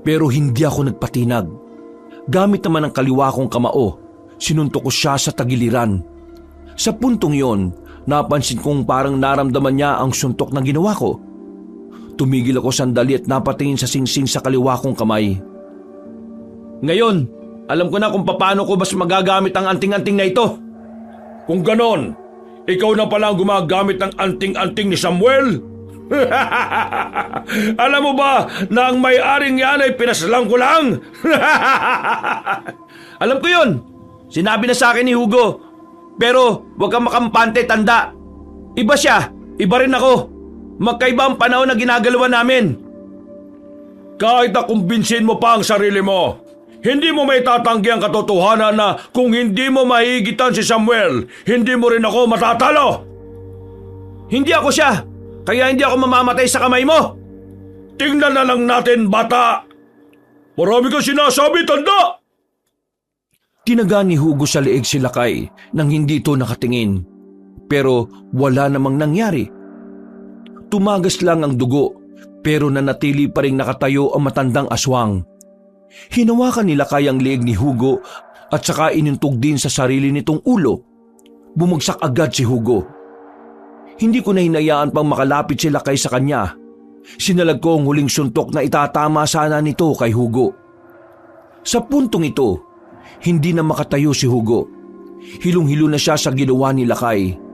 Pero hindi ako nagpatinag. Gamit naman ang kaliwa kong kamao, sinuntok ko siya sa tagiliran. Sa puntong yon, napansin kong parang naramdaman niya ang suntok na ginawa ko. Tumigil ako sandali at napatingin sa singsing sa kaliwa kong kamay. Ngayon, alam ko na kung paano ko mas magagamit ang anting-anting na ito. Kung ganon, ikaw na pala ang gumagamit ng anting-anting ni Samuel? Alam mo ba na ang may-aring yan ay pinaslang ko lang? Alam ko yun. Sinabi na sa akin ni Hugo. Pero huwag kang makampante, tanda. Iba siya, iba rin ako. Magkaiba ang panahon na ginagalawan namin. Kahit na kumbinsin mo pa ang sarili mo, hindi mo may tatanggi ang katotohanan na kung hindi mo mahigitan si Samuel, hindi mo rin ako matatalo. Hindi ako siya, kaya hindi ako mamamatay sa kamay mo. Tingnan na lang natin, bata. Marami kang sinasabi, tanda. Tinaga ni Hugo sa leeg si Lakay nang hindi ito nakatingin. Pero wala namang nangyari. Tumagas lang ang dugo pero nanatili pa rin nakatayo ang matandang aswang. Hinawakan ni Lakay ang leeg ni Hugo at saka inuntog din sa sarili nitong ulo. Bumagsak agad si Hugo. Hindi ko na hinayaan pang makalapit si Lakay sa kanya. Sinalag ko ang huling suntok na itatama sana nito kay Hugo. Sa puntong ito, hindi na makatayo si Hugo. Hilong-hilo na siya sa ginawa ni Lakay.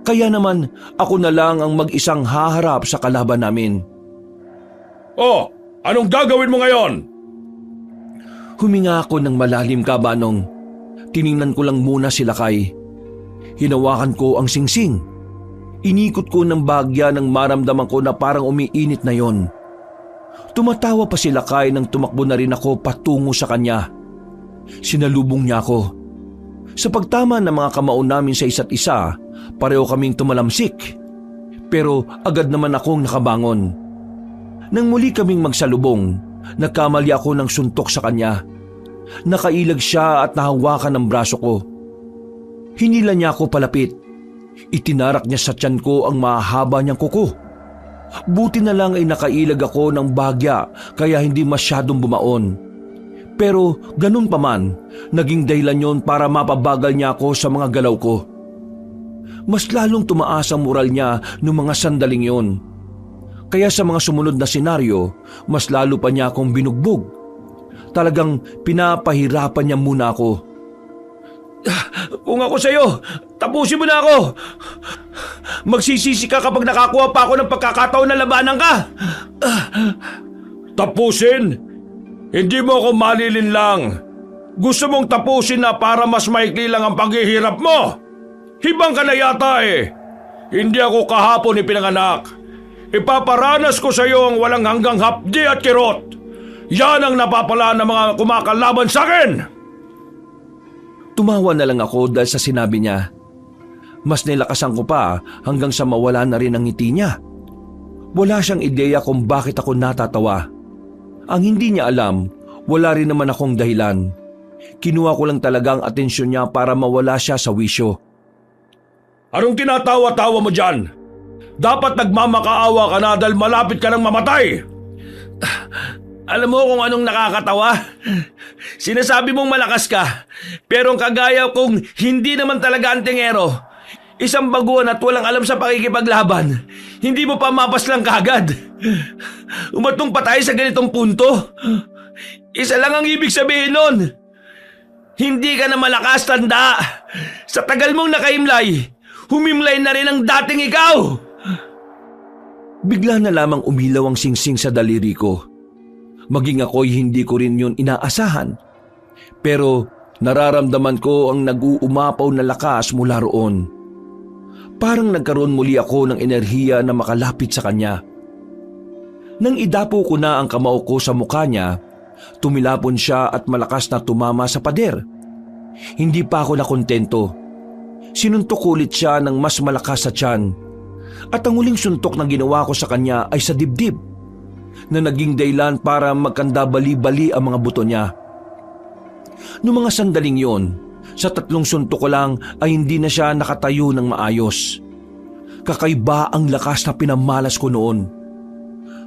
Kaya naman ako na lang ang mag-isang haharap sa kalaban namin. Oh, anong gagawin mo ngayon? Huminga ako ng malalim, kabanong. Tiningnan ko lang muna si Lakay. Hinawakan ko ang singsing. Inikot ko ng bahagya nang maramdaman ko na parang umiinit na yon. Tumatawa pa si Lakay nang tumakbo na rin ako patungo sa kanya. Sinalubong niya ako. Sa pagtama ng mga kamao namin sa isa't isa, pareho kaming tumalamsik. Pero agad naman akong nakabangon. Nang muli kaming magsalubong, nagkamali ako ng suntok sa kanya. Nakailag siya at nahawakan ng braso ko. Hinila niya ako palapit. Itinarak niya sa tiyan ko ang mahaba niyang kuko. Buti na lang ay nakailag ako ng bagya kaya hindi masyadong bumaon. Pero ganun pa man, naging dahilan yon para mapabagal niya ako sa mga galaw ko. Mas lalong tumaas ang moral niya noong mga sandaling yon. Kaya sa mga sumunod na senaryo, mas lalo pa niya akong binugbog. Talagang pinapahirapan niya muna ako. Kung ako sa'yo, tapusin mo na ako. Magsisisi ka kapag nakakuha pa ako ng pagkakataon na labanan ka. Tapusin? Hindi mo ako malilinlang. Gusto mong tapusin na para mas maikli lang ang paghihirap mo? Hibang ka na yata eh. Hindi ako kahapon ipinanganak. Ipaparanas ko sa iyo ang walang hanggang hapdi at kirot. Yan ang napapala ng mga kumakalaban sa akin. Tumawa na lang ako dahil sa sinabi niya. Mas nilakasan ko pa hanggang sa mawala na rin ang ngiti niya. Wala siyang ideya kung bakit ako natatawa. Ang hindi niya alam, wala rin naman akong dahilan. Kinuha ko lang talaga ang atensyon niya para mawala siya sa wisyo. Anong tinatawa-tawa mo dyan? Dapat nagmamakaawa ka na dahil malapit ka ng mamatay. Alam mo kung anong nakakatawa? Sinasabi mong malakas ka, pero ang kagaya kong hindi naman talaga antingero. Isang baguhan at walang alam sa pakikipaglaban. Hindi mo pa mapaslang kagad. Umatong pa tayo sa ganitong punto. Isa lang ang ibig sabihin nun. Hindi ka na malakas, tanda. Sa tagal mong nakaimlay, humimlay na rin ang dating ikaw. Bigla na lamang umilaw ang singsing sa daliri ko. Maging ako'y hindi ko rin yun inaasahan. Pero nararamdaman ko ang nag-uumapaw na lakas mula roon. Parang nagkaroon muli ako ng enerhiya na makalapit sa kanya. Nang idapo ko na ang kamao ko sa mukha niya, tumilapon siya at malakas na tumama sa pader. Hindi pa ako nakontento. Sinuntok ulit siya ng mas malakas sa tiyan. At ang huling suntok na ginawa ko sa kanya ay sa dibdib, na naging dahilan para magkandabali-bali ang mga buto niya. Noong mga sandaling yon, sa 3 suntok ko lang ay hindi na siya nakatayo ng maayos. Kakaiba ang lakas na pinamalas ko noon.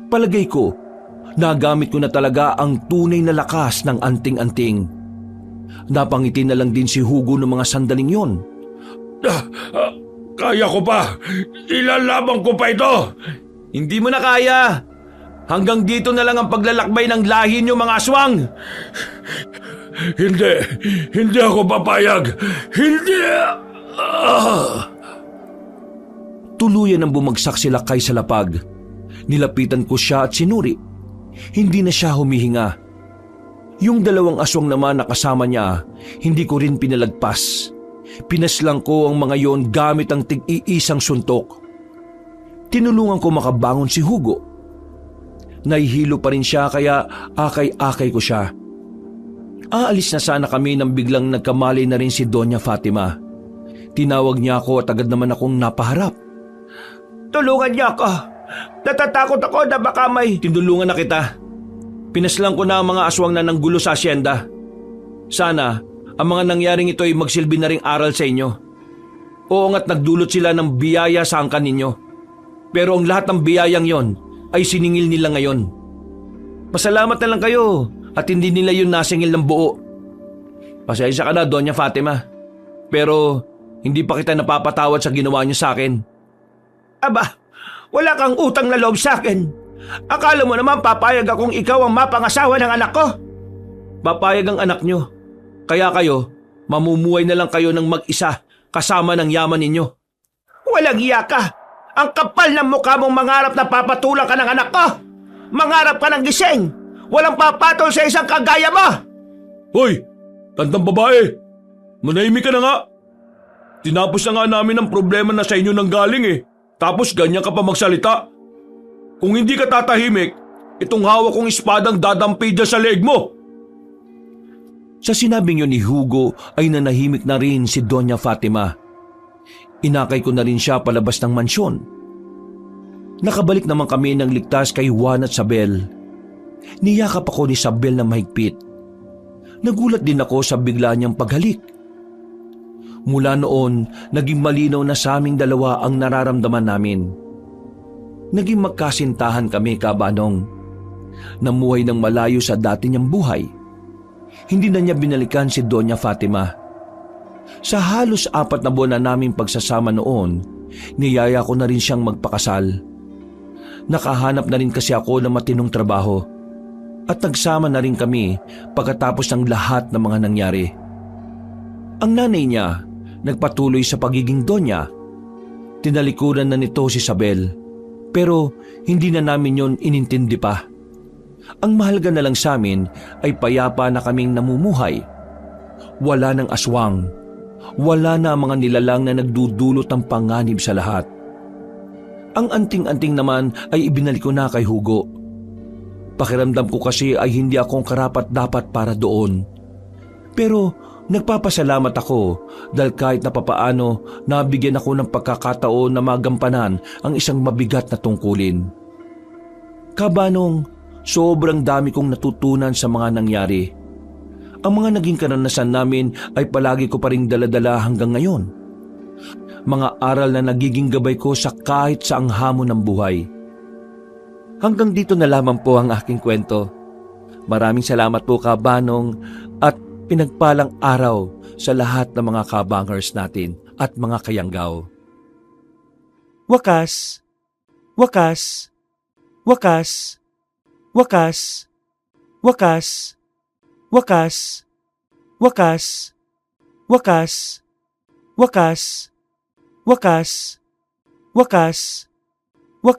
Palagay ko, nagamit ko na talaga ang tunay na lakas ng anting-anting. Napangiti na lang din si Hugo noong mga sandaling yon. Kaya ko pa. Ilalaban ko pa ito. Hindi mo na kaya. Hanggang dito na lang ang paglalakbay ng lahi niyo, mga aswang. Hindi ako papayag. Hindi. Tuluyan ang bumagsak sila kay sa lapag. Nilapitan ko siya at sinuri. Hindi na siya humihinga. Yung 2 aswang naman na kasama niya, hindi ko rin pinalagpas. Pinaslang ko ang mga yon gamit ang tig-iisang suntok. Tinulungan ko makabangon si Hugo. Nahihilo pa rin siya kaya akay-akay ko siya. Aalis na sana kami nang biglang nagkamali na rin si Doña Fatima. Tinawag niya ako at agad naman akong napaharap. Tulungan niyo ako. Natatakot ako na baka may... Tinulungan na kita. Pinaslang ko na ang mga aswang na nanggulo sa asyenda. Sana ang mga nangyaring ito ay magsilbi na ring aral sa inyo. Oo nga't nagdulot sila ng biyaya sa angkan ninyo. Pero ang lahat ng biyayang yon ay siningil nila ngayon. Pasalamat na lang kayo at hindi nila yun nasingil ng buo. Pasensya ka na, Doña Fatima. Pero hindi pa kita napapatawad sa ginawa niyo sa akin. Aba, wala kang utang na loob sa akin. Akala mo naman papayag akong ikaw ang mapangasawa ng anak ko? Papayag ang anak niyo. Kaya kayo, mamumuhay na lang kayo ng mag-isa kasama ng yaman ninyo. Walang iya ka. Ang kapal ng mukha mong mangarap na papatulang ka ng anak ko. Mangarap ka ng gising. Walang papatol sa isang kagaya mo. Hoy, tandang babae. Manahimik ka na nga. Tinapos na nga namin ang problema na sa inyo nang galing eh. Tapos ganyan ka pa magsalita. Kung hindi ka tatahimik, itong hawak kong espadang dadampi dyan sa leeg mo. Sa sinabing yun ni Hugo ay nanahimik na rin si Doña Fatima. Inakay ko na rin siya palabas ng mansyon. Nakabalik naman kami ng ligtas kay Juan at Sabel. Niyakap ako ni Sabel na mahigpit. Nagulat din ako sa bigla niyang paghalik. Mula noon, naging malinaw na sa aming dalawa ang nararamdaman namin. Naging magkasintahan kami, kabanong. Namuhay ng malayo sa dati niyang buhay. hindi na niya binalikan si Doña Fatima. Sa halos 4 na buwan na naming pagsasama noon, niyaya ko na rin siyang magpakasal. Nakahanap na rin kasi ako ng matinong trabaho at nagsama na rin kami pagkatapos ng lahat ng mga nangyari. Ang nanay niya nagpatuloy sa pagiging donya. Tinalikuran na nito si Isabel, pero hindi na namin yon inintindi pa. Ang mahalaga na lang sa amin ay payapa na kaming namumuhay. Wala ng aswang, wala na ang mga nilalang na nagdudulot ng panganib sa lahat. Ang anting-anting naman ay ibinalik ko na kay Hugo. Pakiramdam ko kasi ay hindi akong karapat-dapat para doon. Pero nagpapasalamat ako dahil kahit na papaano nabigyan ako ng pagkakataon na magampanan ang isang mabigat na tungkulin. Kabanong, sobrang dami kong natutunan sa mga nangyari. Ang mga naging karanasan namin ay palagi ko pa ring daladala hanggang ngayon. Mga aral na nagiging gabay ko sa kahit saang hamon ng buhay. Hanggang dito na lamang po ang aking kwento. Maraming salamat po Kabanong at pinagpalang araw sa lahat ng mga kabangers natin at mga kayanggaw. Wakas, wakas, wakas, wakas, wakas, wakas, wakas, wakas, wakas, wakas, wakas,